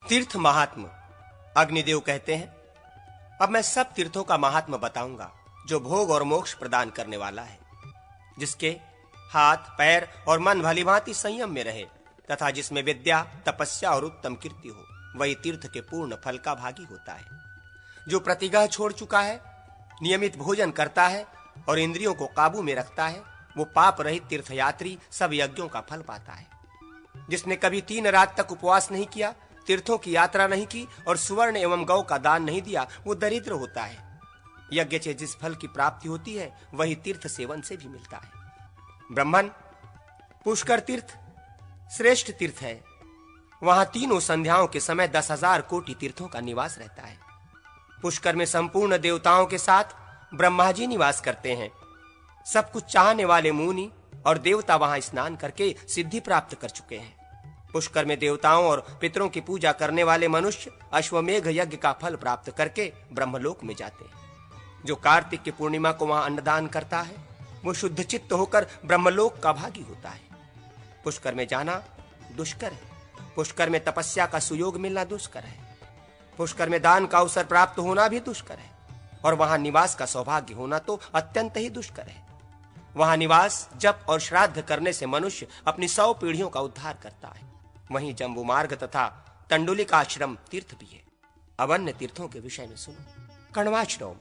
तीर्थ महात्म। अग्निदेव कहते हैं, अब मैं सब तीर्थों का महात्म बताऊंगा जो भोग और मोक्ष प्रदान करने वाला है, जिसके हाथ पैर और मन भलीभांति संयम में रहे तथा जिसमें विद्या तपस्या और उत्तम कीर्ति हो, वही तीर्थ के पूर्ण फल का भागी होता है। जो प्रतिज्ञा छोड़ चुका है, नियमित भोजन करता है और इंद्रियों को काबू में रखता है, वो पाप रहित तीर्थयात्री सब यज्ञों का फल पाता है। जिसने कभी 3 रात तक उपवास नहीं किया, तीर्थों की यात्रा नहीं की और सुवर्ण एवं गौ का दान नहीं दिया, वो दरिद्र होता है। यज्ञ से जिस फल की प्राप्ति होती है, वही तीर्थ सेवन से भी मिलता है। ब्राह्मण, पुष्कर तीर्थ श्रेष्ठ तीर्थ है। वहां तीनों संध्याओं के समय 10,000 कोटि तीर्थों का निवास रहता है। पुष्कर में संपूर्ण देवताओं के साथ ब्रह्मा जी निवास करते हैं। सब कुछ चाहने वाले मुनि और देवता वहां स्नान करके सिद्धि प्राप्त कर चुके हैं। पुष्कर में देवताओं और पितरों की पूजा करने वाले मनुष्य अश्वमेघ यज्ञ का फल प्राप्त करके ब्रह्मलोक में जाते हैं। जो कार्तिक की पूर्णिमा को वहां अन्नदान करता है, वो शुद्ध चित्त होकर ब्रह्मलोक का भागी होता है। पुष्कर में जाना दुष्कर है। पुष्कर में तपस्या का सुयोग मिलना दुष्कर है। पुष्कर में दान का अवसर प्राप्त होना भी दुष्कर है और वहां निवास का सौभाग्य होना तो अत्यंत ही दुष्कर है। वहां निवास, जप और श्राद्ध करने से मनुष्य अपनी 100 पीढ़ियों का उद्धार करता है। वहीं जम्बू मार्ग तथा तंडुलिकाश्रम तीर्थ भी है। अब अन्य तीर्थों के विषय में सुनो। कण्वाश्रम,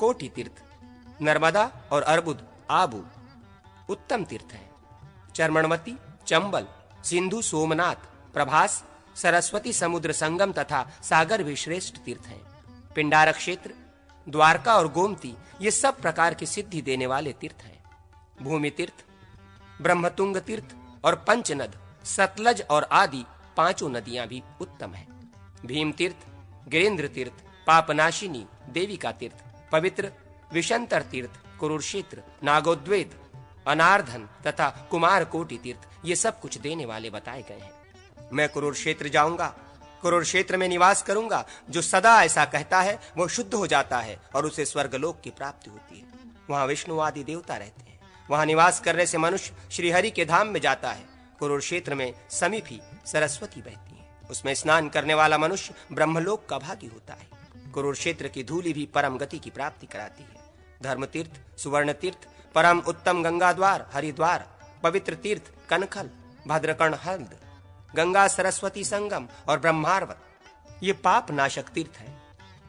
कोटि तीर्थ, नर्मदा और अर्बुद आबू उत्तम तीर्थ है। चर्मणवती, चंबल, सिंधु, सोमनाथ, प्रभास, सरस्वती समुद्र संगम तथा सागर भी श्रेष्ठ तीर्थ हैं। पिंडारक क्षेत्र, द्वारका और गोमती ये सब प्रकार की सिद्धि देने वाले तीर्थ हैं। भूमि तीर्थ, ब्रह्मतुंग तीर्थ और पंचनद, सतलज और आदि 5 नदियां भी उत्तम हैं। भीम तीर्थ, गिरेंद्र तीर्थ, पापनाशिनी देविका तीर्थ, पवित्र विशंतर तीर्थ, कुरुक्षेत्र, नागोद्वेद, अनार्धन तथा कुमार कोटि तीर्थ ये सब कुछ देने वाले बताए गए हैं। मैं कुरुक्षेत्र जाऊंगा, कुरुक्षेत्र में निवास करूंगा। जो सदा ऐसा कहता है वो शुद्ध हो जाता है और उसे स्वर्गलोक की प्राप्ति होती है। वहां विष्णु आदि देवता रहते हैं। वहां निवास करने से मनुष्य श्रीहरि के धाम में जाता है। कुरुक्षेत्र में समीप ही सरस्वती बहती है। उसमें स्नान करने वाला मनुष्य ब्रह्मलोक का भागी होता है। कुरुक्षेत्र की धूलि भी परम गति की प्राप्ति कराती है। धर्म तीर्थ, सुवर्ण तीर्थ, परम उत्तम गंगा द्वार, हरिद्वार, पवित्र तीर्थ कनखल, भद्रकर्ण हल्द, गंगा सरस्वती संगम और ब्रह्मार्वत ये पाप नाशक तीर्थ है।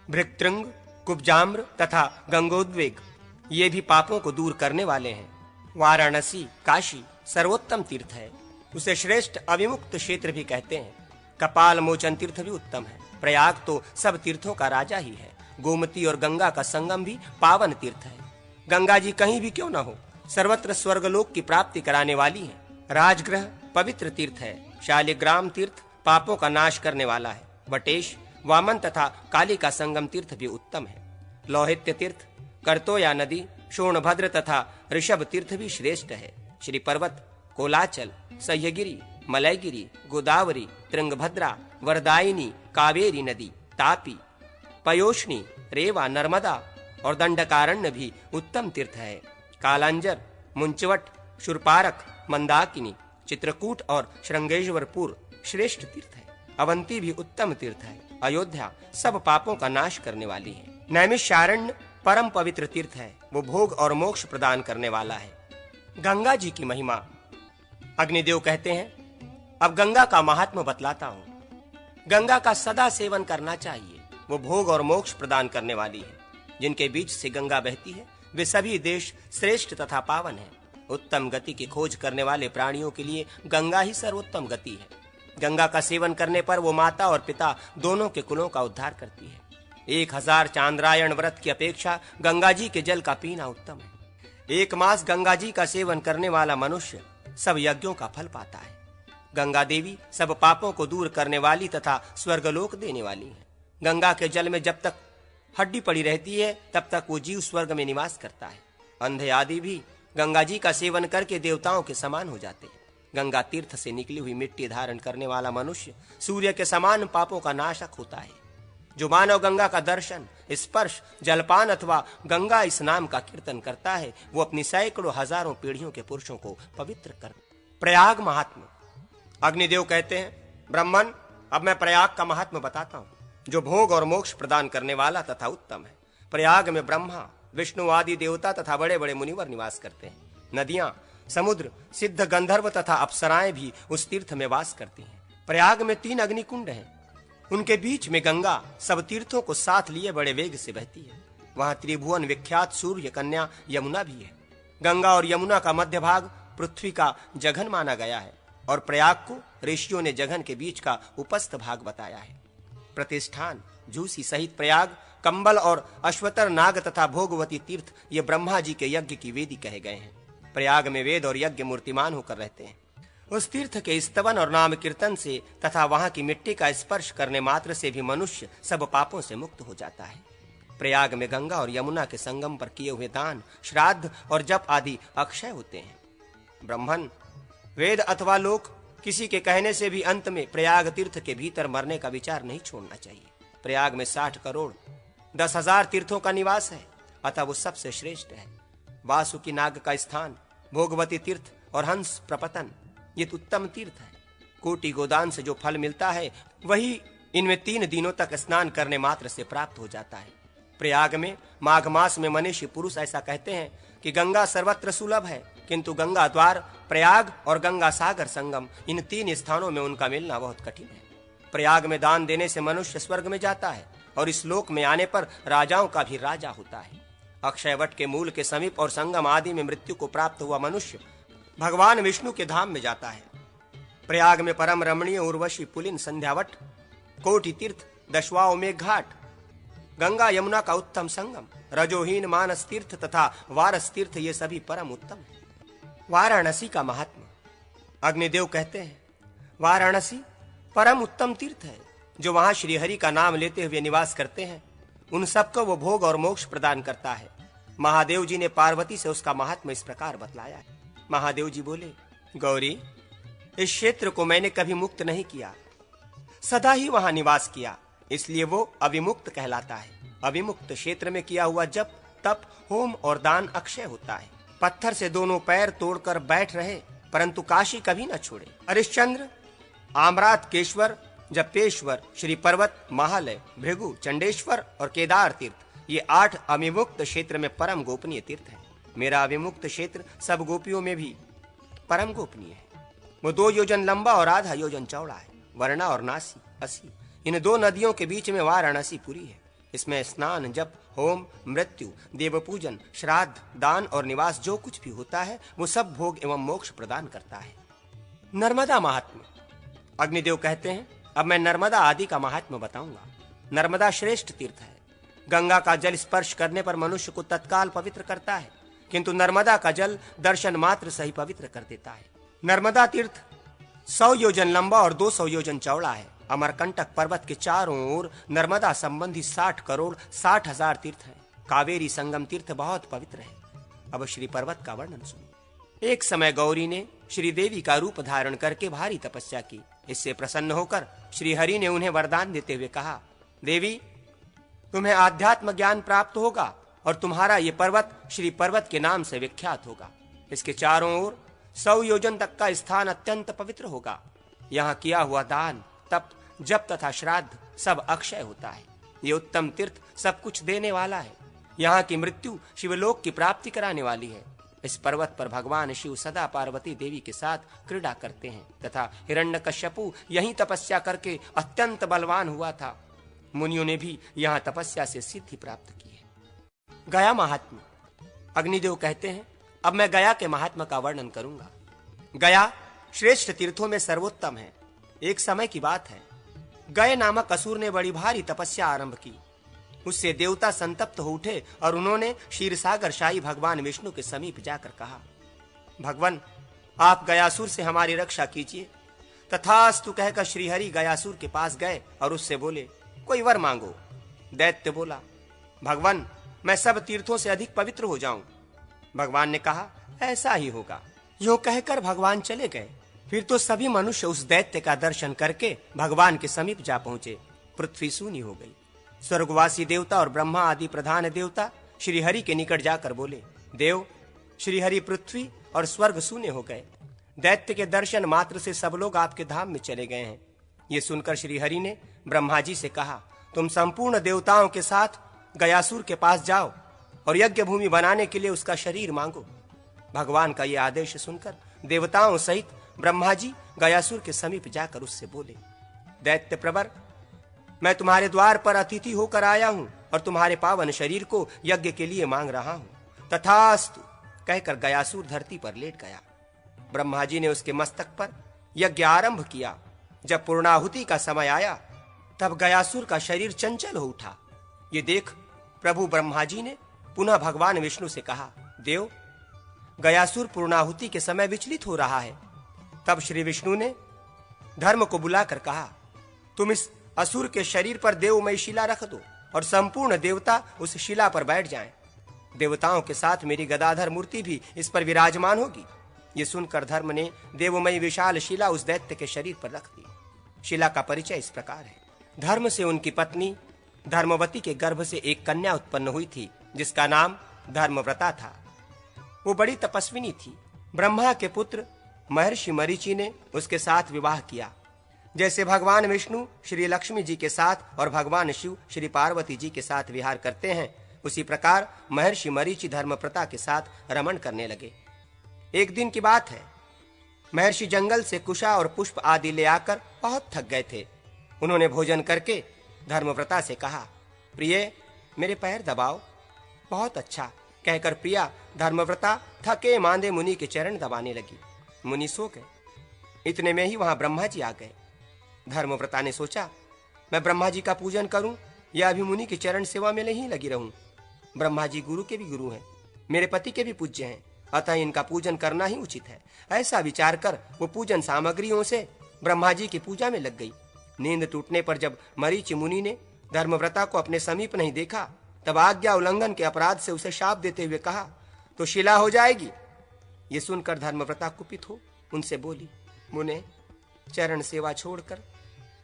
भृक्तृंग, कुब्जाम्र तथा गंगोद्वेग ये भी पापों को दूर करने वाले हैं। वाराणसी, काशी सर्वोत्तम तीर्थ है। उसे श्रेष्ठ अविमुक्त क्षेत्र भी कहते हैं। कपाल मोचन तीर्थ भी उत्तम है। प्रयाग तो सब तीर्थों का राजा ही है। गोमती और गंगा का संगम भी पावन तीर्थ है। गंगा जी कहीं भी क्यों न हो, सर्वत्र स्वर्गलोक की प्राप्ति कराने वाली है। राजगृह पवित्र तीर्थ है। शालिग्राम तीर्थ पापों का नाश करने वाला है। वटेश, वामन तथा काली का संगम तीर्थ भी उत्तम है। लौहित्य तीर्थ, करतोया नदी, शोणभद्र तथा ऋषभ तीर्थ भी श्रेष्ठ है। श्री पर्वत, कोलाचल, सह्यगिरी, मलयगिरी, गोदावरी, त्रिंगभद्रा, वरदायिनी, कावेरी नदी, तापी, पयोष्णी, रेवा, नर्मदा और दंडकारण्य भी उत्तम तीर्थ है। कालांजर, मुंचवट, शूरपारक, मंदाकिनी, चित्रकूट और श्रृंगेश्वरपुर श्रेष्ठ तीर्थ है। अवंती भी उत्तम तीर्थ है। अयोध्या सब पापों का नाश करने वाली है। नैमिषारण्य परम पवित्र तीर्थ है। वो भोग और मोक्ष प्रदान करने वाला है। गंगा जी की महिमा। अग्निदेव कहते हैं, अब गंगा का महात्म्य बतलाता हूँ। गंगा का सदा सेवन करना चाहिए। वो भोग और मोक्ष प्रदान करने वाली है। जिनके बीच से गंगा बहती है वे सभी देश श्रेष्ठ तथा पावन हैं। उत्तम गति की खोज करने वाले प्राणियों के लिए गंगा ही सर्वोत्तम गति है। गंगा का सेवन करने पर वो माता और पिता दोनों के कुलों का उद्धार करती है। 1000 चांद्रायण व्रत की अपेक्षा गंगा जी के जल का पीना उत्तम है। 1 मास गंगा जी का सेवन करने वाला मनुष्य सब यज्ञों का फल पाता है। गंगा देवी सब पापों को दूर करने वाली तथा स्वर्गलोक देने वाली है। गंगा के जल में जब तक हड्डी पड़ी रहती है तब तक वो जीव स्वर्ग में निवास करता है। अंधे आदि भी गंगा जी का सेवन करके देवताओं के समान हो जाते हैं। गंगा तीर्थ से निकली हुई मिट्टी धारण करने वाला मनुष्य सूर्य के समान पापों का नाशक होता है। जो मानव गंगा का दर्शन, स्पर्श, जलपान अथवा गंगा स्नान का कीर्तन करता है, वो अपनी सैकड़ों हजारों पीढ़ियों के पुरुषों को पवित्र कर। प्रयाग महात्मा। अग्निदेव कहते हैं, ब्राह्मण, अब मैं प्रयाग का महात्म्य बताता हूँ, जो भोग और मोक्ष प्रदान करने वाला तथा उत्तम है। प्रयाग में ब्रह्मा, विष्णु आदि देवता तथा बड़े बड़े मुनिवर निवास करते हैं। नदियां, समुद्र, सिद्ध गंधर्व तथा अप्सराएं भी उस तीर्थ में वास करती हैं। प्रयाग में 3 अग्निकुंड हैं। उनके बीच में गंगा सब तीर्थों को साथ लिए बड़े वेग से बहती है। वहां त्रिभुवन विख्यात सूर्य कन्या यमुना भी है। गंगा और यमुना का मध्य भाग पृथ्वी का जघन माना गया है और प्रयाग को ऋषियों ने जघन के बीच का उपस्थ भाग बताया है। प्रतिष्ठान, झूसी सहित प्रयाग, कंबल और अश्वतर नाग तथा भोगवती तीर्थ ये ब्रह्मा जी के यज्ञ की वेदी कहे गए हैं। प्रयाग में वेद और यज्ञ मूर्तिमान होकर रहते हैं। उस तीर्थ के स्तवन और नाम कीर्तन से तथा वहां की मिट्टी का स्पर्श करने मात्र से भी मनुष्य सब पापों से मुक्त हो जाता है। प्रयाग में गंगा और यमुना के संगम पर किए हुए दान, श्राद्ध और जप आदि अक्षय होते हैं। ब्राह्मण, वेद अथवा लोक किसी के कहने से भी अंत में प्रयाग तीर्थ के भीतर मरने का विचार नहीं छोड़ना चाहिए। प्रयाग में 60 करोड़ 10,000 तीर्थों का निवास है, अतः वो सबसे श्रेष्ठ है। वासुकी नाग का स्थान, भोगवती तीर्थ और हंस प्रपतन ये उत्तम तीर्थ है। कोटि गोदान से जो फल मिलता है वही इनमें 3 दिनों तक स्नान करने मात्र से प्राप्त हो जाता है। प्रयाग में माघ मास में मनीषी पुरुष ऐसा कहते हैं कि गंगा सर्वत्र सुलभ है, किंतु गंगा द्वार, प्रयाग और गंगा सागर संगम इन 3 स्थानों में उनका मिलना बहुत कठिन है। प्रयाग में दान देने से मनुष्य स्वर्ग में जाता है और इस लोक में आने पर राजाओं का भी राजा होता है। अक्षयवट के मूल के समीप और संगम आदि में मृत्यु को प्राप्त हुआ मनुष्य भगवान विष्णु के धाम में जाता है। प्रयाग में परम रमणीय उर्वशी पुलिन संध्यावट, कोटि तीर्थ, दशवाओमेघ घाट, गंगा यमुना का उत्तम संगम, रजोहीन मानस तीर्थ तथा वारस तीर्थ ये सभी परम उत्तम है। वाराणसी का महात्मा, अग्निदेव कहते हैं, वाराणसी परम उत्तम तीर्थ है। जो वहां श्रीहरि का नाम लेते हुए निवास करते हैं उन सबको वो भोग और मोक्ष प्रदान करता है। महादेव जी ने पार्वती से उसका महात्मा इस प्रकार बतलाया है। महादेव जी बोले, गौरी, इस क्षेत्र को मैंने कभी मुक्त नहीं किया, सदा ही वहां निवास किया, इसलिए वो अविमुक्त कहलाता है। अविमुक्त क्षेत्र में किया हुआ जप, तप, होम और दान अक्षय होता है। पत्थर से दोनों पैर तोड़कर बैठ रहे परंतु काशी कभी न छोड़े। हरिश्चंद्र, आम्रात केश्वर, जपेश्वर, श्री पर्वत, महालय, भृगु, चंडेश्वर और केदार तीर्थ ये 8 अविमुक्त क्षेत्र में परम गोपनीय तीर्थ है। मेरा अविमुक्त क्षेत्र सब गोपियों में भी परम गोपनीय है। वो 2 योजन लंबा और आधा योजन चौड़ा है। वर्णा और नासी, असी इन 2 नदियों के बीच में वाराणसी पुरी है। इसमें स्नान, जप, होम, मृत्यु, देव पूजन, श्राद्ध, दान और निवास जो कुछ भी होता है वो सब भोग एवं मोक्ष प्रदान करता है। नर्मदा महात्म्य, अग्निदेव कहते हैं, अब मैं नर्मदा आदि का महात्म्य बताऊंगा। नर्मदा श्रेष्ठ तीर्थ है। गंगा का जल स्पर्श करने पर मनुष्य को तत्काल पवित्र करता है, किंतु नर्मदा का जल दर्शन मात्र से ही पवित्र कर देता है। नर्मदा तीर्थ 100 योजन लंबा और 200 योजन चौड़ा है। अमरकंटक पर्वत के चारों ओर नर्मदा संबंधी 60 करोड़ 60,000 तीर्थ हैं। कावेरी संगम तीर्थ बहुत पवित्र है। अब श्री पर्वत का वर्णन सुनिए। एक समय गौरी ने श्री देवी का रूप धारण करके भारी तपस्या की। इससे प्रसन्न होकर श्री हरि ने उन्हें वरदान देते हुए कहा, देवी, तुम्हें आध्यात्म ज्ञान प्राप्त होगा और तुम्हारा ये पर्वत श्री पर्वत के नाम से विख्यात होगा। इसके चारों ओर 100 योजन तक का स्थान अत्यंत पवित्र होगा। यहाँ किया हुआ दान, तप, जप तथा श्राद्ध सब अक्षय होता है। ये उत्तम तीर्थ सब कुछ देने वाला है। यहाँ की मृत्यु शिवलोक की प्राप्ति कराने वाली है। इस पर्वत पर भगवान शिव सदा पार्वती देवी के साथ क्रीड़ा करते हैं तथा हिरण्यकश्यपु यहीं तपस्या करके अत्यंत बलवान हुआ था। मुनियों ने भी यहाँ तपस्या से सिद्धि प्राप्त की है। गया महात्म्य, अग्निदेव कहते हैं, अब मैं गया के महात्मा का वर्णन करूंगा। गया श्रेष्ठ तीर्थों में सर्वोत्तम है। एक समय की बात है, गय नामक असुर ने बड़ी भारी तपस्या आरंभ की। उससे देवता संतप्त हो उठे और उन्होंने क्षीरसागर शाही भगवान विष्णु के समीप जाकर कहा, भगवान, आप गयासुर से हमारी रक्षा कीजिए। तथास्तु कहकर श्रीहरि गयासुर के पास गए और उससे बोले, कोई वर मांगो। दैत्य बोला, भगवान, मैं सब तीर्थों से अधिक पवित्र हो जाऊं। भगवान ने कहा, ऐसा ही होगा। यो कहकर भगवान चले गए। फिर तो सभी मनुष्य उस दैत्य का दर्शन करके भगवान के समीप जा पहुंचे। पृथ्वी शून्य हो गई। स्वर्गवासी देवता और ब्रह्मा आदि प्रधान देवता श्रीहरि के निकट जाकर बोले, देव, श्रीहरि पृथ्वी और स्वर्ग शून्य हो गए। दैत्य के दर्शन मात्र से सब लोग आपके धाम में चले गए हैं। ये सुनकर श्री हरि ने ब्रह्मा जी से कहा, तुम संपूर्ण देवताओं के साथ गयासुर के पास जाओ और यज्ञ भूमि बनाने के लिए उसका शरीर मांगो। भगवान का यह आदेश सुनकर देवताओं सहित ब्रह्मा जी गयासुर के समीप जाकर उससे बोले, दैत्य प्रवर, मैं तुम्हारे द्वार पर अतिथि होकर आया हूं और तुम्हारे पावन शरीर को यज्ञ के लिए मांग रहा हूं। तथास्तु कहकर गयासुर धरती पर लेट गया। ब्रह्मा जी ने उसके मस्तक पर यज्ञ आरंभ किया। जब पूर्णाहुति का समय आया तब गयासुर का शरीर चंचल हो उठा। ये देख प्रभु ब्रह्मा जी ने पुनः भगवान विष्णु से कहा, देव, गयासुर पूर्णाहुति के समय विचलित हो रहा है। तब श्री विष्णु ने धर्म को बुलाकर कहा, तुम इस असुर के शरीर पर देवमयी शिला रख दो और संपूर्ण देवता उस शिला पर बैठ जाएं। देवताओं के साथ मेरी गदाधर मूर्ति भी इस पर विराजमान होगी। ये सुनकर धर्म ने देवमयी विशाल शिला उस दैत्य के शरीर पर रख दी। शिला का परिचय इस प्रकार है। धर्म से उनकी पत्नी धर्मवती के गर्भ से एक कन्या उत्पन्न हुई थी, जिसका नाम धर्मव्रता था। वो बड़ी तपस्विनी थी। ब्रह्मा के पुत्र महर्षि मरीचि ने उसके साथ विवाह किया। जैसे भगवान विष्णु श्री लक्ष्मी जी के साथ और भगवान शिव श्री पार्वती जी के साथ विहार करते हैं, उसी प्रकार महर्षि मरीचि धर्मव्रता के साथ रमण करने लगे। एक दिन की बात है, महर्षि जंगल से कुशा और पुष्प आदि ले आकर बहुत थक गए थे। उन्होंने भोजन करके धर्मव्रता से कहा, प्रिय, मेरे पैर दबाओ। बहुत अच्छा कहकर प्रिया धर्मव्रता थके मांदे मुनि के चरण दबाने लगी। मुनि सो गए। इतने में ही वहां ब्रह्मा जी आ गए। धर्मव्रता ने सोचा, मैं ब्रह्मा जी का पूजन करूं या अभी मुनि की चरण सेवा में नहीं लगी रहूं। ब्रह्मा जी गुरु के भी गुरु हैं, मेरे पति के भी पूज्य हैं, अतः इनका पूजन करना ही उचित है। ऐसा विचार कर वो पूजन सामग्रियों से ब्रह्मा जी की पूजा में लग गई। नींद टूटने पर जब मरीचि मुनि ने धर्मव्रता को अपने समीप नहीं देखा, तब आज्ञा उल्लंघन के अपराध से उसे शाप देते हुए कहा, तो शिला हो जाएगी। ये सुनकर धर्मव्रता कुपित हो उनसे बोली, मुने, चरण सेवा छोड़कर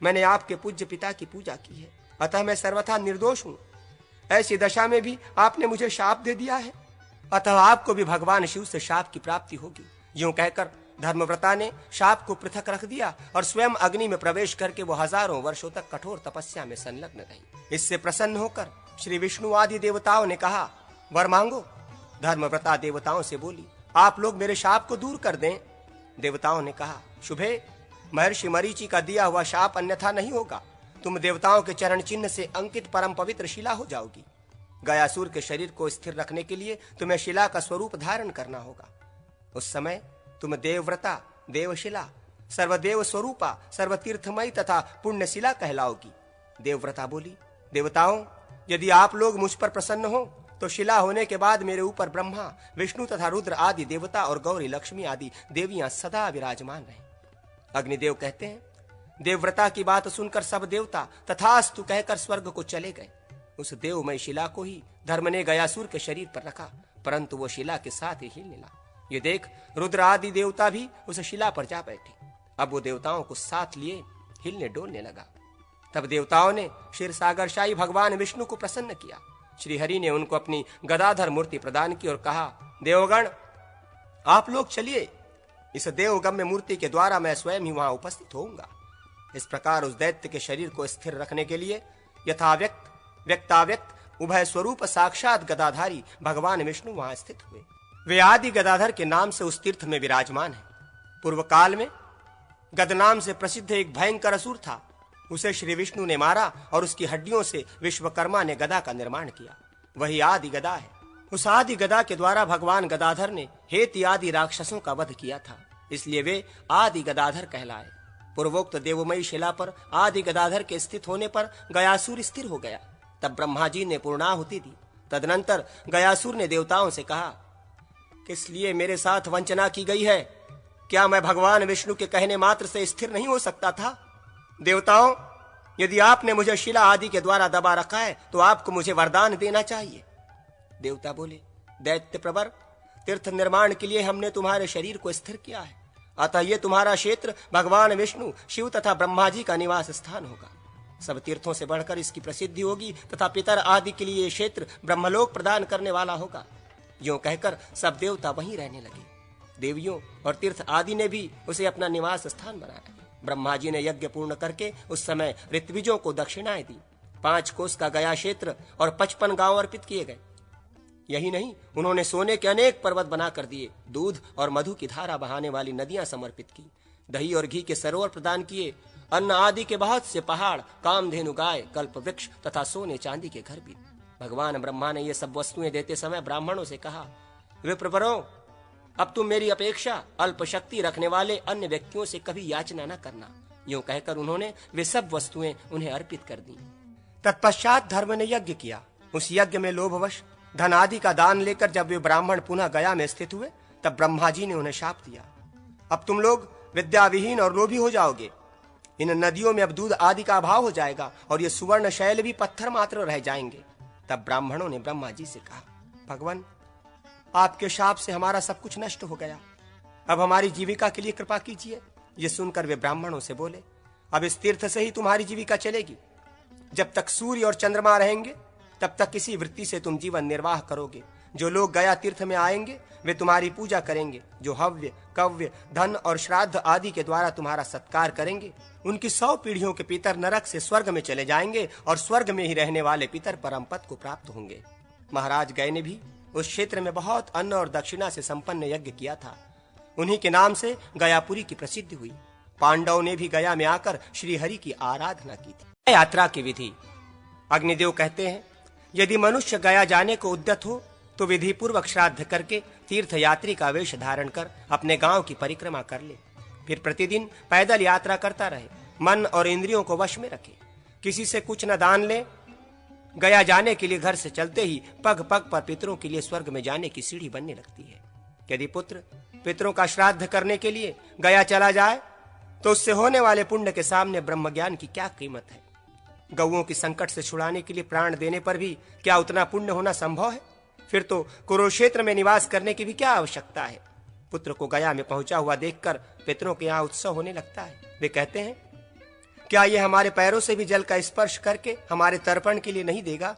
मैंने आपके पूज्य पिता की पूजा की है, अतः मैं सर्वथा निर्दोष हूं। ऐसी दशा में भी आपने मुझे शाप दे दिया है, अतः आपको भी भगवान शिव से शाप की प्राप्ति होगी। यूं कहकर धर्मव्रता ने शाप को पृथक रख दिया और स्वयं अग्नि में प्रवेश करके वो हजारों वर्षों तक कठोर तपस्या में संलग्न रही। इससे प्रसन्न होकर श्री विष्णु आदि देवताओं ने कहा, वर मांगो। धर्मव्रता देवताओं से बोली, आप लोग मेरे शाप को दूर कर दें। देवताओं ने कहा, शुभे, महर्षि मरीचि का दिया हुआ शाप अन्यथा नहीं होगा। तुम देवताओं के चरण चिन्ह से अंकित परम पवित्र शिला हो जाओगी। गयासुर के शरीर को स्थिर रखने के लिए तुम्हें शिला का स्वरूप धारण करना होगा। उस समय तुम देवव्रता, देवशिला, सर्वदेव स्वरूपा, सर्वतीर्थमयी तथा पुण्यशिला कहलाओगी। देवव्रता बोली, देवताओं, यदि आप लोग मुझ पर प्रसन्न हो तो शिला होने के बाद मेरे ऊपर ब्रह्मा, विष्णु तथा रुद्र आदि देवता और गौरी लक्ष्मी आदि देवियां सदा विराजमान रहे। अग्निदेव कहते हैं, देवव्रता की बात सुनकर सब देवता तथास्तु कहकर स्वर्ग को चले गए। उस देवमय शिला को ही धर्म ने गयासुर के शरीर पर रखा, परंतु वो शिला के साथ ही हिलने लगा। ये देख रुद्र आदि देवता भी उस शिला पर जा बैठे। अब वो देवताओं को साथ लिए हिलने डोलने लगा। तब देवताओं ने क्षीरसागरशाही भगवान विष्णु को प्रसन्न किया। श्री हरि ने उनको अपनी गदाधर मूर्ति प्रदान की और कहा, देवगण, आप लोग चलिए, इस देवगम्य मूर्ति के द्वारा मैं स्वयं ही वहां उपस्थित होऊंगा। इस प्रकार उस दैत्य के शरीर को स्थिर रखने के लिए यथाव्यक्त व्यक्ताव्यक्त उभय स्वरूप साक्षात गदाधारी भगवान विष्णु वहां स्थित हुए। वे आदि गदाधर के नाम से उस तीर्थ में विराजमान है। पूर्व काल में गद नाम से प्रसिद्ध एक भयंकर असुर था। उसे श्री विष्णु ने मारा और उसकी हड्डियों से विश्वकर्मा ने गदा का निर्माण किया। वही आदि गदा है। उस आदि गदा के द्वारा भगवान गदाधर ने हेति आदि राक्षसों का वध किया था, इसलिए वे आदि गदाधर कहलाए। पूर्वोक्त देवमयी शिला पर आदि गदाधर के स्थित होने पर गयासुर स्थिर हो गया। तब ब्रह्मा जी ने पूर्णाहुति दी। तदनंतर गयासुर ने देवताओं से कहा, किस लिए मेरे साथ वंचना की गई है? क्या मैं भगवान विष्णु के कहने मात्र से स्थिर नहीं हो सकता था? देवताओं, यदि आपने मुझे शिला आदि के द्वारा दबा रखा है तो आपको मुझे वरदान देना चाहिए। देवता बोले, दैत्य प्रवर, तीर्थ निर्माण के लिए हमने तुम्हारे शरीर को स्थिर किया है, अतः ये तुम्हारा क्षेत्र भगवान विष्णु, शिव तथा ब्रह्मा जी का निवास स्थान होगा। सब तीर्थों से बढ़कर इसकी प्रसिद्धि होगी तथा पितर आदि के लिए ये क्षेत्र ब्रह्मलोक प्रदान करने वाला होगा। यूं कहकर सब देवता वहीं रहने लगे। देवियों और तीर्थ आदि ने भी उसे अपना निवास स्थान बनाया। ब्रह्मा जी ने यज्ञ पूर्ण करके उस समय ऋत्विजों को दक्षिणाएं दी। 5 कोस का गया क्षेत्र और 55 गांव अर्पित किए गए। यही नहीं, उन्होंने सोने के अनेक पर्वत बना कर दिए, दूध और मधु की धारा बहाने वाली नदियां समर्पित की, दही और घी के सरोवर प्रदान किए, अन्न आदि के बहुत से पहाड़, कामधेनु गाय, कल्प वृक्ष तथा सोने चांदी के घर भी। भगवान ब्रह्मा ने ये सब वस्तुएं देते समय ब्राह्मणों से कहा, विप्रवरों, अब तुम मेरी अपेक्षा अल्प शक्ति रखने वाले अन्य व्यक्तियों से कभी याचना न करना। यूं कहकर उन्होंने वे सब वस्तुएं उन्हें अर्पित कर दी। तत्पश्चात धर्म ने यज्ञ किया। उस यज्ञ में लोभवश धन आदि का दान लेकर जब वे ब्राह्मण पुनः गया में स्थित हुए, तब ब्रह्मा जी ने उन्हें शाप दिया, अब तुम लोग विद्याविहीन और लोभी हो जाओगे। इन नदियों में अब दूध आदि का अभाव हो जाएगा और ये सुवर्ण शैल भी पत्थर मात्र रह जाएंगे। तब ब्राह्मणों ने ब्रह्मा जी से कहा, भगवान, आपके शाप से हमारा सब कुछ नष्ट हो गया, अब हमारी जीविका के लिए कृपा कीजिए। ये सुनकर वे ब्राह्मणों से बोले, अब इस तीर्थ से ही तुम्हारी जीविका चलेगी। जब तक सूर्य और चंद्रमा रहेंगे तब तक किसी वृत्ति से तुम जीवन निर्वाह करोगे। जो लोग गया तीर्थ में आएंगे वे तुम्हारी पूजा करेंगे। जो हव्य, कव्य, धन और श्राद्ध आदि के द्वारा तुम्हारा सत्कार करेंगे, उनकी 100 पीढ़ियों के पितर नरक से स्वर्ग में चले जाएंगे और स्वर्ग में ही रहने वाले पितर परम पद को प्राप्त होंगे। महाराज गय ने भी उस क्षेत्र में बहुत अन्न और दक्षिणा से संपन्न यज्ञ किया था। उन्हीं के नाम से गयापुरी की प्रसिद्धि हुई। पांडवों ने भी गया में आकर श्री हरि की आराधना की थी। यात्रा की विधि। अग्निदेव कहते हैं, यदि मनुष्य गया जाने को उद्यत हो तो विधि पूर्वक श्राद्ध करके तीर्थ यात्री का वेश धारण कर अपने गांव की परिक्रमा कर ले। फिर प्रतिदिन पैदल यात्रा करता रहे, मन और इंद्रियों को वश में रखे, किसी से कुछ न दान ले। गया जाने के लिए घर से चलते ही पग पग पर पितरों के लिए स्वर्ग में जाने की सीढ़ी बनने लगती है। यदि पुत्र पितरों का श्राद्ध करने के लिए गया चला जाए तो उससे होने वाले पुण्य के सामने ब्रह्म ज्ञान की क्या कीमत है। गौओं की संकट से छुड़ाने के लिए प्राण देने पर भी क्या उतना पुण्य होना संभव है। फिर तो कुरुक्षेत्र में निवास करने की भी क्या आवश्यकता है। पुत्र को गया में पहुंचा हुआ देखकर पितरों के यहाँ उत्सव होने लगता है। वे कहते हैं, क्या यह हमारे पैरों से भी जल का स्पर्श करके हमारे तर्पण के लिए नहीं देगा।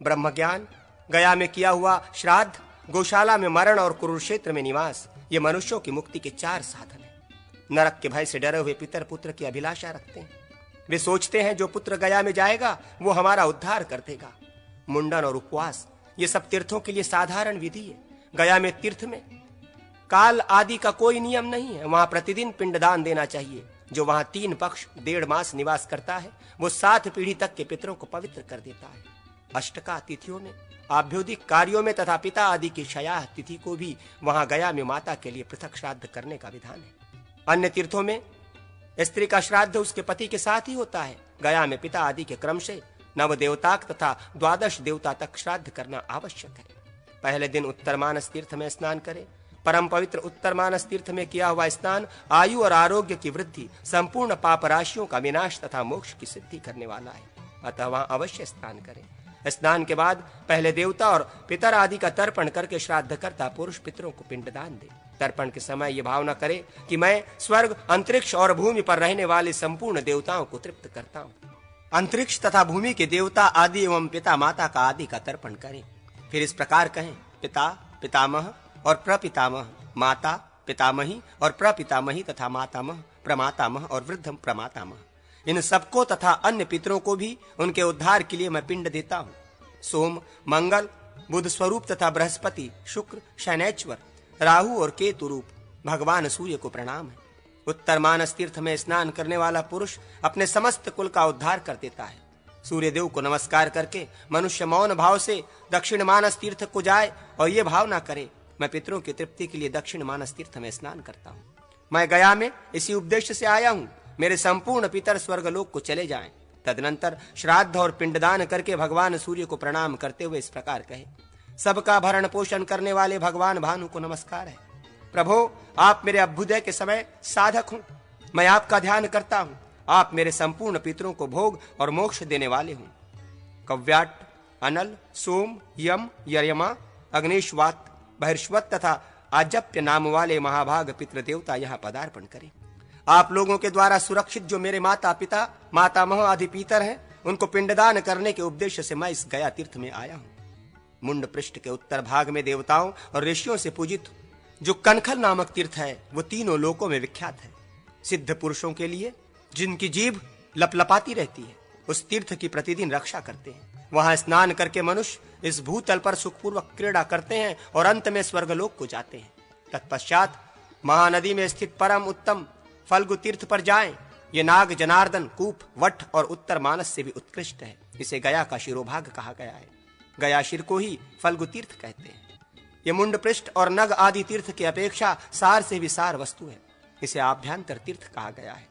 ब्रह्म ज्ञान, गया में किया हुआ श्राद्ध, गौशाला में मरण और कुरुक्षेत्र में निवास, ये मनुष्यों की मुक्ति के 4 साधन हैं। नरक के भय से डरे हुए पितर पुत्र की अभिलाषा रखते हैं। वे सोचते हैं जो पुत्र गया में जाएगा वो हमारा उद्धार कर देगा। मुंडन और उपवास, ये सब तीर्थों के लिए साधारण विधि है। गया में तीर्थ में काल आदि का कोई नियम नहीं है। वहां प्रतिदिन पिंडदान देना चाहिए। जो वहां 3 पक्ष 1.5 मास निवास करता है वो 7 पीढ़ी तक के पितरों को पवित्र कर देता है। अष्टका तिथियों में, आभ्योदिक कार्यों में तथा पिता आदि की शयाह तिथि को भी वहां गया में माता के लिए पृथक श्राद्ध करने का विधान है। अन्य तीर्थों में स्त्री का श्राद्ध उसके पति के साथ ही होता है। गया में पिता आदि के क्रम से नव देवताक तथा 12 देवता तक श्राद्ध करना आवश्यक है। पहले दिन उत्तरमानस तीर्थ में स्नान करें। परम पवित्र उत्तरमानस तीर्थ में किया हुआ स्नान आयु और आरोग्य की वृद्धि, संपूर्ण पाप राशियों का विनाश तथा मोक्ष की सिद्धि करने वाला है। अतः वहां अवश्य स्नान करें। स्नान के बाद पहले देवता और पितर आदि का तर्पण करके श्राद्ध करता पुरुष पितरों को पिंडदान दे। तर्पण के समय ये भावना करे कि मैं स्वर्ग, अंतरिक्ष और भूमि पर रहने वाले संपूर्ण देवताओं को तृप्त करता हूँ। अंतरिक्ष तथा भूमि के देवता आदि एवं पिता माता का आदि का तर्पण करें। फिर इस प्रकार कहें, पिता, पितामह और प्रपितामह, माता, पितामही और प्रपितामही तथा मातामह, प्रमातामह और वृद्धम प्रमातामह। इन सबको तथा अन्य पितरों को भी उनके उद्धार के लिए मैं पिंड देता हूँ। सोम, मंगल, बुध स्वरूप तथा बृहस्पति, शुक्र, शनैश्वर, राहु और केतु रूप भगवान सूर्य को प्रणाम है। उत्तर मानस तीर्थ में स्नान करने वाला पुरुष अपने समस्त कुल का उद्धार कर देता है। सूर्य देव को नमस्कार करके मनुष्य मौन भाव से दक्षिण मानस तीर्थ को जाए और ये भावना करे, मैं पितरों की तृप्ति के लिए दक्षिण मानस तीर्थ में स्नान करता हूँ। मैं गया में इसी उद्देश्य से आया हूँ, मेरे संपूर्ण पितर स्वर्गलोक को चले जाएं। तदनंतर श्राद्ध और पिंडदान करके भगवान सूर्य को प्रणाम करते हुए इस प्रकार कहे, सबका भरण पोषण करने वाले भगवान भानु को नमस्कार है। प्रभो, आप मेरे अभ्युदय के समय साधक हूँ, मैं आपका ध्यान करता हूँ। आप मेरे संपूर्ण पितरों को भोग और मोक्ष देने वाले हूँ। कव्याट, अनल, सोम, यम, यरमा, अग्निश्वात, बहिर्श्वत तथा आजप्य नाम वाले महाभाग पितृ देवता यहाँ पदार्पण करें। आप लोगों के द्वारा सुरक्षित जो मेरे माता पिता, मातामह आदि पितर हैं, उनको पिंडदान करने के उद्देश्य से मैं इस गया तीर्थ में आया हूँ। मुंड पृष्ठ के उत्तर भाग में देवताओं और ऋषियों से पूजित जो कनखल नामक तीर्थ है वो तीनों लोकों में विख्यात है। सिद्ध पुरुषों के लिए, जिनकी जीभ लपलपाती रहती है, उस तीर्थ की प्रतिदिन रक्षा करते हैं। वहां स्नान करके मनुष्य इस भूतल पर सुखपूर्वक क्रीड़ा करते हैं और अंत में स्वर्गलोक को जाते हैं। तत्पश्चात महानदी में स्थित परम उत्तम फल्गु तीर्थ पर जाएं। ये नाग जनार्दन, कूप, वट और उत्तर मानस से भी उत्कृष्ट है। इसे गया का शिरोभाग कहा गया है। गया शिर को ही फल्गु तीर्थ कहते हैं। ये मुंड पृष्ठ और नग आदि तीर्थ की अपेक्षा सार से भी सार वस्तु है। इसे आभ्यंतर तीर्थ कहा गया है,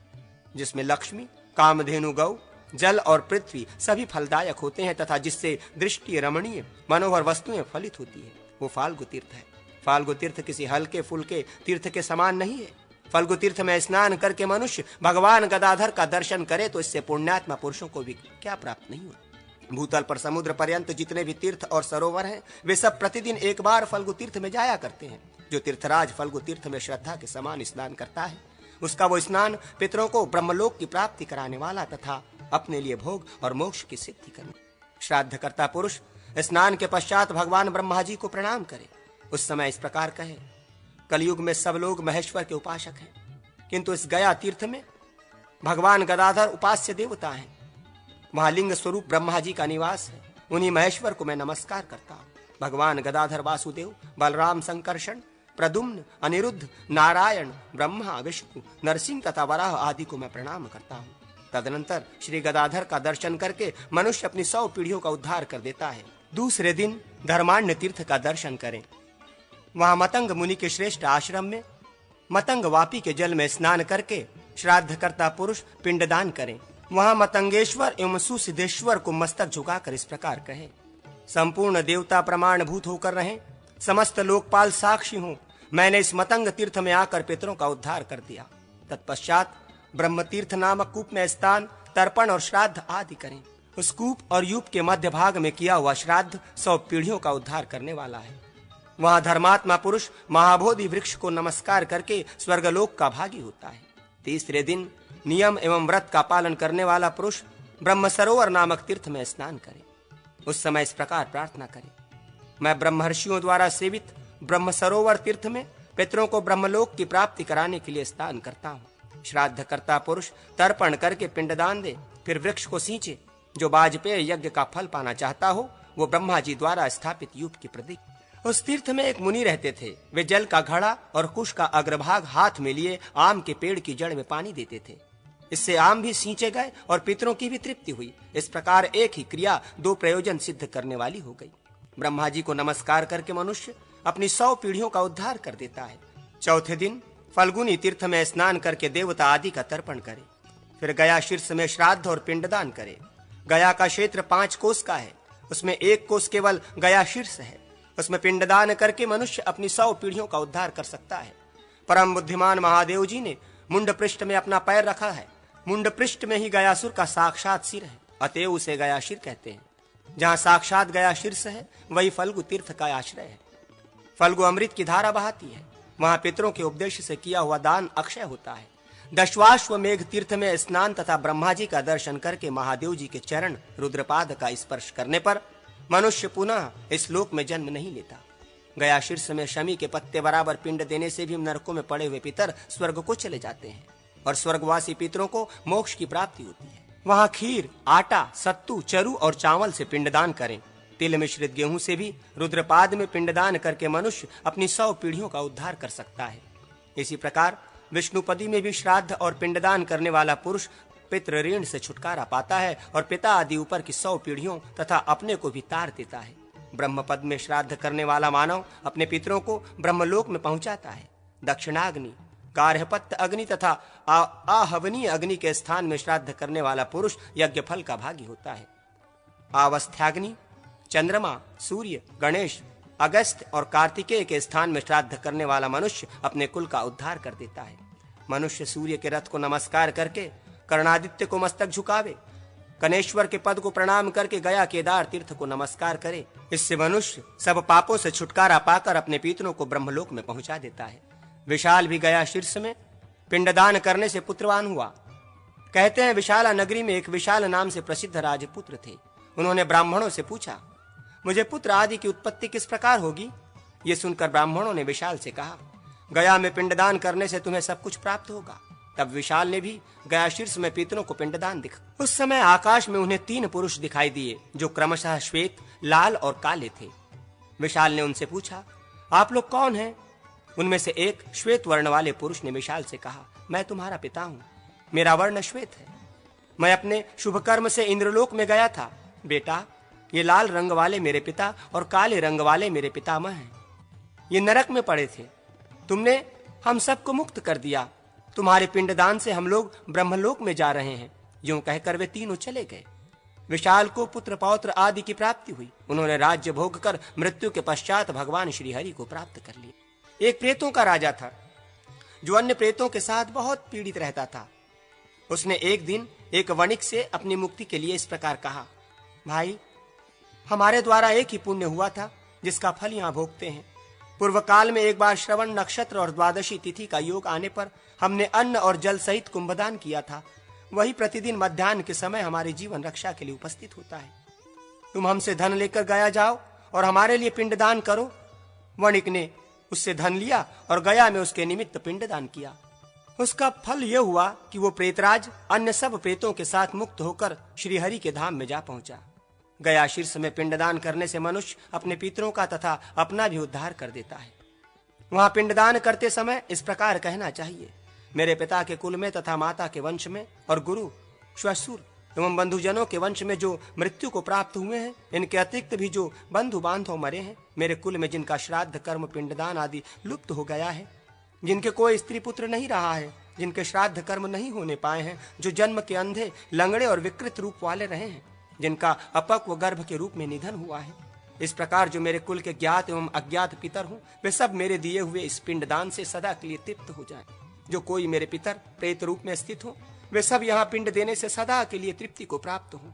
जिसमें लक्ष्मी, कामधेनु, गौ, जल और पृथ्वी सभी फलदायक होते हैं तथा जिससे दृष्टि रमणीय मनोहर वस्तुएं फलित होती है, वो फाल्गु तीर्थ है। फाल्गु तीर्थ किसी हल्के फुल्के तीर्थ के समान नहीं है। फाल्गु तीर्थ में स्नान करके मनुष्य भगवान गदाधर का दर्शन करे तो इससे पुण्यात्मा पुरुषों को भी क्या प्राप्त नहीं होता। भूतल पर समुद्र पर्यंत जितने भी तीर्थ और सरोवर हैं, वे सब प्रतिदिन एक बार फाल्गु तीर्थ में जाया करते हैं। जो तीर्थराज फाल्गु तीर्थ में श्रद्धा के समान स्नान करता है, उसका वो स्नान पितरों को ब्रह्मलोक की प्राप्ति कराने वाला तथा अपने लिए भोग और मोक्ष की सिद्धि करने। श्राद्ध करता पुरुष स्नान के पश्चात भगवान ब्रह्मा जी को प्रणाम करे। उस समय इस प्रकार कहे, कलयुग में सब लोग महेश्वर के उपासक हैं, किंतु इस गया तीर्थ में भगवान गदाधर उपास्य देवता हैं। वहां लिंग स्वरूप ब्रह्मा जी का निवास है। उन्हीं महेश्वर को मैं नमस्कार करता हूँ। भगवान गदाधर, वासुदेव, बलराम, संकर्षण, प्रद्युम्न, अनिरुद्ध, नारायण, ब्रह्मा, विष्णु, नरसिंह तथा वराह आदि को मैं प्रणाम करता हूँ। तदनंतर श्री गदाधर का दर्शन करके मनुष्य अपनी 100 पीढ़ियों का उद्धार कर देता है। दूसरे दिन धर्माण्य तीर्थ का दर्शन करें। वहां मतंग मुनि के श्रेष्ठ आश्रम में मतंग वापी के जल में स्नान करके श्राद्ध करता पुरुष पिंडदान करें। वहां मतंगेश्वर एवं सुसिद्धेश्वर को मस्तक झुकाकर इस प्रकार कहे, संपूर्ण देवता प्रमाणभूत होकर रहें, समस्त लोकपाल साक्षी हों, मैंने इस मतंग तीर्थ में आकर पितरों का उद्धार कर दिया। तत्पश्चात ब्रह्म तीर्थ नामक कूप में स्नान, तर्पण और श्राद्ध आदि करें। उस कूप और यूप के मध्य भाग में किया हुआ श्राद्ध 100 पीढ़ियों का उद्धार करने वाला है। वहां धर्मात्मा पुरुष महाबोधि वृक्ष को नमस्कार करके स्वर्गलोक का भागी होता है। तीसरे दिन नियम एवं व्रत का पालन करने वाला पुरुष ब्रह्म सरोवर नामक तीर्थ में स्नान करे। उस समय इस प्रकार प्रार्थना करे, मैं ब्रह्मर्षियों द्वारा सेवित ब्रह्म सरोवर तीर्थ में पितरों को ब्रह्मलोक की प्राप्ति कराने के लिए स्नान करता हूँ। श्राद्ध करता पुरुष तर्पण करके पिंडदान दे, फिर वृक्ष को सींचे। जो वाजपेय यज्ञ का फल पाना चाहता हो, वो ब्रह्मा जी द्वारा स्थापित यूप की प्रतीक। उस तीर्थ में एक मुनि रहते थे। वे जल का घड़ा और कुश का अग्रभाग हाथ में लिए आम के पेड़ की जड़ में पानी देते थे। इससे आम भी सींचे गए और पितरों की भी तृप्ति हुई। इस प्रकार एक ही क्रिया 2 प्रयोजन सिद्ध करने वाली हो गई। ब्रह्मा जी को नमस्कार करके मनुष्य अपनी 100 पीढ़ियों का उद्धार कर देता है। चौथे दिन फल्गुनी तीर्थ में स्नान करके देवता आदि का तर्पण करे। फिर गया शीर्ष में श्राद्ध और पिंडदान करे। गया का क्षेत्र 5 कोस का है। उसमें 1 कोस केवल गया शीर्ष है। उसमें पिंडदान करके मनुष्य अपनी 100 पीढ़ियों का उद्धार कर सकता है। परम बुद्धिमान महादेव जी ने मुंड पृष्ठ में अपना पैर रखा है। मुंड पृष्ठ में ही गयासुर का साक्षात सिर है, अतएव उसे गयाशीर कहते हैं। जहाँ साक्षात गया शीर्ष है, वही फल्गु तीर्थ का आश्रय है। फल्गु अमृत की धारा बहाती है। वहां पितरों के उपदेश से किया हुआ दान अक्षय होता है। दशवाश्वमेघ तीर्थ में स्नान तथा ब्रह्मा जी का दर्शन करके महादेव जी के चरण रुद्रपाद का स्पर्श करने पर मनुष्य पुनः इस लोक में जन्म नहीं लेता। गया शीर्ष में शमी के पत्ते बराबर पिंड देने से भी नरकों में पड़े हुए पितर स्वर्ग को चले जाते हैं और स्वर्गवासी पितरों को मोक्ष की प्राप्ति होती है। वहां खीर, आटा, सत्तू, चरु और चावल से पिंडदान करें। तिल मिश्रित गेहूं से भी रुद्रपाद में पिंडदान करके मनुष्य अपनी 100 पीढ़ियों का उद्धार कर सकता है। इसी प्रकार विष्णुपदी में भी श्राद्ध और पिंडदान करने वाला पुरुष पितृ ऋण से छुटकारा पाता है और पिता आदि ऊपर की 100 पीढ़ियों तथा अपने को भी तार देता है। ब्रह्मपद में श्राद्ध करने वाला मानव अपने पितरों को ब्रह्मलोक में पहुंचाता है। दक्षिणाग्नि, गार्हपत्य अग्नि तथा आहवनीय अग्नि के स्थान में श्राद्ध करने वाला पुरुष यज्ञ फल का भागी होता है। आवस्थ्याग्नि, चंद्रमा, सूर्य, गणेश, अगस्त्य और कार्तिकेय के स्थान में श्राद्ध करने वाला मनुष्य अपने कुल का उद्धार कर देता है। मनुष्य सूर्य के रथ को नमस्कार करके कर्णादित्य को मस्तक झुकावे, कनेश्वर के पद को प्रणाम करके गया केदार तीर्थ को नमस्कार करे। इससे मनुष्य सब पापों से छुटकारा पाकर अपने पितरों को ब्रह्मलोक में पहुंचा देता है। विशाल भी गया शीर्ष में पिंडदान करने से पुत्रवान हुआ। कहते हैं विशाला नगरी में एक विशाल नाम से प्रसिद्ध राजपुत्र थे। उन्होंने ब्राह्मणों से पूछा, मुझे पुत्र आदि की उत्पत्ति किस प्रकार होगी? ये सुनकर ब्राह्मणों ने विशाल से कहा, गया में पिंडदान करने से तुम्हें सब कुछ प्राप्त होगा। तब विशाल ने भी गया शीर्ष में पितरों को पिंडदान दिखा। उस समय आकाश में उन्हें 3 पुरुष दिखाई दिए जो क्रमशः श्वेत, लाल और काले थे। विशाल ने उनसे पूछा, आप लोग कौन हैं? उनमें से एक श्वेत वर्ण वाले पुरुष ने विशाल से कहा, मैं तुम्हारा पिता हूं, मेरा वर्ण श्वेत है। मैं अपने शुभ कर्म से इंद्रलोक में गया था। बेटा, ये लाल रंग वाले मेरे पिता और काले रंग वाले मेरे पितामह हैं। ये नरक में पड़े थे, तुमने हम सबको मुक्त कर दिया। तुम्हारे पिंडदान से हम लोग ब्रह्मलोक में जा रहे हैं। यूं कहकर वे तीनों चले गए। विशाल को पुत्र पौत्र आदि की प्राप्ति हुई। उन्होंने राज्य भोग कर मृत्यु के पश्चात भगवान श्री हरि को प्राप्त कर लिया। एक प्रेतों का राजा था जो अन्य प्रेतों के साथ बहुत पीड़ित रहता था। उसने एक दिन एक वणिक से अपनी मुक्ति के लिए इस प्रकार कहा, भाई, हमारे द्वारा एक ही पुण्य हुआ था जिसका फल यहाँ भोगते हैं। पूर्व काल में एक बार श्रवण नक्षत्र और द्वादशी तिथि का योग आने पर हमने अन्न और जल सहित कुंभदान किया था। वही प्रतिदिन मध्याह्न के समय हमारे जीवन रक्षा के लिए उपस्थित होता है। तुम हमसे धन लेकर गया जाओ और हमारे लिए पिंडदान करो। वणिक ने उससे धन लिया और गया में उसके निमित्त पिंडदान किया। उसका फल यह हुआ कि वो प्रेतराज अन्य सब प्रेतों के साथ मुक्त होकर श्रीहरि के धाम में जा पहुंचा। गया शीर्ष में पिंडदान करने से मनुष्य अपने पितरों का तथा अपना भी उद्धार कर देता है। वहां पिंडदान करते समय इस प्रकार कहना चाहिए, मेरे पिता के कुल में तथा माता के वंश में और गुरु, श्वशुर एवं बंधुजनों के वंश में जो मृत्यु को प्राप्त हुए हैं, इनके अतिरिक्त भी जो बंधु बांधव मरे हैं, मेरे कुल में जिनका श्राद्ध कर्म पिंडदान आदि लुप्त हो गया है, जिनके कोई स्त्री पुत्र नहीं रहा है, जिनके श्राद्ध कर्म नहीं होने पाए हैं, जो जन्म के अंधे, लंगड़े और विकृत रूप वाले रहे हैं, जिनका अपक्व गर्भ के रूप में निधन हुआ है, इस प्रकार जो मेरे कुल के ज्ञात एवं अज्ञात पितर हों, वे सब मेरे दिए हुए इस पिंडदान से सदा के लिए तृप्त हो जाएं। जो कोई मेरे पितर प्रेत रूप में स्थित हो, वे सब यहाँ पिंड देने से सदा के लिए तृप्ति को प्राप्त हों।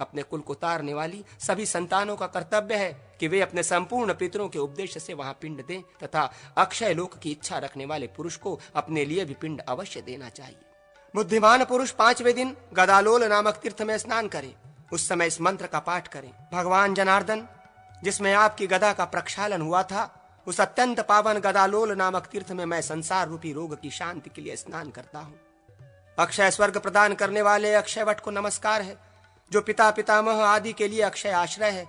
अपने कुल को तारने वाली सभी संतानों का कर्तव्य है कि वे अपने संपूर्ण पितरों के उपदेश से वहां पिंड दें तथा अक्षय लोक की इच्छा रखने वाले पुरुष को अपने लिए भी पिंड अवश्य देना चाहिए। बुद्धिमान पुरुष 5वें दिन गदालोल नामक तीर्थ में स्नान करे। उस समय इस मंत्र का पाठ करें, भगवान जनार्दन, जिसमें आपकी गदा का प्रक्षालन हुआ था, उस अत्यंत पावन गदालोल नामक तीर्थ में मैं संसार रूपी रोग की शांति के लिए स्नान करता हूँ। अक्षय स्वर्ग प्रदान करने वाले अक्षय वट को नमस्कार है, जो पिता पितामह आदि के लिए अक्षय आश्रय है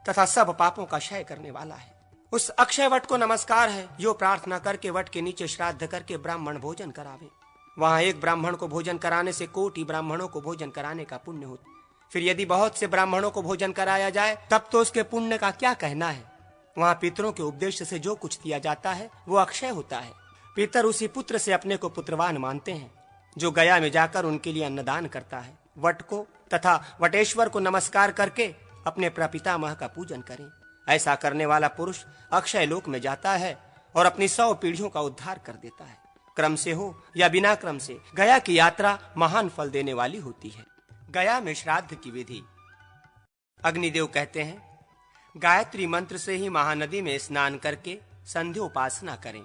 तथा सब पापों का क्षय करने वाला है। उस अक्षय वट को नमस्कार है, जो प्रार्थना करके वट के नीचे श्राद्ध करके ब्राह्मण भोजन करावे। वहां एक ब्राह्मण को भोजन कराने से कोटि ब्राह्मणों को भोजन कराने का पुण्य होता। फिर यदि बहुत से ब्राह्मणों को भोजन कराया जाए तब तो उसके पुण्य का क्या कहना है। वहां पितरों के उपदेश से जो कुछ दिया जाता है वो अक्षय होता है। पितर उसी पुत्र से अपने को पुत्रवान मानते हैं, जो गया में जाकर उनके लिए अन्नदान करता है। वट को तथा वटेश्वर को नमस्कार करके अपने प्रपितामह का पूजन करें। ऐसा करने वाला पुरुष अक्षय लोक में जाता है और अपनी 100 पीढ़ियों का उद्धार कर देता है। क्रम से हो या बिना क्रम से, गया की यात्रा महान फल देने वाली होती है। गया में श्राद्ध की विधि। अग्निदेव कहते हैं, गायत्री मंत्र से ही महानदी में स्नान करके संध्योपासना करें।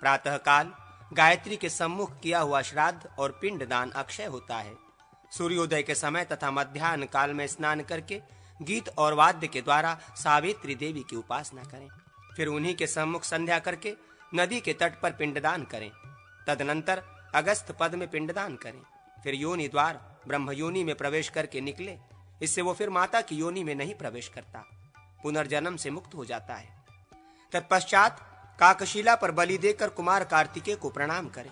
प्रातः काल गायत्री के सम्मुख किया हुआ श्राद्ध और पिंडदान अक्षय होता है। सूर्योदय के समय तथा मध्याह्न काल में स्नान करके गीत और वाद्य के द्वारा सावित्री देवी की उपासना करें। फिर उन्हीं के सम्मुख संध्या करके नदी के तट पर पिंडदान करें। तदनंतर अगस्त पद में पिंडदान करें। फिर योनि द्वार ब्रह्म योनि में प्रवेश करके निकले। इससे वो फिर माता की योनि में नहीं प्रवेश करता, पुनर्जन्म से मुक्त हो जाता है। तत्पश्चात काकशिला पर बलि देकर कुमार कार्तिकेय को प्रणाम करें।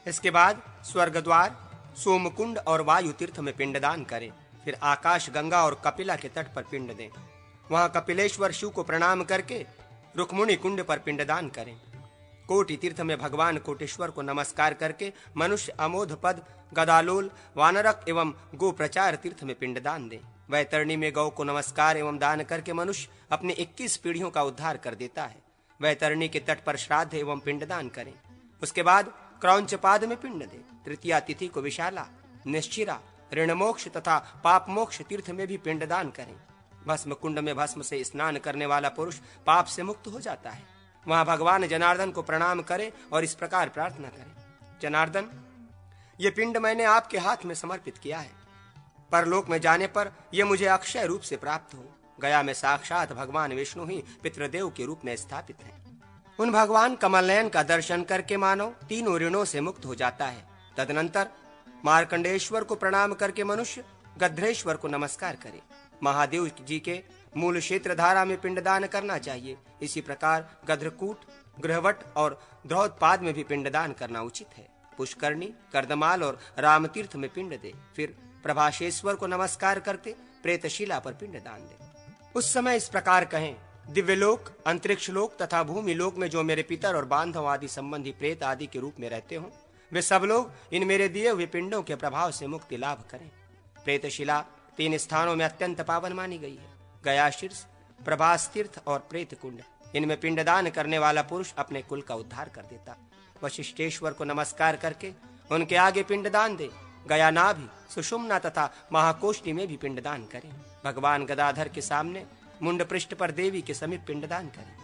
इसके बाद स्वर्ग द्वार, सोमकुंड और वायु तीर्थ में पिंडदान करें। फिर आकाश गंगा और कपिला के तट पर पिंड दें। वहां कपिलेश्वर शिव को प्रणाम करके रुक्मुणी कुंड पर पिंडदान करें। कोटि तीर्थ में भगवान कोटेश्वर को नमस्कार करके मनुष्य अमोध पद, गदालोल, वानरक एवं गो प्रचार तीर्थ में पिंडदान दें। वैतरणी में गौ को नमस्कार एवं दान करके मनुष्य अपने 21 पीढ़ियों का उद्धार कर देता है। वैतरणी के तट पर श्राद्ध एवं पिंडदान करें। उसके बाद क्रौंचपाद में पिंड दें। तृतीया तिथि को विशाला, निश्चिरा, ऋणमोक्ष तथा पाप मोक्ष तीर्थ में भी पिंडदान करें। भस्म कुंड में भस्म से स्नान करने वाला पुरुष पाप से मुक्त हो जाता है। वहां भगवान जनार्दन को प्रणाम करें और इस प्रकार प्रार्थना करें, जनार्दन, ये पिंड मैंने आपके हाथ में समर्पित किया है। परलोक में जाने पर यह मुझे अक्षय रूप से प्राप्त हो। गया में साक्षात भगवान विष्णु ही पितृदेव के रूप में स्थापित हैं। उन भगवान कमल नयन का दर्शन करके मानव तीनों ऋणों से मुक्त हो जाता है। तदनंतर मार्कंडेश्वर को प्रणाम करके मनुष्य गध्रेश्वर को नमस्कार करे। महादेव जी के मूल क्षेत्र धारा में पिंडदान करना चाहिए। इसी प्रकार गध्रकूट, गृहवट और द्रौतपाद में भी पिंडदान करना उचित है। पुष्करणी, कर्दमाल और रामतीर्थ में पिंड दे। फिर प्रभाशेश्वर को नमस्कार करते प्रेतशिला पर पिंडदान दे। उस समय इस प्रकार कहें, दिव्यलोक, अंतरिक्ष लोक तथा भूमि लोक में जो मेरे पितर और बांधव आदि संबंधी प्रेत आदि के रूप में रहते हों, वे सब लोग इन मेरे दिए हुए पिंडों के प्रभाव से मुक्ति लाभ करें। प्रेतशिला 3 स्थानों में अत्यंत पावन मानी गई है, गया शीर्ष, प्रभास तीर्थ और प्रेत कुंड। इनमें पिंडदान करने वाला पुरुष अपने कुल का उद्धार कर देता। वशिष्ठेश्वर को नमस्कार करके उनके आगे पिंडदान दे। गया नाभि, सुषुम्ना तथा महाकोष्ठी में भी पिंडदान करें। भगवान गदाधर के सामने मुंड पृष्ठ पर देवी के समीप पिंडदान करें।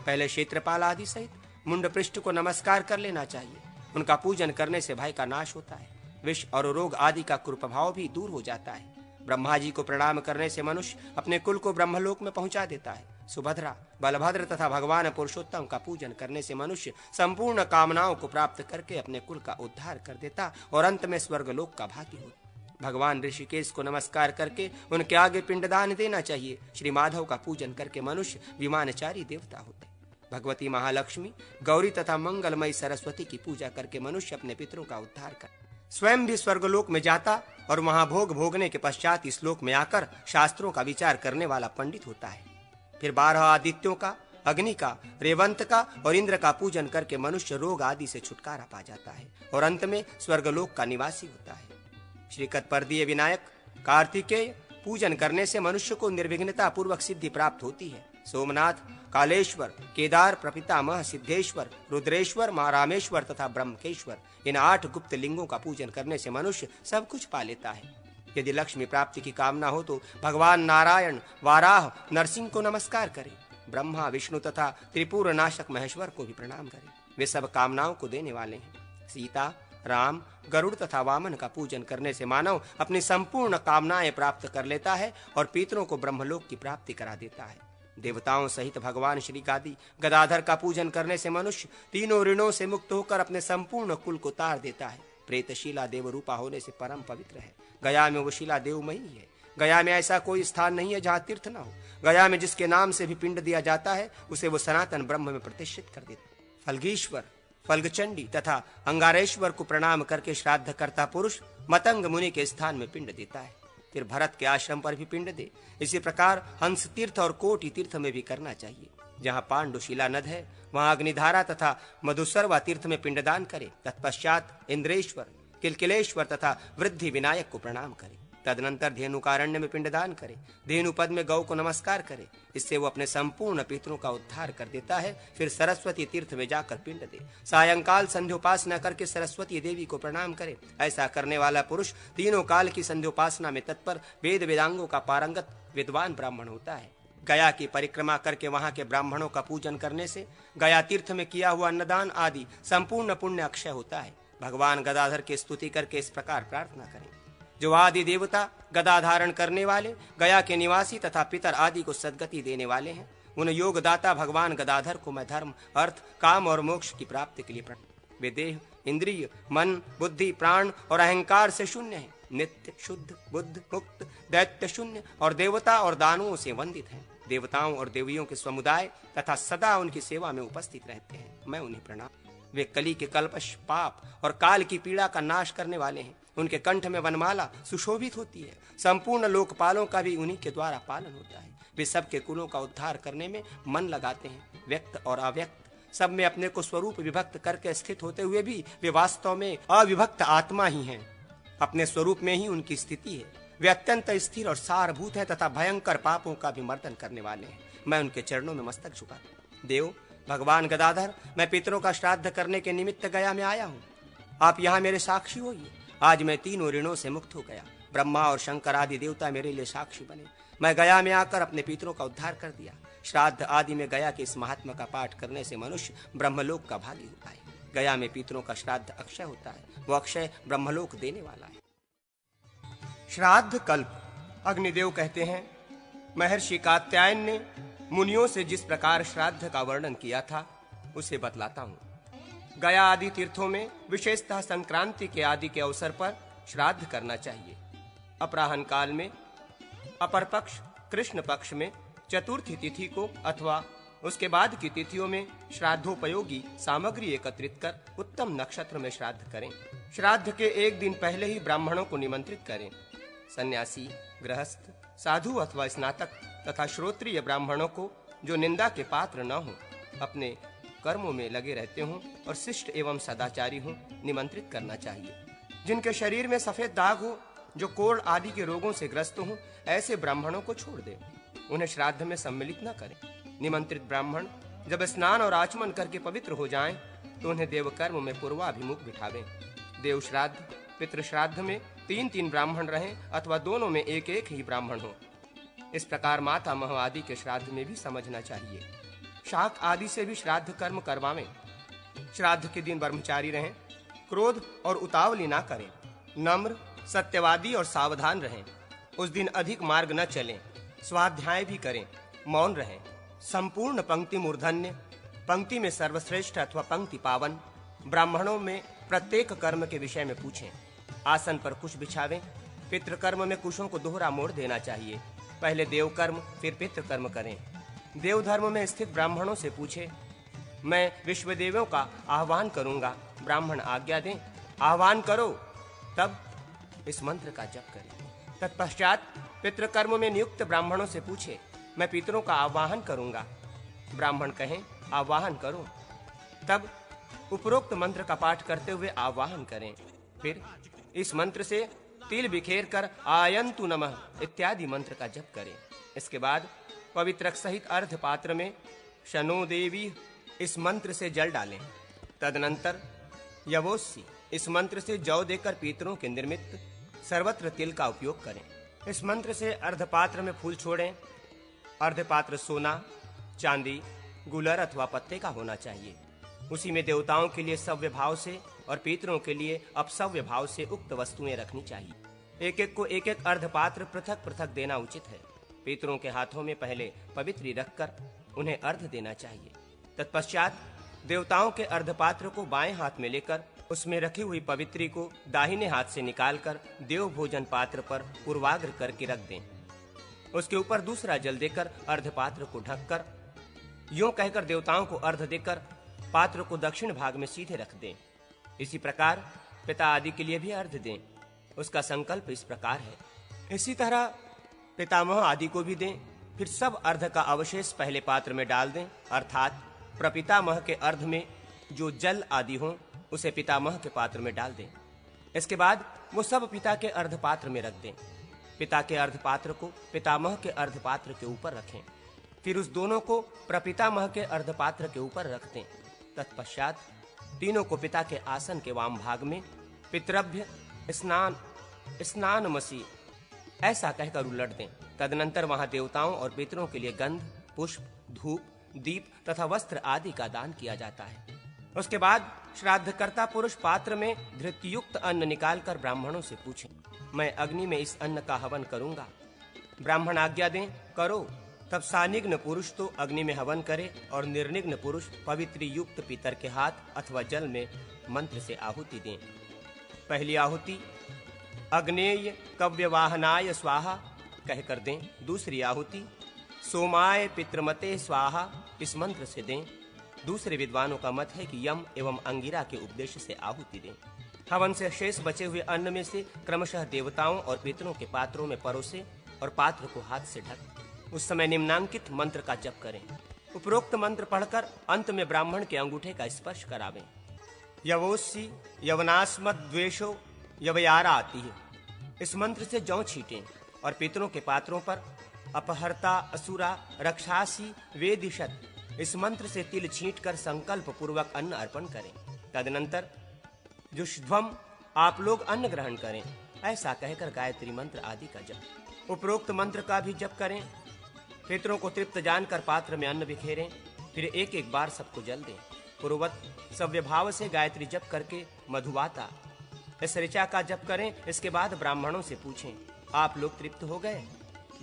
पहले क्षेत्रपाल आदि सहित मुंड पृष्ठ को नमस्कार कर लेना चाहिए। उनका पूजन करने से भय का नाश होता है, विष और रोग आदि का कुप्रभाव भी दूर हो जाता है। ब्रह्मा जी को प्रणाम करने से मनुष्य अपने कुल को ब्रह्मलोक में पहुंचा देता है। सुभद्रा, बलभद्र तथा भगवान पुरुषोत्तम का पूजन करने से मनुष्य संपूर्ण कामनाओं को प्राप्त करके अपने कुल का उद्धार कर देता और अंत में स्वर्गलोक का भागी होता। भगवान ऋषिकेश को नमस्कार करके उनके आगे पिंडदान देना चाहिए। श्री माधव का पूजन करके मनुष्य विमानचारी देवता होते। भगवती महालक्ष्मी, गौरी तथा मंगलमयी सरस्वती की पूजा करके मनुष्य अपने पितरों का उद्धार कर स्वयं भी स्वर्गलोक में जाता और वहां भोग भोगने के पश्चात इस लोक में आकर शास्त्रों का विचार करने वाला पंडित होता है। फिर 12 आदित्यों का, अग्नि का, रेवंत का और इंद्र का पूजन करके मनुष्य रोग आदि से छुटकारा पा जाता है और अंत में स्वर्गलोक का निवासी होता है। श्री कत्पर्दीय विनायक, कार्तिकेय पूजन करने से मनुष्य को निर्विघ्नता पूर्वक सिद्धि प्राप्त होती है। सोमनाथ, कालेश्वर, केदार, प्रपितामह, सिद्धेश्वर, रुद्रेश्वर, महारामेश्वर तथा ब्रह्मकेश्वर, इन 8 गुप्त लिंगों का पूजन करने से मनुष्य सब कुछ पा लेता है। यदि लक्ष्मी प्राप्ति की कामना हो तो भगवान नारायण, वाराह, नरसिंह को नमस्कार करें। ब्रह्मा, विष्णु तथा त्रिपुर नाशक महेश्वर को भी प्रणाम करें, वे सब कामनाओं को देने वाले हैं। सीता, राम, गरुड़ तथा वामन का पूजन करने से मानव अपनी संपूर्ण कामनाएं प्राप्त कर लेता है और पितरों को ब्रह्मलोक की प्राप्ति करा देता है। देवताओं सहित भगवान श्री गदाधर का पूजन करने से मनुष्य तीनों ऋणों से मुक्त होकर अपने संपूर्ण कुल को तार देता है। प्रेतशिला देव रूपा होने से परम पवित्र है। गया में वो शिला देवमयी है। गया में ऐसा कोई स्थान नहीं है जहाँ तीर्थ न हो। गया में जिसके नाम से भी पिंड दिया जाता है उसे वो सनातन ब्रह्म में प्रतिष्ठित कर देता है। फल्गीश्वर, फल्गचंडी तथा अंगारेश्वर को प्रणाम करके श्राद्ध करता पुरुष मतंग मुनि के स्थान में पिंड देता है। फिर भरत के आश्रम पर भी पिंड दे। इसी प्रकार हंस तीर्थ और कोटि तीर्थ में भी करना चाहिए। जहाँ पांडुशिला नद है वहाँ अग्निधारा तथा मधुसर्वा तीर्थ में पिंडदान करे। तत्पश्चात इंद्रेश्वर, किलकिलेश्वर तथा वृद्धि विनायक को प्रणाम करे। तदनंतर धेनुकारण्य में पिंडदान करे। धेनु पद में गौ को नमस्कार करे, इससे वो अपने संपूर्ण पितरों का उद्धार कर देता है। फिर सरस्वती तीर्थ में जाकर पिंड दे। सायंकाल संध्योपासना करके सरस्वती देवी को प्रणाम करे। ऐसा करने वाला पुरुष तीनों काल की संध्योपासना में तत्पर वेद वेदांगों का पारंगत विद्वान ब्राह्मण होता है। गया की परिक्रमा करके वहां के ब्राह्मणों का पूजन करने से गया तीर्थ में किया हुआ अन्नदान आदि संपूर्ण पुण्य अक्षय होता है। भगवान गदाधर की स्तुति करके इस प्रकार प्रार्थना करें। जो आदि देवता गदा धारण करने वाले, गया के निवासी तथा पितर आदि को सद्गति देने वाले हैं, उन योगदाता भगवान गदाधर को मैं धर्म, अर्थ, काम और मोक्ष की प्राप्ति के लिए वे देह, इंद्रिय, मन, बुद्धि, प्राण और अहंकार से शून्य है, नित्य, शुद्ध, बुद्ध, मुक्त, दैत्य शून्य और देवता और दानवों से वंदित हैं। देवताओं और देवियों के समुदाय तथा सदा उनकी सेवा में उपस्थित रहते हैं। मैं उन्हें प्रणाम। वे कली के कल्पश, पाप और काल की पीड़ा का नाश करने वाले हैं। उनके कंठ में वनमाला सुशोभित होती है। संपूर्ण लोकपालों का भी उन्हीं के द्वारा पालन होता है। वे सबके कुलों का उद्धार करने में मन लगाते हैं। व्यक्त और अव्यक्त सब में अपने को स्वरूप विभक्त करके स्थित होते हुए भी वे वास्तव में अविभक्त आत्मा ही हैं। अपने स्वरूप में ही उनकी स्थिति है। वे अत्यंत स्थिर और सारभूत है तथा भयंकर पापों का भी मर्दन करने वाले हैं। मैं उनके चरणों में मस्तक झुकाता हूं। देव, भगवान गदाधर, मैं पितरों का श्राद्ध करने के निमित्त गया में आया हूँ। आप यहाँ मेरे साक्षी होइए। आज मैं तीनों ऋणों से मुक्त हो गया। ब्रह्मा और शंकर आदि देवता मेरे लिए साक्षी बने। मैं गया में आकर अपने पितरों का उद्धार कर दिया। श्राद्ध आदि में गया के इस महात्मा का पाठ करने से मनुष्य ब्रह्मलोक का भागी होता है। गया में पितरों का श्राद्ध अक्षय होता है। वो अक्षय ब्रह्मलोक देने वाला है। श्राद्ध कल्प। अग्निदेव कहते हैं, महर्षि कात्यायन ने मुनियों से जिस प्रकार श्राद्ध का वर्णन किया था उसे बतलाता हूं। गया आदि तीर्थों में विशेषतः संक्रांति के आदि के अवसर पर श्राद्ध करना चाहिए। अपराह्न काल में, अपर पक्ष, कृष्ण पक्ष में, चतुर्थी तिथि को अथवा उसके बाद की तिथियों में श्राद्धोपयोगी सामग्री एकत्रित कर उत्तम नक्षत्र में श्राद्ध करें। श्राद्ध के एक दिन पहले ही ब्राह्मणों को निमंत्रित करें। सन्यासी, गृहस्थ, साधु अथवा स्नातक तथा श्रोत्रिय ब्राह्मणों को जो निंदा के पात्र न हो, अपने कर्मों में लगे रहते हों और शिष्ट एवं सदाचारी हों, निमंत्रित करना चाहिए। जिनके शरीर में सफेद दाग हो, जो कोढ़ आदि के रोगों से ग्रस्त हों, ऐसे ब्राह्मणों को छोड़ दें, उन्हें श्राद्ध में सम्मिलित न करें। निमंत्रित ब्राह्मण जब स्नान और आचमन करके पवित्र हो जाएं, तो उन्हें देवकर्म में पूर्वाभिमुख बिठावें। देव श्राद्ध, पितृ श्राद्ध में 3-3 ब्राह्मण रहें अथवा दोनों में एक ही ब्राह्मण हो। इस प्रकार माता मह आदि के श्राद्ध में भी समझना चाहिए। शाक आदि से भी श्राद्ध कर्म करवावें। श्राद्ध के दिन ब्रह्मचारी रहें, क्रोध और उतावली ना करें, नम्र, सत्यवादी और सावधान रहें। उस दिन अधिक मार्ग न चलें, स्वाध्याय भी करें, मौन रहें। संपूर्ण पंक्ति मूर्धन्य, पंक्ति में सर्वश्रेष्ठ अथवा पंक्ति पावन ब्राह्मणों में प्रत्येक कर्म के विषय में पूछें। आसन पर कुश बिछावें। पितृकर्म में कुशों को दोहरा मोड़ देना चाहिए। पहले देवकर्म फिर पितृकर्म करें। देवधर्म में स्थित ब्राह्मणों से पूछे, मैं विश्वदेवों का आह्वान करूंगा, ब्राह्मण आज्ञा दें। आह्वान करो, तब इस मंत्र का जप करें। तत्पश्चात पितृकर्म में नियुक्त ब्राह्मणों से पूछे, मैं पितरों का आवाहन करूंगा, ब्राह्मण कहें आवाहन करो, तब उपरोक्त मंत्र का पाठ करते हुए आवाहन करें। फिर इस मंत्र से तिल बिखेर कर आयंतु नमः इत्यादि मंत्र का जप करें। इसके बाद पवित्रक सहित अर्ध पात्र में शनो देवी इस मंत्र से जल डालें। तदनंतर यवोस्सी इस मंत्र से जौ देकर पितरों के निर्मित सर्वत्र तिल का उपयोग करें। इस मंत्र से अर्धपात्र में फूल छोड़ें। अर्धपात्र सोना, चांदी, गुलर अथवा पत्ते का होना चाहिए। उसी में देवताओं के लिए सव्य भाव से और पितरों के लिए अपसव्य भाव से उक्त वस्तुएं रखनी चाहिए। एक एक को एक एक अर्धपात्र पृथक पृथक देना उचित है। पितरों के हाथों में पहले पवित्री रखकर उन्हें अर्ध देना चाहिए। तत्पश्चात देवताओं के अर्धपात्र को बाएं हाथ में लेकर उसमें रखी हुई पवित्री को दाहिने हाथ से निकालकर देव भोजन पात्र पर पूर्वाग्र करके रख दें। उसके ऊपर दूसरा जल देकर अर्धपात्र को ढककर यूं कहकर देवताओं को अर्ध देकर पात्र को दक्षिण भाग में सीधे रख दें। इसी प्रकार पिता आदि के लिए भी अर्ध दें। उसका संकल्प इस प्रकार है। इसी तरह पितामह आदि को भी दें। फिर सब अर्ध का अवशेष पहले पात्र में डाल दें, अर्थात प्रपितामह के अर्ध में जो जल आदि हो उसे पितामह के पात्र में डाल दें। इसके बाद वो सब पिता के अर्ध पात्र में रख दें। पिता के अर्ध पात्र को पितामह के अर्ध पात्र के ऊपर रखें। फिर उस दोनों को प्रपितामह के अर्ध पात्र के ऊपर रख दें। तत्पश्चात तीनों को पिता के आसन के वाम भाग में पितृभ्य स्नानमसी ऐसा कहकर उलट दें। तदनंतर वहां देवताओं और पितरों के लिए गंध, पुष्प, धूप, दीप तथा वस्त्र आदि का दान किया जाता है। उसके बाद श्राद्धकर्ता पुरुष पात्र में धृत्युक्त अन्न निकालकर ब्राह्मणों से पूछे, मैं अग्नि में इस अन्न का हवन करूंगा। ब्राह्मण आज्ञा दें, करो। तब सानिग्न पुरुष तो अग्नि में हवन करे और निर्निग्न पुरुष पवित्र युक्त पितर के हाथ अथवा जल में मंत्र से आहुति दें। पहली आहुति अग्नेय कव्यवाहनाय स्वाहा कहकर दें। दूसरी आहुति सोमाय पितृमते स्वाहा इस मंत्र से दें। दूसरे विद्वानों का मत है कि यम एवं अंगिरा के उपदेश से आहुति दें। हवन से शेष बचे हुए अन्न में से क्रमशः देवताओं और पितरों के पात्रों में परोसे और पात्र को हाथ से ढक उस समय निम्नांकित मंत्र का जप करें। उपरोक्त मंत्र पढ़कर अंत में ब्राह्मण के अंगूठे का स्पर्श करावें। यवोस्सी यवनास्मद द्वेषो यवयारा आती है। इस मंत्र से जौ छीटें और पितरों के पात्रों पर अपहर्ता असुरा रक्षासी वेदिशत इस मंत्र से तिल छींटकर संकल्प पूर्वक अन्न अर्पण करें। तदनंतर जुष्ध्वम आप लोग अन्न ग्रहण करें ऐसा कहकर गायत्री मंत्र आदि का जप। उपरोक्त मंत्र का भी जप करें। पितरों को तृप्त जानकर पात्र में अन्न बिखेरें। फिर एक एक बार सबको जल दें। पूर्ववत सव्य भाव से गायत्री जप करके मधुवाता इस ऋचा का जप करें। इसके बाद ब्राह्मणों से पूछें, आप लोग तृप्त हो गए?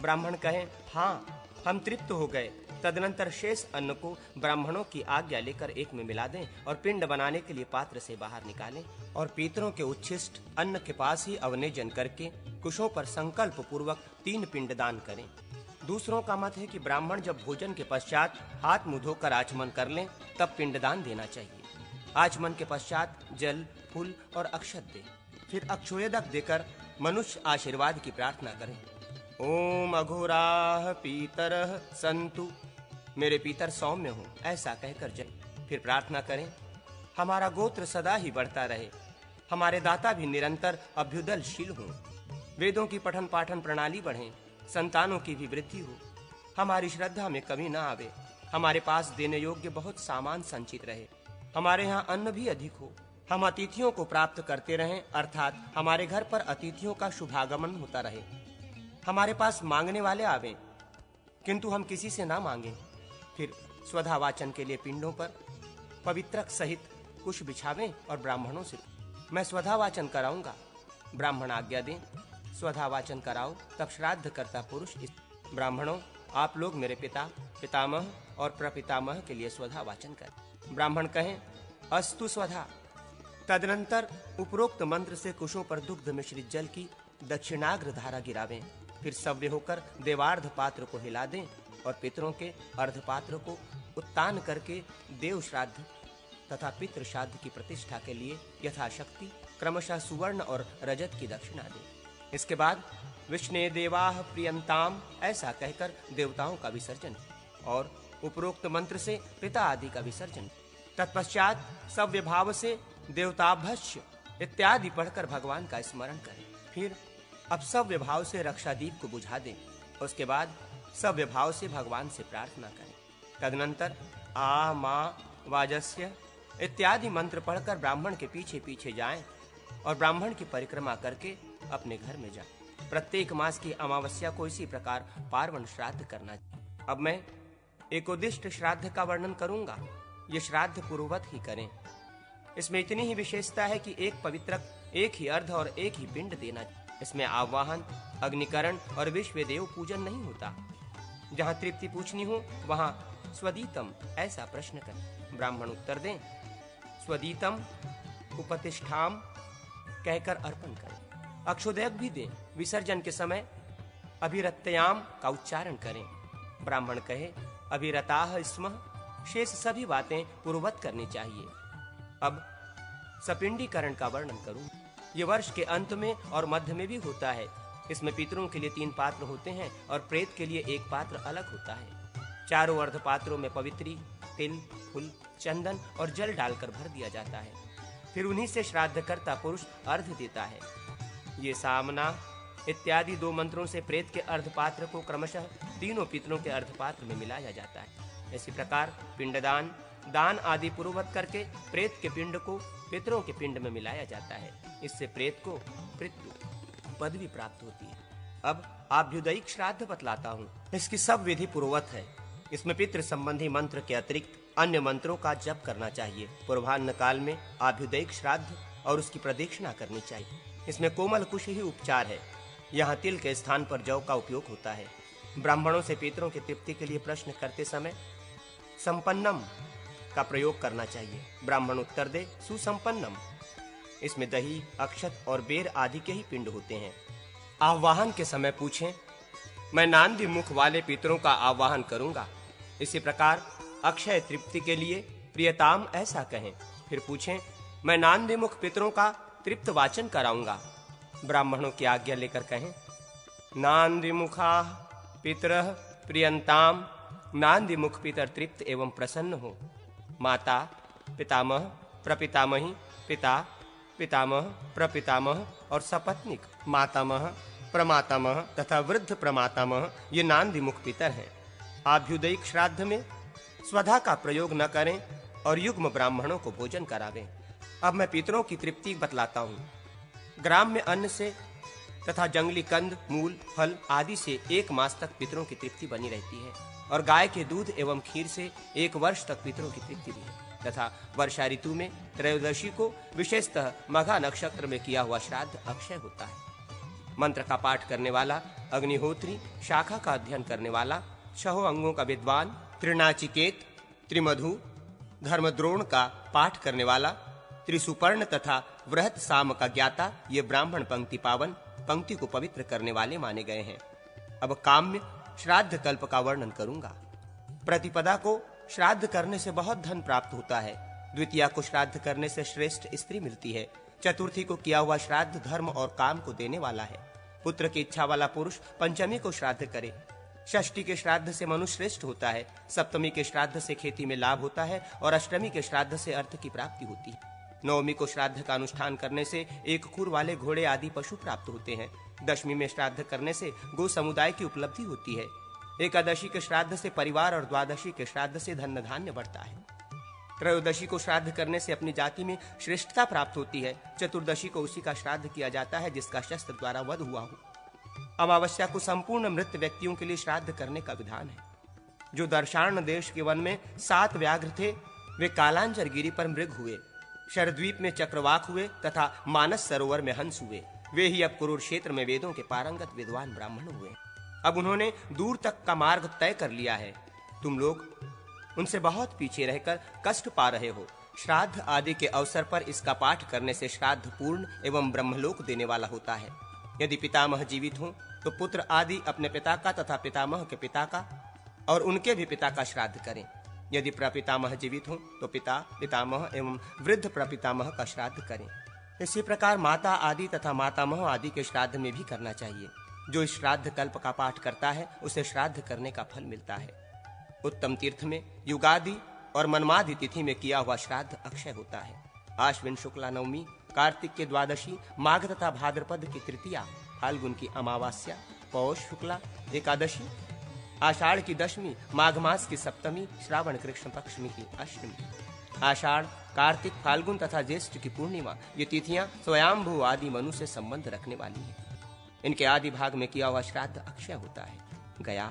ब्राह्मण कहें हाँ, हम तृप्त हो गए। तदनंतर शेष अन्न को ब्राह्मणों की आज्ञा लेकर एक में मिला दें और पिंड बनाने के लिए पात्र से बाहर निकालें और पितरों के उच्छिष्ट अन्न के पास ही अवनेजन करके कुशों पर संकल्प पूर्वक 3 पिंड दान करें। दूसरों का मत है कि ब्राह्मण जब भोजन के पश्चात हाथ मुंह धोकर आचमन कर लें तब पिंडदान देना चाहिए। आचमन के पश्चात जल, फूल और अक्षत दें। फिर अक्षोयदक देकर मनुष्य आशीर्वाद की प्रार्थना करें। ओम अघोराः पीतरः सन्तु, मेरे पीतर सौम्य हो, ऐसा कहकर जय। फिर प्रार्थना करें, हमारा गोत्र सदा ही बढ़ता रहे, हमारे दाता भी निरंतर अभ्युदलशील हों, वेदों की पठन पाठन प्रणाली बढ़े, संतानों की भी वृद्धि हो, हमारी श्रद्धा में कमी न आवे, हमारे पास देने योग्य बहुत सामान संचित रहे, हमारे यहाँ अन्न भी अधिक हो, हम अतिथियों को प्राप्त करते रहें, अर्थात हमारे घर पर अतिथियों का शुभागमन होता रहे, हमारे पास मांगने वाले आवे किंतु हम किसी से ना मांगे। फिर स्वधा वाचन के लिए पिंडों पर पवित्रक सहित कुश बिछावें और ब्राह्मणों से मैं स्वधा वाचन कराऊंगा, ब्राह्मण आज्ञा दें, स्वधा वाचन कराओ। तब श्राद्ध करता पुरुष ब्राह्मणों, आप लोग मेरे पिता, पितामह और प्रपितामह के लिए स्वधा वाचन करें। ब्राह्मण कहें, अस्तु स्वधा। तदनंतर उपरोक्त मंत्र से कुशों पर दुग्ध मिश्रित जल की दक्षिणाग्र धारा गिरावें। फिर सव्य होकर देवार्ध पात्र को हिला दें और पितरों के अर्ध पात्र को उत्तान करके देव श्राद्ध तथा पितृ श्राद्ध की प्रतिष्ठा के लिए यथाशक्ति क्रमशः सुवर्ण और रजत की दक्षिणा दें। इसके बाद विष्णे देवाः प्रियंताम ऐसा कहकर देवताओं का विसर्जन और उपरोक्त मंत्र से पिता आदि का विसर्जन। तत्पश्चात सव्य भाव से देवताभ्यस्य इत्यादि पढ़कर भगवान का स्मरण करें। फिर अब सव्य भाव से रक्षादीप को बुझा दें। उसके बाद सव्य भाव से भगवान से प्रार्थना करें। तदनंतर आ माँ वाजस्य इत्यादि मंत्र पढ़कर ब्राह्मण के पीछे पीछे जाएं और ब्राह्मण की परिक्रमा करके अपने घर में जाएं। प्रत्येक मास की अमावस्या को इसी प्रकार पार्वण श्राद्ध करना। अब मैं एकोदिष्ट श्राद्ध का वर्णन करूंगा। ये श्राद्ध पूर्ववत ही करें। इसमें इतनी ही विशेषता है कि एक पवित्रक, एक ही अर्ध और एक ही पिंड देना। इसमें आवाहन, अग्निकरण और विश्वदेव पूजन नहीं होता। जहाँ तृप्ति पूछनी हो वहाँ स्वदीतम ऐसा प्रश्न करें। ब्राह्मण उत्तर दें, स्वदीतम उपतिष्ठाम कहकर अर्पण करें। अक्षोदयक भी दें। विसर्जन के समय अभिरत्याम का उच्चारण करें। ब्राह्मण कहे, अभिरताः स्मः। शेष सभी बातें पूर्ववत करनी चाहिए। अब सपिंडीकरण का वर्णन करूं। ये वर्ष के अंत में और मध्य में भी होता है। इसमें पितरों के लिए 3 पात्र होते हैं और प्रेत के लिए 1 पात्र अलग होता है। चारों अर्ध पात्रों में पवित्री, तिल, फूल, चंदन और जल डालकर भर दिया जाता है। फिर उन्हीं से श्राद्ध करता पुरुष अर्ध देता है। ये सामना इत्यादि 2 मंत्रों से प्रेत के अर्ध पात्र को क्रमशः तीनों पितरों के अर्ध पात्र में मिलाया जाता है। इसी प्रकार पिंडदान, दान आदि पूर्ववत करके प्रेत के पिंड को पितरों के पिंड में मिलाया जाता है। इससे प्रेत को पितृ पदवी प्राप्त होती है। अब आभ्युदयिक श्राद्ध बतलाता हूँ। इसकी सब विधि पूर्ववत है। इसमें पितृ संबंधी मंत्र के अतिरिक्त अन्य मंत्रों का जप करना चाहिए। पूर्वाह्न काल में आभ्युदयिक श्राद्ध और उसकी प्रदक्षिणा करनी चाहिए। इसमें कोमल कुश ही उपचार है। यहाँ तिल के स्थान पर जौ का उपयोग होता है। ब्राह्मणों से पितरों की तृप्ति के लिए प्रश्न करते समय संपन्नम का प्रयोग करना चाहिए। ब्राह्मण उत्तर दे, सुसंपन्नम। इसमें दही, अक्षत और बेर आदि के ही पिंड होते हैं। आवाहन के समय पूछें, मैं नांदी मुख वाले पितरों का आवाहन करूंगा। इसी प्रकार अक्षय तृप्ति के लिए प्रियताम ऐसा कहें। फिर पूछें, मैं नांदी मुख पितरों का तृप्त वाचन कराऊंगा। ब्राह्मणों की आज्ञा लेकर कहें, नांदी मुखा पितरः प्रियंताम। नांदी मुख पितर तृप्त एवं प्रसन्न हो। माता, पितामह, प्रपितामही, पिता, पितामह, प्रपितामह और सपत्निक, मातामह, प्रमातामह तथा वृद्ध प्रमातामह ये नांदी मुख पितर हैं। आभ्युदयिक श्राद्ध में स्वधा का प्रयोग न करें और युग्म ब्राह्मणों को भोजन करावें। अब मैं पितरों की तृप्ति बतलाता हूँ। ग्राम में अन्न से तथा जंगली कंद, मूल, फल आदि से 1 मास तक पितरों की तृप्ति बनी रहती है और गाय के दूध एवं खीर से 1 वर्ष तक पितरों की तृप्ति भी है। तथा वर्षा ऋतु में त्रयोदशी को विशेषतः मघा नक्षत्र में किया हुआ श्राद्ध अक्षय होता है। मंत्र का पाठ करने वाला, अग्निहोत्री, शाखा का अध्ययन करने वाला, 6 अंगों का विद्वान, त्रिनाचिकेत, त्रिमधु, धर्मद्रोण का पाठ करने वाला, त्रिसुपर्ण तथा वृहत साम का ज्ञाता, ये ब्राह्मण पंक्ति पावन, पंक्ति को पवित्र करने वाले माने गए हैं। अब काम्य श्राद्ध कल्प का वर्णन करूंगा। प्रतिपदा को श्राद्ध करने से बहुत धन प्राप्त होता है। द्वितीया को श्राद्ध करने से श्रेष्ठ स्त्री मिलती है। चतुर्थी को किया हुआ श्राद्ध धर्म और काम को देने वाला है। पुत्र की इच्छा वाला पुरुष पंचमी को श्राद्ध करे। षष्ठी के श्राद्ध से मनुष्य श्रेष्ठ होता है। सप्तमी के श्राद्ध से खेती में लाभ होता है और अष्टमी के श्राद्ध से अर्थ की प्राप्ति होती है। नवमी को श्राद्ध का अनुष्ठान करने से एक खुर वाले घोड़े आदि पशु प्राप्त होते हैं। दशमी में श्राद्ध करने से गो समुदाय की उपलब्धि होती है। एकादशी के श्राद्ध से परिवार और द्वादशी के श्राद्ध से धन धान्य बढ़ता है। त्रयोदशी को श्राद्ध करने से अपनी जाति में श्रेष्ठता प्राप्त होती है। चतुर्दशी को उसी का श्राद्ध किया जाता है जिसका शस्त्र द्वारा वध हुआ हो। अमावस्या को संपूर्ण मृत व्यक्तियों के लिए श्राद्ध करने का विधान है। जो दर्शार्ण देश के वन में 7 व्याघ्र थे, वे कालांजर गिरी पर मृग हुए, शरद्वीप में चक्रवाक हुए तथा मानस सरोवर में हंस हुए। वे ही अब कुरुक्षेत्र में वेदों के पारंगत विद्वान ब्राह्मण हुए। अब उन्होंने दूर तक का मार्ग तय कर लिया है। तुम लोग उनसे बहुत पीछे रहकर कष्ट पा रहे हो। श्राद्ध आदि के अवसर पर इसका पाठ करने से श्राद्ध पूर्ण एवं ब्रह्मलोक देने वाला होता है। यदि पितामह जीवित हों तो पुत्र आदि अपने पिता का तथा पितामह के पिता का और उनके भी पिता का श्राद्ध करें। यदि प्रपितामह जीवित हों तो पिता, पितामह एवं वृद्ध प्रपितामह का श्राद्ध करें। इसी प्रकार माता आदि तथा मातामह आदि के श्राद्ध में भी करना चाहिए। जो इस श्राद्ध कल्प का पाठ करता है उसे श्राद्ध करने का फल मिलता है। उत्तम तीर्थ में युगादि और मनमादि तिथि में किया हुआ श्राद्ध अक्षय होता है। आश्विन शुक्ला नवमी, कार्तिक के द्वादशी, माघ तथा भाद्रपद की तृतीया, फाल्गुन की अमावास्या, पौष शुक्ला एकादशी, आषाढ़ की दशमी, माघ मास की सप्तमी, श्रावण कृष्ण पक्ष की अष्टमी। आषाढ़, कार्तिक, फाल्गुन तथा ज्येष्ठ की पूर्णिमा, ये तिथियां स्वयंभू आदि मनु से संबंध रखने वाली हैं। इनके आदि भाग में किया हुआ श्राद्ध अक्षय होता है। गया,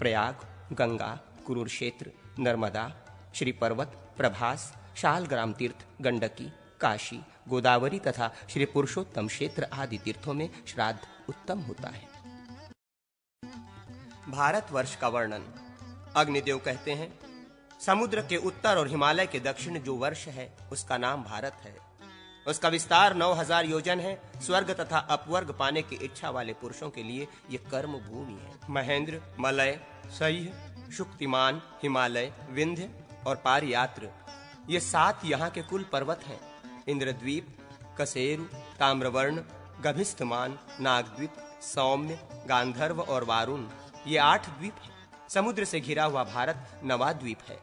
प्रयाग, गंगा, कुरुक्षेत्र, नर्मदा, श्री पर्वत, प्रभास, शालग्राम तीर्थ, गंडकी, काशी, गोदावरी तथा श्री पुरुषोत्तम क्षेत्र आदि तीर्थों में श्राद्ध उत्तम होता है। भारतवर्ष का वर्णन। अग्निदेव कहते हैं, समुद्र के उत्तर और हिमालय के दक्षिण जो वर्ष है उसका नाम भारत है। उसका विस्तार 9000 योजन है। स्वर्ग तथा अपवर्ग पाने की इच्छा वाले पुरुषों के लिए ये कर्म भूमि है। महेंद्र, मलय, सह्य, शुक्तिमान, हिमालय, विंध्य और पारियात्र, ये 7 यहाँ के कुल पर्वत हैं। इंद्रद्वीप, कसेरु, ताम्रवर्ण, गभिस्थमान, नागद्वीप, सौम्य, गांधर्व और वारुण, ये 8 द्वीप हैं। समुद्र से घिरा हुआ भारत 9वां द्वीप है।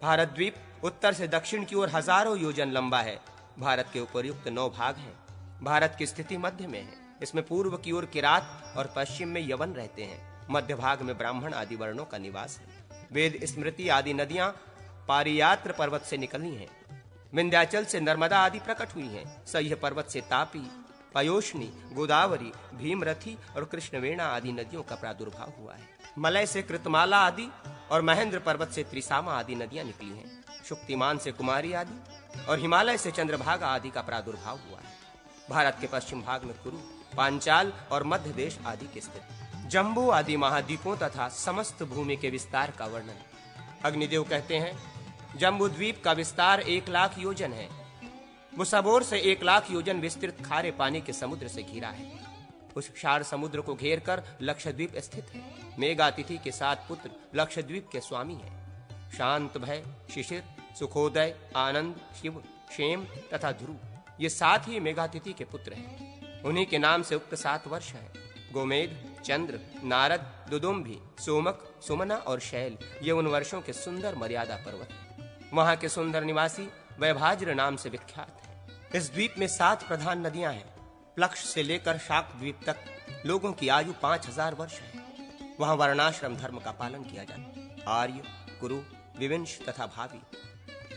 भारत द्वीप उत्तर से दक्षिण की ओर हजारों योजन लंबा है। भारत के उपर्युक्त 9 भाग हैं। भारत की स्थिति मध्य में है। इसमें पूर्व की ओर किरात और पश्चिम में यवन रहते हैं। मध्य भाग में ब्राह्मण आदि वर्णों का निवास है। वेद, स्मृति आदि नदियां पारियात्र पर्वत से निकली हैं। विंध्याचल से नर्मदा आदि प्रकट हुई हैं। सह्य पर्वत से तापी, पयोष्णी, गोदावरी, भीमरथी और कृष्णवेणा आदि नदियों का प्रादुर्भाव हुआ है। मलय से कृतमाला आदि और महेंद्र पर्वत से त्रिसामा आदि नदियां निकली हैं। शुक्तिमान से कुमारी आदि और हिमालय से चंद्रभागा आदि का प्रादुर्भाव हुआ है। भारत के पश्चिम भाग में कुरु, पांचाल और मध्य देश आदि के स्थित जम्बू आदि महाद्वीपों तथा समस्त भूमि के विस्तार का वर्णन। अग्निदेव कहते हैं, जम्बू द्वीप का विस्तार 1 लाख योजन है। वो सबोर से 1 लाख योजन विस्तृत खारे पानी के समुद्र से घिरा है। उस क्षार समुद्र को घेर कर लक्षद्वीप स्थित है। मेघातिथि के 7 पुत्र लक्षद्वीप के स्वामी हैं। शांत, भय, शिशिर, सुखोदय, आनंद, शिव, क्षेम तथा ध्रुव, ये 7 ही मेघातिथि के पुत्र हैं। उन्हीं के नाम से उक्त 7 वर्ष हैं। गोमेध, चंद्र, नारद, दुदुम्भी, सोमक, सुमना और शैल, ये उन वर्षों के सुंदर मर्यादा पर्वत हैं। वहां के सुंदर निवासी वैभाज्र नाम से विख्यात है। इस द्वीप में 7 प्रधान नदियां हैं। प्लक्ष से लेकर शाक द्वीप तक लोगों की आयु 5000 वर्ष है। वहां वर्णाश्रम धर्म का पालन किया जाता है। आर्य, कुरु, विविंश तथा भावी,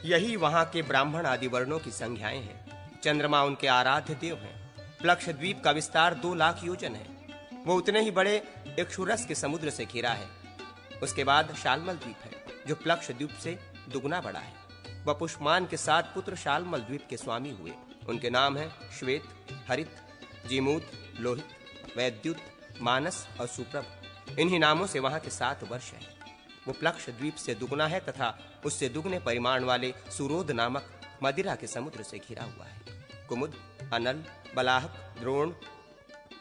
यही वहां के ब्राह्मण आदि वर्णों की संज्ञाएं हैं। चंद्रमा उनके आराध्य देव हैं। प्लक्ष द्वीप का विस्तार 2 लाख योजन है। वो उतने ही बड़े इक्षुरस के समुद्र से घिरा है। उसके बाद शालमल द्वीप है जो प्लक्ष द्वीप से दुगुना बड़ा है। वह पुष्पमान के 7 पुत्र शालमल द्वीप के स्वामी हुए। उनके नाम हैं श्वेत, हरित, जीमूत, लोहित, वैद्युत, मानस और सुप्रभ। इन्हीं नामों से वहां के 7 वर्ष हैं। वो प्लक्ष द्वीप से दुगना है तथा उससे दुगने परिमाण वाले सुरोध नामक मदिरा के समुद्र से घिरा हुआ है। कुमुद, अनल, बलाहक, द्रोण,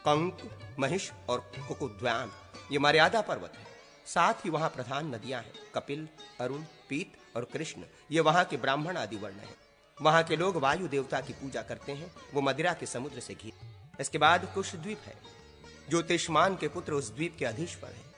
कंक, महिष और कुकुद्व्यान ये मर्यादा पर्वत है। साथ ही वहां प्रधान नदियां हैं। कपिल, अरुण, पीत और कृष्ण ये वहां के ब्राह्मण आदि वर्ण हैं। वहां के लोग वायु देवता की पूजा करते हैं। वो मदिरा के समुद्र से घिरे। इसके बाद कुश द्वीप है। ज्योतिष्मान के पुत्र उस द्वीप के अधीश्वर हैं।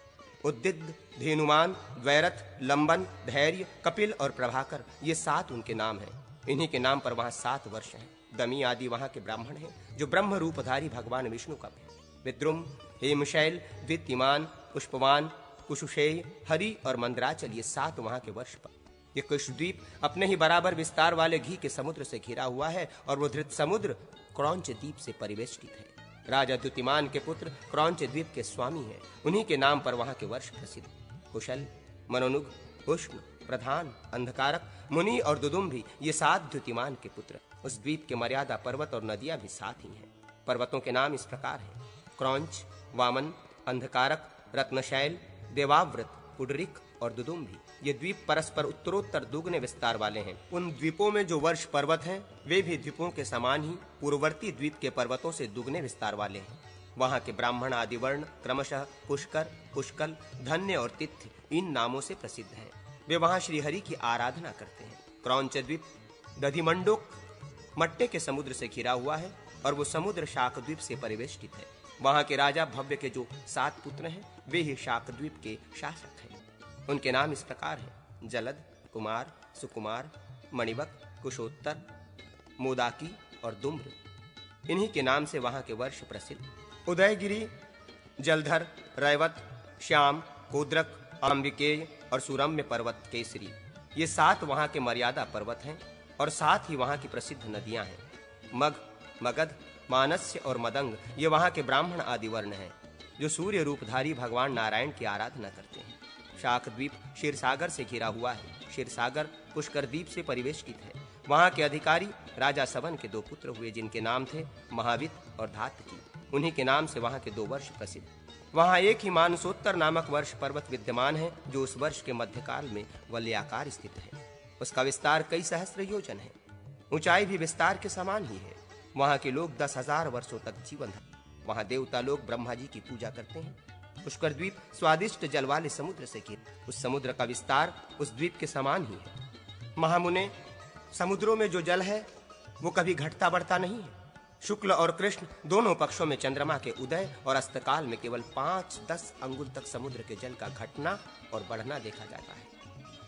उद्दिद, धेनुमान, द्वैरथ, लंबन, धैर्य, कपिल और प्रभाकर ये 7 उनके नाम हैं। इन्हीं के नाम पर वहां 7 वर्ष हैं। दमी आदि वहां के ब्राह्मण हैं जो ब्रह्म रूपधारी भगवान विष्णु का है। विद्रुम, हेमशैल, द्वितीमान, पुष्पवान, कुशुषेय, हरि और मंदराचल ये 7 वहां के वर्ष पर। ये कुशद्वीप अपने ही बराबर विस्तार वाले घी के समुद्र से घिरा हुआ है और वो धृत समुद्र क्रौंच द्वीप से परिवेष्टित है। राजा द्युतिमान के पुत्र क्रौंच द्वीप के स्वामी हैं। उन्हीं के नाम पर वहां के वर्ष प्रसिद्ध। कुशल, मनोनुग, उष्ण, प्रधान, अंधकारक, मुनि और दुदुम्भी ये 7 द्युतिमान के पुत्र। उस द्वीप के मर्यादा पर्वत और नदियां भी 7 ही हैं। पर्वतों के नाम इस प्रकार हैं: क्रौंच, वामन, अंधकारक, रत्नशैल, देवाव्रत, पुडरिक और दुदुम्भी। ये द्वीप परस्पर उत्तरोत्तर दुगने विस्तार वाले हैं। उन द्वीपों में जो वर्ष पर्वत हैं वे भी द्वीपों के समान ही पूर्ववर्ती द्वीप के पर्वतों से दुगने विस्तार वाले हैं। वहां के ब्राह्मण आदि वर्ण क्रमशः पुष्कर, पुष्कल, धन्य और तिथ्य इन नामों से प्रसिद्ध हैं। वे वहां श्रीहरि की आराधना करते हैं। क्रौंच द्वीप दधिमंडोक मट्टे के समुद्र से घिरा हुआ है और वो समुद्र शाकद्वीप से परिवेष्टित है। वहां के राजा भव्य के जो 7 पुत्र हैं वे ही शाकद्वीप के शासक हैं। उनके नाम इस प्रकार हैं: जलद, कुमार, सुकुमार, मणिबक, कुशोत्तर, मोदाकी और दुम्र। इन्हीं के नाम से वहां के वर्ष प्रसिद्ध। उदयगिरी, जलधर, रैवत, श्याम, कोद्रक, अंबिकेय और सुरम्य पर्वत केसरी ये 7 वहां के मर्यादा पर्वत हैं और साथ ही वहां की प्रसिद्ध नदियां हैं। मग, मगध, मानस्य और मदंग ये वहां के ब्राह्मण आदि वर्ण हैं जो सूर्य रूपधारी भगवान नारायण की आराधना करते हैं। शाकद्वीप क्षीरसागर से घिरा हुआ है। क्षीरसागर पुष्कर द्वीप से परिवेष्टित है। वहां के अधिकारी राजा सवन के 2 पुत्र हुए जिनके नाम थे महावित और धातकी। उन्हीं के नाम से वहां के 2 वर्ष प्रसिद्ध। वहां एक ही मानसोत्तर नामक वर्ष पर्वत विद्यमान है जो उस वर्ष के मध्यकाल में वलयाकार स्थित है। उसका विस्तार कई सहस्त्र योजन है। ऊंचाई भी विस्तार के समान ही है। वहां के लोग 10,000 वर्षों तक जीवन धारण। वहां देवता लोग ब्रह्मा जी की पूजा करते हैं। पुष्कर द्वीप स्वादिष्ट जल वाले समुद्र से घिरा। उस समुद्र का विस्तार उस द्वीप के समान ही है। महामुने, समुद्रों में जो जल है वो कभी घटता बढ़ता नहीं है। शुक्ल और कृष्ण दोनों पक्षों में चंद्रमा के उदय और अस्तकाल में केवल 5-10 अंगुल तक समुद्र के जल का घटना और बढ़ना देखा जाता है,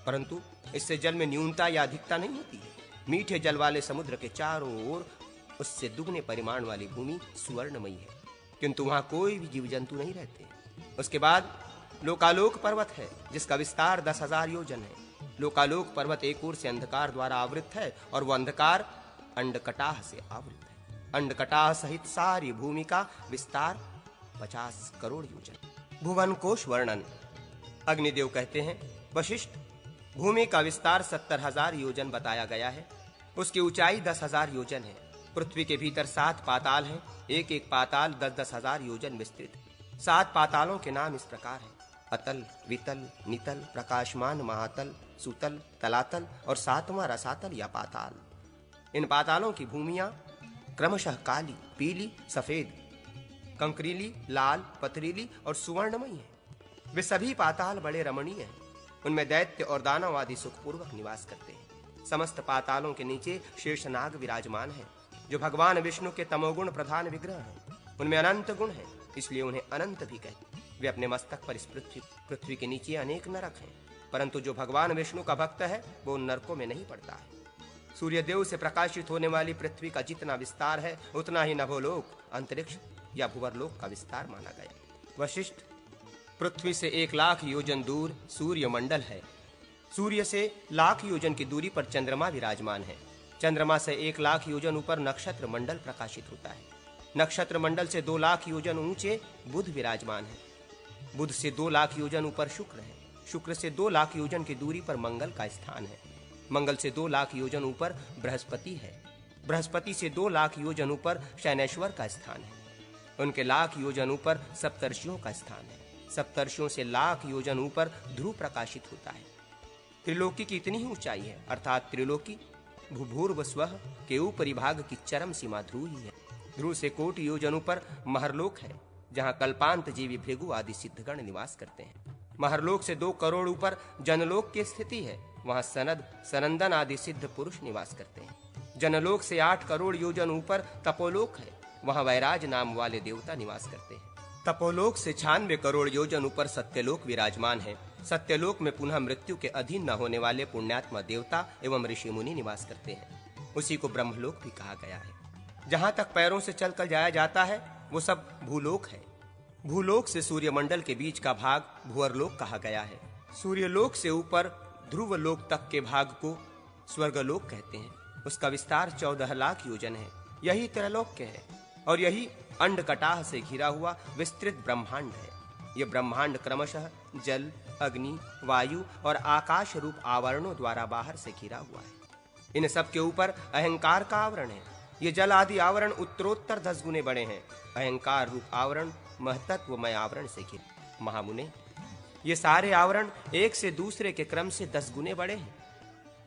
परंतु इससे जल में न्यूनता या अधिकता नहीं होती है। मीठे जल वाले समुद्र के चारों ओर उससे दुगने परिमाण वाली भूमि सुवर्णमयी है, किंतु वहां कोई भी जीव जंतु नहीं रहते। उसके बाद लोकालोक पर्वत है जिसका विस्तार 10,000 योजन है। लोकालोक पर्वत एक ओर से अंधकार द्वारा आवृत है और वह अंधकार अंडकटाह से आवृत है। अंडकटाह सहित सारी भूमि का विस्तार 50 करोड़ योजन। भुवन कोश वर्णन। अग्निदेव कहते हैं, वशिष्ठ, भूमि का विस्तार 70,000 योजन बताया गया है। उसकी ऊंचाई 10,000 योजन है। पृथ्वी के भीतर 7 पाताल हैं। एक एक पाताल 10,000 योजन विस्तृत है। 7 पातालों के नाम इस प्रकार हैं: अतल, वितल, नितल, प्रकाशमान, महातल, सुतल, तलातल और 7वां रसातल या पाताल। इन पातालों की भूमियां क्रमशः काली, पीली, सफेद, कंकरीली, लाल, पथरीली और सुवर्णमयी हैं। वे सभी पाताल बड़े रमणीय हैं। उनमें दैत्य और दानव आदि सुखपूर्वक निवास करते हैं। समस्त पातालों के नीचे शेषनाग विराजमान है जो भगवान विष्णु के तमोगुण प्रधान विग्रह हैं। उनमें अनंत गुण हैं, इसलिए उन्हें अनंत भी कहते हैं। वे अपने मस्तक पर इस पृथ्वी के नीचे अनेक नरक हैं, परंतु जो भगवान विष्णु का भक्त है वो उन नरकों में नहीं पड़ता है। सूर्यदेव से प्रकाशित होने वाली पृथ्वी का जितना विस्तार है उतना ही नभोलोक, अंतरिक्ष या भुवरलोक का विस्तार माना गया। वशिष्ठ, पृथ्वी से 1,00,000 योजन दूर सूर्य मंडल है। सूर्य से 1,00,000 योजन की दूरी पर चंद्रमा विराजमान है। चंद्रमा से 1,00,000 योजन ऊपर नक्षत्र मंडल प्रकाशित होता है। नक्षत्र मंडल से 2,00,000 योजन ऊंचे बुध विराजमान है। बुध से 2,00,000 योजन ऊपर शुक्र है। शुक्र से 2,00,000 योजन की दूरी पर मंगल का स्थान है। मंगल से 2,00,000 योजन ऊपर बृहस्पति है। बृहस्पति से 2,00,000 योजन ऊपर शनैश्वर का स्थान है। उनके 1,00,000 योजन ऊपर सप्तर्षियों का स्थान है। सप्तर्षियों से लाख योजन ऊपर ध्रुव प्रकाशित होता है। त्रिलोकी की इतनी ही ऊंचाई है, अर्थात त्रिलोकी भूभूर्व स्वः के ऊपरी भाग की चरम सीमा ध्रुव ही है। ध्रुव से कोटि योजन ऊपर महरलोक है, जहाँ कल्पांत जीवी भृगु आदि सिद्धगण निवास करते हैं। महरलोक से 2 करोड़ ऊपर जनलोक की स्थिति है, वहाँ सनद सनंदन आदि सिद्ध पुरुष निवास करते हैं। जनलोक से 8 करोड़ योजन ऊपर तपोलोक है, वहाँ वैराज नाम वाले देवता निवास करते हैं। तपोलोक से 96 करोड़ योजन ऊपर सत्यलोक विराजमान है। सत्यलोक में पुनः मृत्यु के अधीन न होने वाले पुण्यात्मा देवता एवं ऋषि मुनि निवास करते हैं। उसी को ब्रह्मलोक भी कहा गया है। जहाँ तक पैरों से चलकर जाया जाता है वो सब भूलोक है। भूलोक से सूर्यमंडल के बीच का भाग भुवरलोक कहा गया है। सूर्यलोक से ऊपर ध्रुवलोक तक के भाग को स्वर्गलोक कहते हैं। उसका विस्तार 14 लाख योजन है। यही त्रैलोक्य है और यही अंडकटाह से घिरा हुआ विस्तृत ब्रह्मांड है। यह ब्रह्मांड क्रमशः जल, अग्नि, वायु और आकाश रूप आवरणों द्वारा बाहर से घिरा हुआ है। इन सब के ऊपर अहंकार का आवरण है। ये जल आदि आवरण उत्तरोत्तर 10 गुने बड़े हैं। अहंकार रूप आवरण महतत्वमय आवरण से घिरे। महामुने, ये सारे आवरण एक से दूसरे के क्रम से 10 गुने बड़े हैं।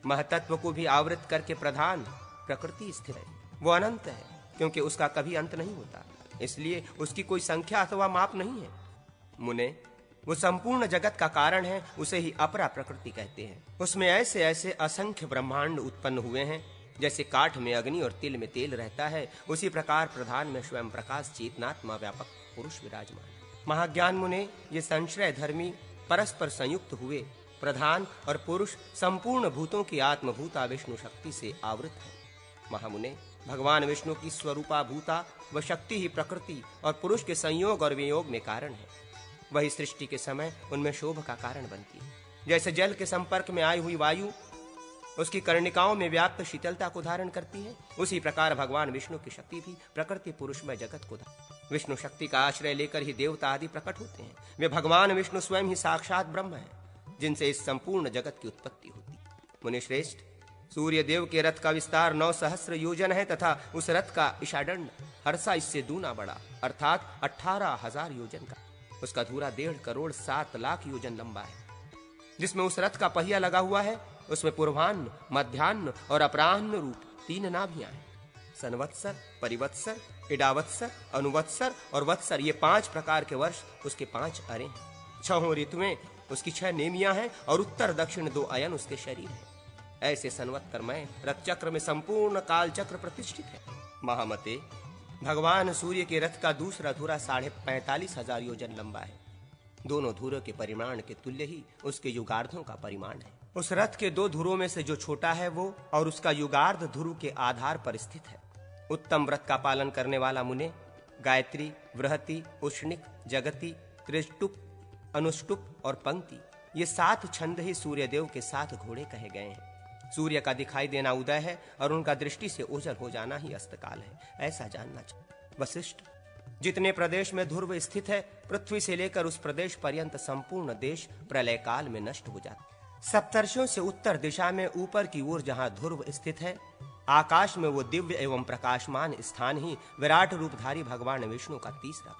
महतत्व को भी आवृत करके प्रधान प्रकृति स्थिर है। वो अनंत है, क्योंकि उसका कभी अंत नहीं होता, इसलिए उसकी कोई संख्या अथवा माप नहीं है। मुने, वो संपूर्ण जगत का कारण है, उसे ही अपरा प्रकृति कहते हैं। उसमें ऐसे ऐसे असंख्य ब्रह्मांड उत्पन्न हुए हैं। जैसे काठ में अग्नि और तिल में तेल रहता है, उसी प्रकार प्रधान में स्वयं प्रकाश चेतनात्मा व्यापक पुरुष विराजमान। महाज्ञान मुने, ये संश्रय धर्मी परस्पर संयुक्त हुए प्रधान और पुरुष संपूर्ण भूतों की आत्मभूता विष्णु शक्ति से आवृत है। महामुने, भगवान विष्णु की स्वरूपा भूता व शक्ति ही प्रकृति और पुरुष के संयोग और वियोग में कारण है। वही सृष्टि के समय उनमें शोभ का कारण बनती है। जैसे जल के संपर्क में आई हुई वायु उसकी कर्णिकाओं में व्याप्त शीतलता को धारण करती है, उसी प्रकार भगवान विष्णु की शक्ति भी प्रकृति पुरुष में जगत को विष्णु शक्ति का आश्रय लेकर ही देवता आदि प्रकट होते हैं। वे भगवान विष्णु स्वयं ही साक्षात ब्रह्म हैं, जिनसे इस संपूर्ण जगत की उत्पत्ति होती है। मुनिश्रेष्ठ, सूर्य देव के रथ का विस्तार 9 सहस्र योजन है तथा उस रथ का इशादंड हर्षा इससे दूना बड़ा, अर्थात 18,000 योजन का। उसका धूरा 1.5 करोड़ 7 लाख योजन लंबा है। जिसमें उस रथ का पहिया लगा हुआ है, उसमें पूर्वाह्न, मध्याह्न और अपराह्न रूप 3 नाभियां हैं। संवत्सर, परिवत्सर, इडावत्सर, अनुवत्सर और वत्सर, ये 5 प्रकार के वर्ष उसके 5 अरे हैं। 6 ऋतुएं उसकी 6 नेमियां हैं और उत्तर दक्षिण 2 अयन उसके शरीर है। ऐसे संवत्सरमय रथ चक्र में संपूर्ण काल चक्र प्रतिष्ठित है। महामते, भगवान सूर्य के रथ का दूसरा धुरा 45,000 योजन लंबा है। दोनों धुरों के परिमाण के तुल्य ही उसके युगार्धों का परिमाण है। उस रथ के 2 धुरों में से जो छोटा है वो और उसका युगार्ध ध्रुव के आधार पर स्थित है। उत्तम व्रत का पालन करने वाला मुने गायत्री, बृहति, उष्णिक, जगति, त्रिष्टुप, अनुष्टुप और पंक्ति, ये 7 छंद ही सूर्यदेव के 7 घोड़े कहे गए हैं। सूर्य का दिखाई देना उदय है और उनका दृष्टि से ओझल हो जाना ही अस्तकाल है, ऐसा जानना चाहिए। वशिष्ठ, जितने प्रदेश में ध्रुव स्थित है, पृथ्वी से लेकर उस प्रदेश पर्यंत संपूर्ण देश प्रलय काल में नष्ट हो जाता है। सप्तर्षियों से उत्तर दिशा में ऊपर की ओर जहाँ ध्रुव स्थित है, आकाश में वो दिव्य एवं प्रकाशमान स्थान ही विराट रूपधारी भगवान विष्णु का तीसरा।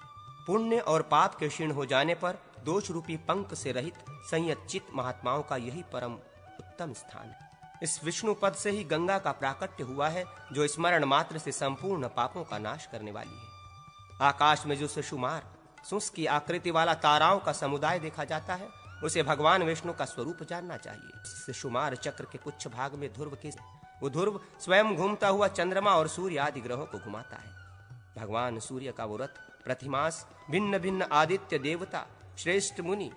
पुण्य और पाप के क्षीण हो जाने पर दोष रूपी पंख से रहित संयत महात्माओं का यही परम उत्तम स्थान है। इस विष्णु पद से ही गंगा का प्राकट्य हुआ है, जो स्मरण मात्र से संपूर्ण पापों का नाश करने वाली है। आकाश में जो सुषुमार सुस की आकृति वाला ताराओं का समुदाय देखा जाता है, उसे भगवान विष्णु का स्वरूप जानना चाहिए। सुषुमार चक्र के पुच्छ भाग में ध्रुव के वो ध्रुव स्वयं घूमता हुआ चंद्रमा और सूर्य आदि ग्रहों को घुमाता है। भगवान सूर्य का वो रथ प्रतिमास भिन्न भिन्न आदित्य देवता, श्रेष्ठ मुनि,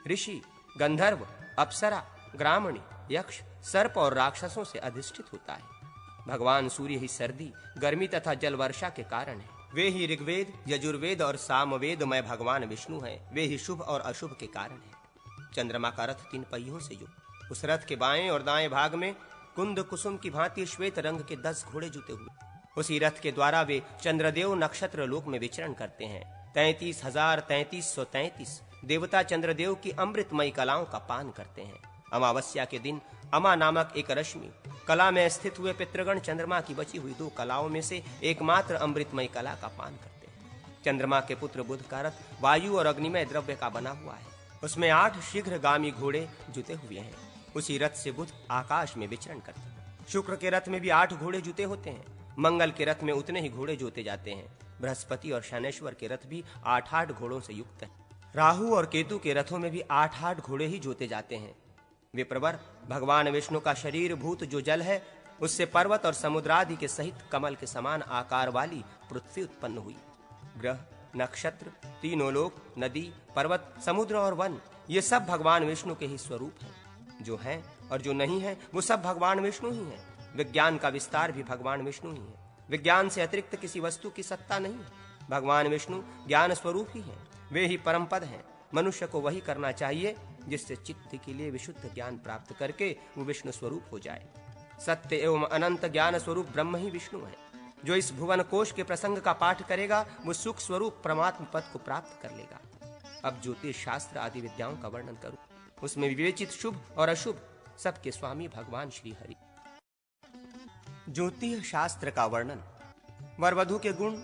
ऋषि, गंधर्व, अप्सरा, ग्रामणी, यक्ष, सर्प और राक्षसों से अधिष्ठित होता है। भगवान सूर्य ही सर्दी, गर्मी तथा जल वर्षा के कारण है। वे ही ऋग्वेद, यजुर्वेद और सामवेदमय भगवान विष्णु हैं। वे ही शुभ और अशुभ के कारण हैं। चंद्रमा का रथ 3 पहियों से युक्त, उस रथ के बाएं और दाएं भाग में कुंद कुसुम की भांति श्वेत रंग के 10 घोड़े जुते हुए। उसी रथ के द्वारा वे चंद्रदेव नक्षत्र लोक में विचरण करते हैं। 33,3333 देवता चंद्रदेव की अमृतमयी कलाओं का पान करते हैं। अमावस्या के दिन अमा नामक एक रश्मि कला में स्थित हुए पितृगण चंद्रमा की बची हुई 2 कलाओं में से एकमात्र अमृतमयी कला का पान करते हैं। चंद्रमा के पुत्र बुध का रथ वायु और अग्निमय द्रव्य का बना हुआ है। उसमें 8 शीघ्रगामी घोड़े जुते हुए हैं। उसी रथ से बुध आकाश में विचरण करते हैं। शुक्र के रथ में भी 8 घोड़े जुते होते हैं। मंगल के रथ में उतने ही घोड़े जोते जाते हैं। बृहस्पति और शनैश्वर के रथ भी 8-8 घोड़ों से युक्त हैं। राहु और केतु के रथों में भी 8-8 घोड़े ही जोते जाते हैं। विप्रवर, भगवान विष्णु का शरीर भूत जो जल है, उससे पर्वत और समुद्र आदि के सहित कमल के समान आकार वाली पृथ्वी उत्पन्न हुई। ग्रह, नक्षत्र, तीनों लोक, नदी, पर्वत, समुद्र और वन, ये सब भगवान विष्णु के ही स्वरूप हैं। जो हैं और जो नहीं है वो सब भगवान विष्णु ही हैं। विज्ञान का विस्तार भी भगवान विष्णु ही है। विज्ञान से अतिरिक्त किसी वस्तु की सत्ता नहीं है। भगवान विष्णु ज्ञान स्वरूप ही हैं। वे ही परम पद हैं। मनुष्य को वही करना चाहिए जिससे चित्त के लिए विशुद्ध ज्ञान प्राप्त करके वो विष्णु स्वरूप हो जाए। सत्य एवं अनंत ज्ञान स्वरूप ब्रह्म ही विष्णु है। जो इस भुवन कोश के प्रसंग का पाठ करेगा वो सुख स्वरूप परमात्म पद को प्राप्त कर लेगा। अब ज्योतिष शास्त्र आदि विद्याओं का वर्णन करूं। उसमें विवेचित शुभ और अशुभ सबके स्वामी भगवान श्री हरि। ज्योतिष शास्त्र का वर्णन, वर वधु के गुण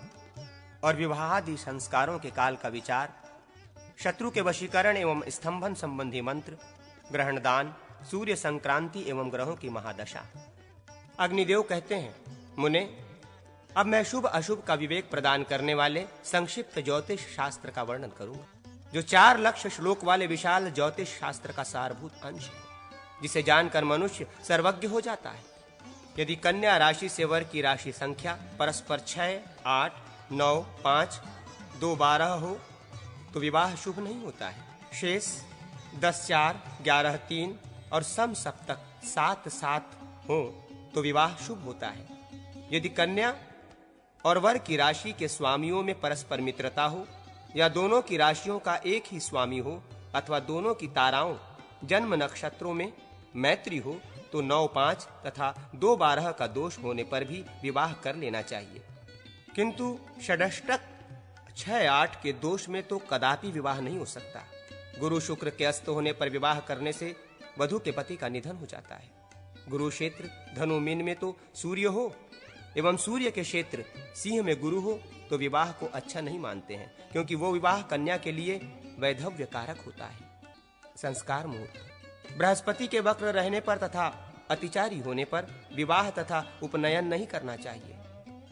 और विवाहादि संस्कारों के काल का विचार, शत्रु के वशीकरण एवं स्तंभन संबंधी मंत्र, ग्रहण दान, सूर्य संक्रांति एवं ग्रहों की महादशा। अग्निदेव कहते हैं, मुने, अब मैं शुभ अशुभ का विवेक प्रदान करने वाले संक्षिप्त ज्योतिष शास्त्र का वर्णन करूंगा, जो 4 लक्ष श्लोक वाले विशाल ज्योतिष शास्त्र का सारभूत अंश है, जिसे जानकर मनुष्य सर्वज्ञ हो जाता है। यदि कन्या राशि से वर की राशि संख्या परस्पर 6, 8, 9, 5, 2, 12 हो तो विवाह शुभ नहीं होता है। शेष 10, 4, 11, 3 और सम सप्तक 7, 7 हो तो विवाह शुभ होता है। यदि कन्या और वर की राशि के स्वामियों में परस्पर मित्रता हो या दोनों की राशियों का एक ही स्वामी हो अथवा दोनों की ताराओं जन्म नक्षत्रों में मैत्री हो तो 9, 5 तथा 2, 12 का दोष होने पर भी विवाह कर लेना चाहिए। किंतु षडष्टक 6, 8 के दोष में तो कदापि विवाह नहीं हो सकता। गुरु शुक्र के अस्त होने पर विवाह करने से वधु के पति का निधन हो जाता है। गुरु क्षेत्र धनु मीन में तो सूर्य हो एवं सूर्य के क्षेत्र सिंह में गुरु हो तो विवाह को अच्छा नहीं मानते हैं, क्योंकि वो विवाह कन्या के लिए वैधव्य कारक होता है। संस्कार मुहूर्त, बृहस्पति के वक्र रहने पर तथा अतिचारी होने पर विवाह तथा उपनयन नहीं करना चाहिए।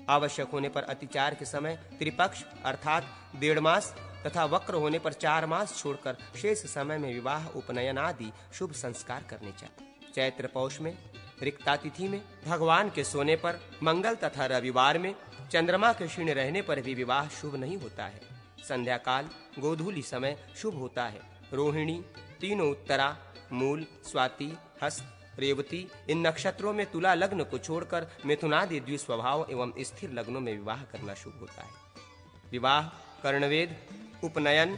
आवश्यक होने पर अतिचार के समय त्रिपक्ष अर्थात 1.5 मास तथा वक्र होने पर 4 मास छोड़कर शेष समय में विवाह उपनयन आदि शुभ संस्कार करने चाहिए। चैत्र पौष में, रिक्ता तिथि में, भगवान के सोने पर, मंगल तथा रविवार में, चंद्रमा के क्षीण रहने पर भी विवाह शुभ नहीं होता है। संध्या काल गोधूली समय शुभ होता है। रोहिणी, तीनों उत्तरा, मूल, स्वाति, हस्त, रेवती इन नक्षत्रों में तुला लग्न को छोड़कर मिथुनादि द्विस्वभाव एवं स्थिर लग्नों में विवाह करना शुभ होता है। विवाह, कर्णवेद, उपनयन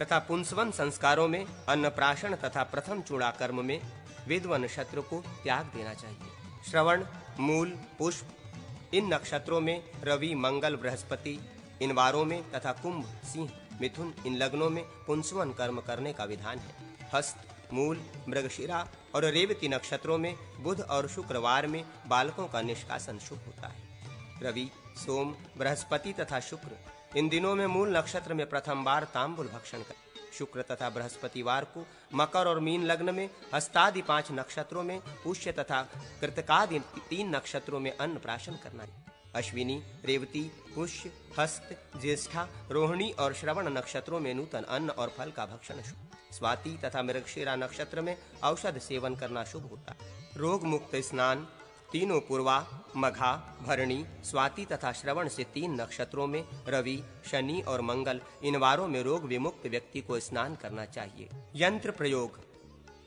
तथा पुंसवन संस्कारों में, अन्नप्राशन तथा प्रथम चूड़ाकर्म में वेदवन नक्षत्र को त्याग देना चाहिए। श्रवण, मूल, पुष्प इन नक्षत्रों में, रवि, मंगल, बृहस्पति इन वारों में तथा कुंभ, सिंह, मिथुन इन लग्नों में पुंसवन कर्म करने का विधान है। हस्त, मूल, मृगशिरा और रेवती नक्षत्रों में, बुध और शुक्रवार में बालकों का निष्कासन शुभ होता है। रवि, सोम, बृहस्पति तथा शुक्र इन दिनों में मूल नक्षत्र में प्रथम बार तांबुल भक्षण कर, शुक्र तथा बृहस्पतिवार को मकर और मीन लग्न में, हस्तादि 5 नक्षत्रों में, पुष्य तथा कृतकादि 3 नक्षत्रों में अन्न प्राशन करना है। अश्विनी, रेवती, पुष्य, हस्त, ज्येष्ठा, रोहिणी और श्रवण नक्षत्रों में नूतन अन्न और फल का भक्षण शुभ। स्वाति तथा मृगशिरा नक्षत्र में औषध सेवन करना शुभ होता है। रोग मुक्त स्नान तीनों पूर्वा, मघा, भरणी, स्वाति तथा श्रवण से 3 नक्षत्रों में, रवि, शनि और मंगल इन वारों में रोग विमुक्त व्यक्ति को स्नान करना चाहिए। यंत्र प्रयोग,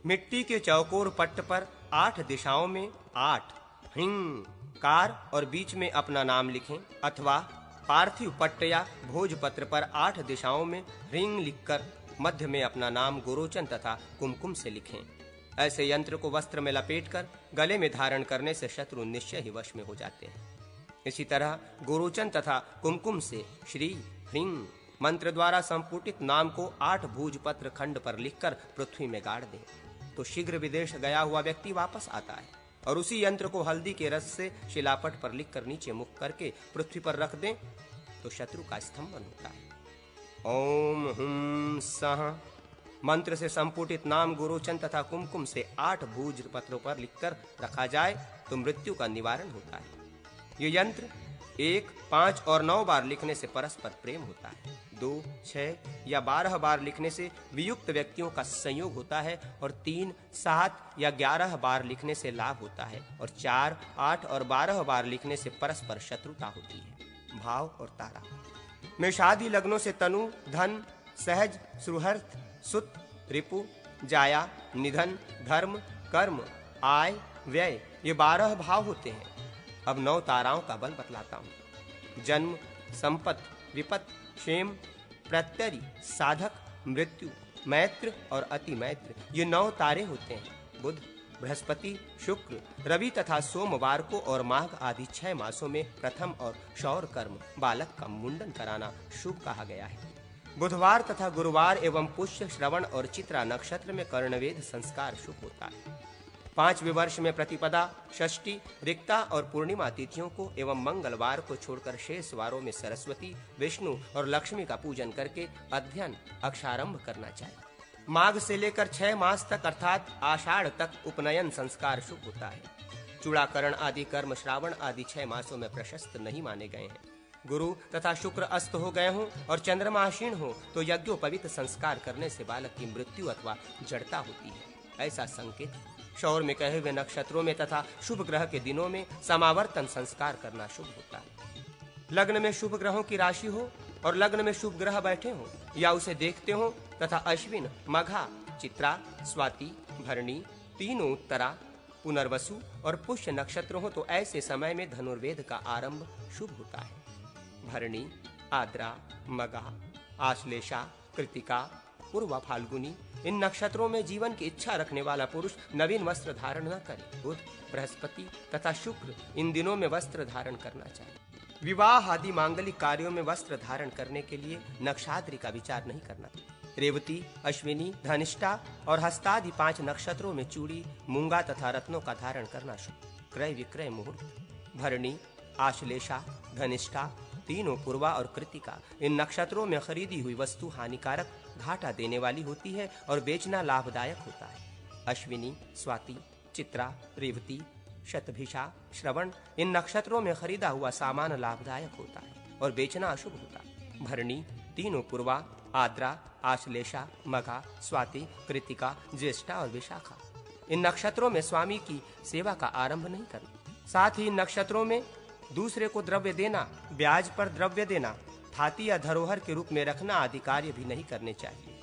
मिट्टी के चौकोर पट्ट पर 8 दिशाओं में 8 हिंग कार और बीच में अपना नाम लिखें, अथवा पार्थिव पट्ट या भोजपत्र पर 8 दिशाओं में ह्रीं लिखकर मध्य में अपना नाम गोरोचन तथा कुमकुम से लिखें। ऐसे यंत्र को वस्त्र में लपेटकर गले में धारण करने से शत्रु निश्चय ही वश में हो जाते हैं। इसी तरह गोरोचन तथा कुमकुम से श्री ह्रीं मंत्र द्वारा संपुटित नाम को 8 भोजपत्र खंड पर लिखकर पृथ्वी में गाड़ दें तो शीघ्र विदेश गया हुआ व्यक्ति वापस आता है। और उसी यंत्र को हल्दी के रस से शिलापट पर लिखकर नीचे मुख करके पृथ्वी पर रख दें तो शत्रु का स्तंभन होता है। ओम हुम सह मंत्र से संपुटित नाम गुरुचन तथा कुमकुम से 8 भूज पत्रों पर लिखकर रखा जाए तो मृत्यु का निवारण होता है। ये यंत्र 1, 5 और 9 बार लिखने से परस्पर प्रेम होता है। 2, 6 या 12 बार लिखने से वियुक्त व्यक्तियों का संयोग होता है और 3, 7 या 11 बार लिखने से लाभ होता है और 4, 8 और 12 बार लिखने से परस्पर शत्रुता होती है। भाव और तारा में शादी लग्नों से तनु, धन, सहज, सुहृत, सुत, रिपु, जाया, निधन, धर्म, कर्म, आय, व्यय ये 12 भाव होते हैं। अब 9 ताराओं का बल बतलाता हूं। जन्म, संपत, विपत, क्षेम, प्रत्यरि, साधक, मृत्यु, मैत्र और अति मैत्र ये 9 तारे होते हैं। बुध, बृहस्पति, शुक्र, रवि तथा सोमवार को और माघ आदि 6 मासों में प्रथम और शौर कर्म बालक का मुंडन कराना शुभ कहा गया है। बुधवार तथा गुरुवार एवं पुष्य, श्रवण और चित्रा नक्षत्र में कर्णवेद संस्कार शुभ होता है। 5वें वर्ष में प्रतिपदा, षष्ठी, रिक्ता और पूर्णिमा तिथियों को एवं मंगलवार को छोड़कर शेष वारों में सरस्वती, विष्णु और लक्ष्मी का पूजन करके अध्ययन अक्षारंभ करना चाहिए। माघ से लेकर 6 मास तक अर्थात आषाढ़ तक उपनयन संस्कार शुभ होता है। चूड़ाकरण आदि कर्म श्रावण आदि 6 मासों में प्रशस्त नहीं माने गए हैं। गुरु तथा शुक्र अस्त हो गए हों और चंद्रमा क्षीण हो तो यज्ञोपवीत संस्कार करने से बालक की मृत्यु अथवा जड़ता होती है, ऐसा संकेत। शौर में कहे हुए नक्षत्रों में तथा शुभ ग्रह के दिनों में समावर्तन संस्कार करना शुभ होता है। लग्न में शुभ ग्रहों की राशि हो और लग्न में शुभ ग्रह बैठे हो या उसे देखते हो तथा अश्विन, मघा, चित्रा, स्वाति, भरणी, तीनों उत्तरा, पुनर्वसु और पुष्य नक्षत्र हो तो ऐसे समय में धनुर्वेद का आरंभ शुभ होता है। भरणी, आद्रा, मघा, आश्लेषा, कृतिका, पूर्वा, फाल्गुनी इन नक्षत्रों में जीवन की इच्छा रखने वाला पुरुष नवीन वस्त्र धारण न करे। बुध, बृहस्पति तथा शुक्र इन दिनों में वस्त्र धारण करना चाहिए। विवाह आदि मांगलिक कार्यों में वस्त्र धारण करने के लिए नक्षाद्रि का विचार नहीं करना। रेवती, अश्विनी, धनिष्ठा और हस्तादि 5 नक्षत्रों में चूड़ी, मूंगा तथा रत्नों का धारण करना शुभ। क्रय विक्रय मुहूर्त। भरणी, आश्लेषा, धनिष्ठा, तीनों पूर्वा और कृतिका इन नक्षत्रों में खरीदी हुई वस्तु हानिकारक, घाटा देने वाली होती है और बेचना लाभदायक होता है। अश्विनी, स्वाति, चित्रा, रेवती, शतभिषा, श्रवण इन नक्षत्रों में खरीदा हुआ सामान लाभदायक होता है और बेचना अशुभ होता है। भरणी, तीनों पूर्वा, आद्रा, आश्लेषा, मघा, स्वाति, कृतिका, ज्येष्ठा और विशाखा इन नक्षत्रों में स्वामी की सेवा का आरंभ नहीं करना। साथ ही इन नक्षत्रों में दूसरे को द्रव्य देना, ब्याज पर द्रव्य देना, थाती या धरोहर के रूप में रखना आदि कार्य भी नहीं करने चाहिए।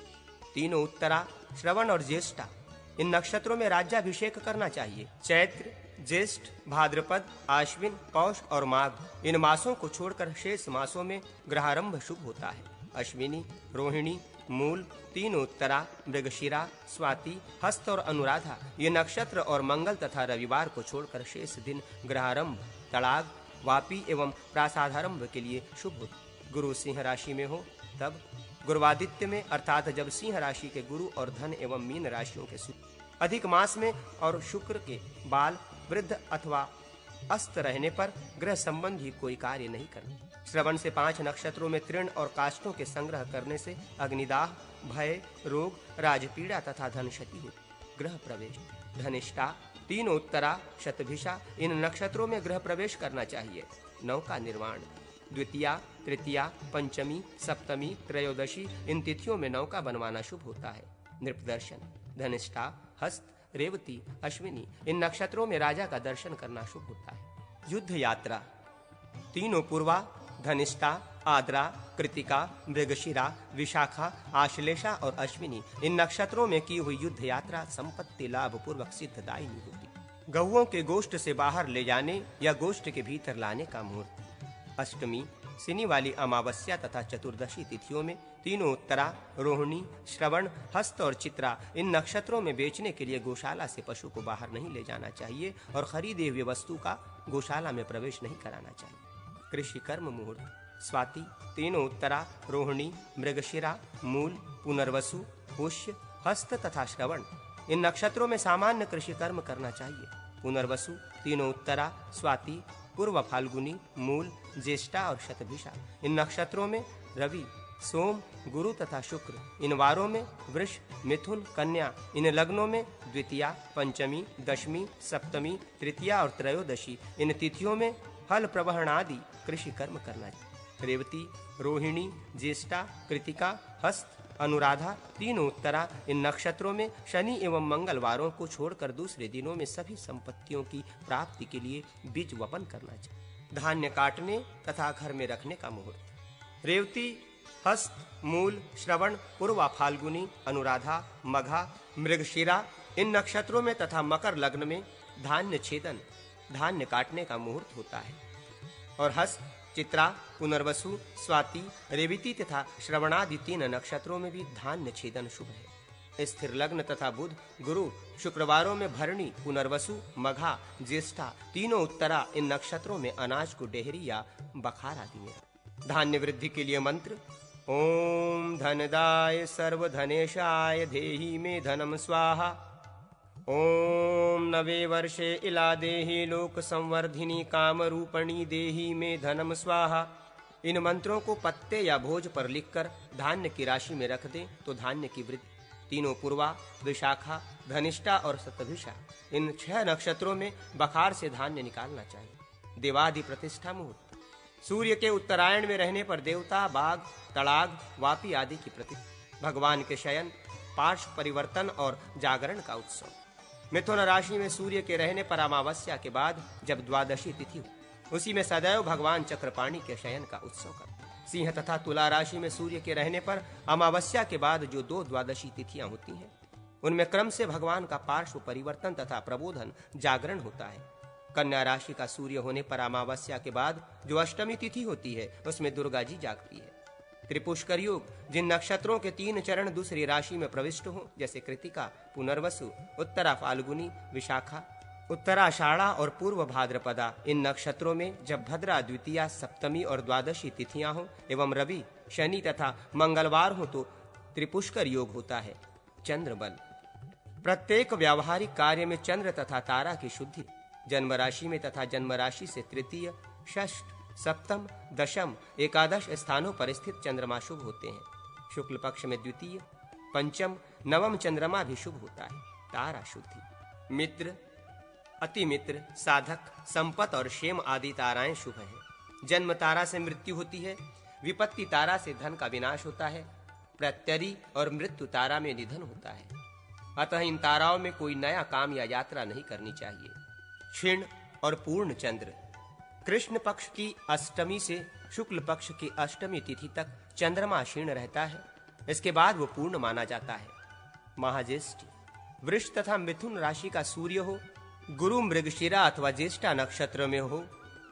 तीनों उत्तरा, श्रवण और ज्येष्ठा इन नक्षत्रों में राज्याभिषेक करना चाहिए। चैत्र, ज्येष्ठ, भाद्रपद, आश्विन, पौष और माघ इन मासों को छोड़कर शेष मासों में ग्रहारंभ शुभ होता है। अश्विनी, रोहिणी, मूल, तीनों उत्तरा, मृगशिरा, स्वाति, हस्त और अनुराधा ये नक्षत्र और मंगल तथा रविवार को छोड़कर शेष दिन ग्रहारंभ, तड़ाग, वापी एवं प्रासादारंभ के लिए शुभ होता। गुरु सिंह राशि में हो तब गुरुवादित्य में अर्थात जब सिंह राशि के गुरु और धन एवं मीन राशियों के सूर्य अधिक मास में और शुक्र के बाल, वृद्ध अथवा अस्त रहने पर ग्रह संबंधी कोई कार्य नहीं करना। श्रवण से 5 नक्षत्रों में तृण और काष्ठों के संग्रह करने से अग्निदाह, भय, रोग, राजपीड़ा तथा धन क्षति होती। ग्रह प्रवेश। धनिष्ठा, तीनों उत्तरा, शतभिषा इन नक्षत्रों में ग्रह प्रवेश करना चाहिए। नौका निर्माण। द्वितीया, तृतीया, पंचमी, सप्तमी, त्रयोदशी इन तिथियों में नौका बनवाना शुभ होता है। नृपदर्शन। धनिष्ठा, हस्त, रेवती, अश्विनी इन नक्षत्रों में राजा का दर्शन करना शुभ होता है। युद्ध यात्रा। तीनों पूर्वा, धनिष्ठा, आद्रा, कृतिका, मृगशिरा, विशाखा, आश्लेषा और अश्विनी इन नक्षत्रों में की हुई युद्ध यात्रा संपत्ति लाभ पूर्वक सिद्धदायिनी होती। गौओं के गोष्ठ से बाहर ले जाने या गोष्ठ के भीतर लाने का मुहूर्त। अष्टमी, सिनी वाली अमावस्या तथा चतुर्दशी तिथियों में तीनों उत्तरा, रोहिणी, श्रवण, हस्त और चित्रा इन नक्षत्रों में बेचने के लिए गौशाला से पशु को बाहर नहीं ले जाना चाहिए और खरीदे हुए वस्तु का गौशाला में प्रवेश नहीं कराना चाहिए। कृषि कर्म मुहूर्त। स्वाति, तीनों उत्तरा, रोहिणी, मृगशिरा, मूल, पुनर्वसु, पुष्य, हस्त तथा श्रवण इन नक्षत्रों में सामान्य कृषि कर्म करना चाहिए। पुनर्वसु, तीनों उत्तरा, स्वाति, पूर्व फाल्गुनी, मूल, ज्येष्ठा और शतभिषा। इन नक्षत्रों में रवि, सोम, गुरु तथा शुक्र। इन वारों में वृष, मिथुन, कन्या। इन लग्नों में द्वितीया, पंचमी, दशमी, सप्तमी, तृतीया और त्रयोदशी। इन तिथियों में हल प्रवहन आदि कृषि कर्म करना चाहिए। रेवती, रोहिणी, ज्येष्ठा, कृतिका, हस्त, अनुराधा, तीनों उत्तरा। इन नक्षत्रों में शनि एवं मंगलवारों को छोड़कर दूसरे दिनों में सभी संपत्तियों की प्राप्ति के लिए बीज वपन करना चाहिए। धान्य काटने तथा घर में रखने का मुहूर्त। रेवती, हस्त, मूल, श्रवण, पूर्वा फाल्गुनी, अनुराधा, मघा, मृगशिरा। इन नक्षत्रों में तथा मकर लग्न में धान्य छेदन, धान्य काटने का मुहूर्त होता है। और हस्त, चित्रा, पुनर्वसु, स्वाति, रेवती तथा श्रवणादि 3 नक्षत्रों में भी धान्य छेदन शुभ है। स्थिर लग्न तथा बुध, गुरु, शुक्रवारों में भरणी, पुनर्वसु, मघा, ज्येष्ठा, तीनों उत्तरा। इन नक्षत्रों में अनाज को डेहरी या बखार आदि में। धान्य वृद्धि के लिए मंत्र। ओम धनदाय सर्वधनेशाय देहि मे धनम स्वाहा। ओम नवे वर्षे इला देहि लोक संवर्धिनी काम रूपणी देहि में धनम स्वाहा। इन मंत्रों को पत्ते या भोज पर लिखकर धान्य की राशि में रख दें तो धान्य की वृद्धि। तीनों पूर्वा, विशाखा, धनिष्ठा और शतभिषा। इन 6 नक्षत्रों में बखार से धान्य निकालना चाहिए। देवादि प्रतिष्ठा मुहूर्त। सूर्य के उत्तरायण में रहने पर देवता, बाघ, तड़ाग, वापी आदि की प्रतिष्ठा। भगवान के शयन, पार्श्व परिवर्तन और जागरण का उत्सव। मिथुन राशि में सूर्य के रहने पर अमावस्या के बाद जब द्वादशी तिथि हो उसी में सदैव भगवान चक्रपाणी के शयन का उत्सव कर। सिंह तथा तुला राशि में सूर्य के रहने पर अमावस्या के बाद जो 2 द्वादशी तिथियां होती हैं उनमें क्रम से भगवान का पार्श्व परिवर्तन तथा प्रबोधन, जागरण होता है। कन्या राशि का सूर्य होने पर अमावस्या के बाद जो अष्टमी तिथि होती है उसमें दुर्गा जी जागती है। त्रिपुष्कर योग। जिन नक्षत्रों के 3 चरण दूसरी राशि में प्रविष्ट हों जैसे कृतिका, पुनर्वसु, उत्तरा फाल्गुनी, विशाखा, उत्तराषाढ़ा और पूर्व भाद्रपदा। इन नक्षत्रों में जब भद्रा, द्वितीया, सप्तमी और द्वादशी तिथियां हों एवं रवि, शनि तथा मंगलवार हो तो त्रिपुष्कर योग होता है। चंद्र बल। प्रत्येक व्यावहारिक कार्य में चंद्र तथा तारा की शुद्धि। जन्म राशि में तथा जन्म राशि से तृतीय, षष्ठ, सप्तम, दशम, एकादश स्थानों पर स्थित चंद्रमा शुभ होते हैं। शुक्ल पक्ष में द्वितीय, पंचम, नवम चंद्रमा भी शुभ होता है। तारा शुद्धि। मित्र, अति मित्र, साधक, संपत और क्षेम आदि ताराएं शुभ हैं। जन्म तारा से मृत्यु होती है। विपत्ति तारा से धन का विनाश होता है। प्रत्यरि और मृत्यु तारा में निधन होता है। अतः इन ताराओं में कोई नया काम या यात्रा नहीं करनी चाहिए। क्षीण और पूर्ण चंद्र। कृष्ण पक्ष की अष्टमी से शुक्ल पक्ष की अष्टमी तिथि तक चंद्रमा क्षीण रहता है। इसके बाद वो पूर्ण माना जाता है। महाज्येष्ठ। वृष तथा मिथुन राशि का सूर्य हो, गुरु मृगशिरा अथवा ज्येष्ठा नक्षत्र में हो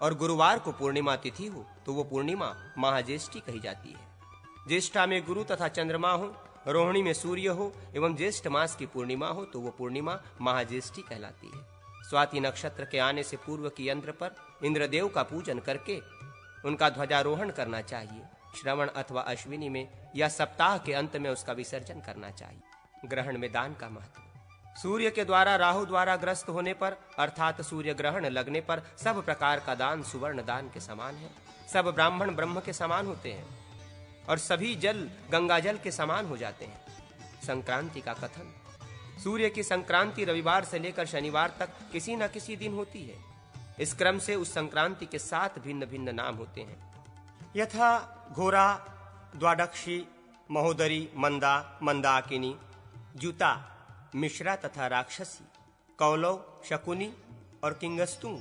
और गुरुवार को पूर्णिमा तिथि हो तो वो पूर्णिमा महाज्येष्ठी कही जाती है। ज्येष्ठा में गुरु तथा चंद्रमा हो, रोहिणी में सूर्य हो एवं ज्येष्ठ मास की पूर्णिमा हो तो वो पूर्णिमा महाज्येष्ठी कहलाती है। स्वाति नक्षत्र के आने से पूर्व की यंत्र पर इंद्रदेव का पूजन करके उनका ध्वजारोहण करना चाहिए। श्रवण अथवा अश्विनी में या सप्ताह के अंत में उसका विसर्जन करना चाहिए। ग्रहण में दान का महत्व। सूर्य के द्वारा राहु द्वारा ग्रस्त होने पर अर्थात सूर्य ग्रहण लगने पर सब प्रकार का दान सुवर्ण दान के समान है। सब ब्राह्मण ब्रह्म के समान होते हैं और सभी जल गंगा जल के समान हो जाते हैं। संक्रांति का कथन। सूर्य की संक्रांति रविवार से लेकर शनिवार तक किसी न किसी दिन होती है। इस क्रम से उस संक्रांति के 7 भिन्न भिन्न नाम होते हैं, यथा घोरा, द्वादक्षी, महोदरी, मंदा, मंदाकिनी, जूता, मिश्रा तथा राक्षसी, कौलव, शकुनी और किंगस्तुंग।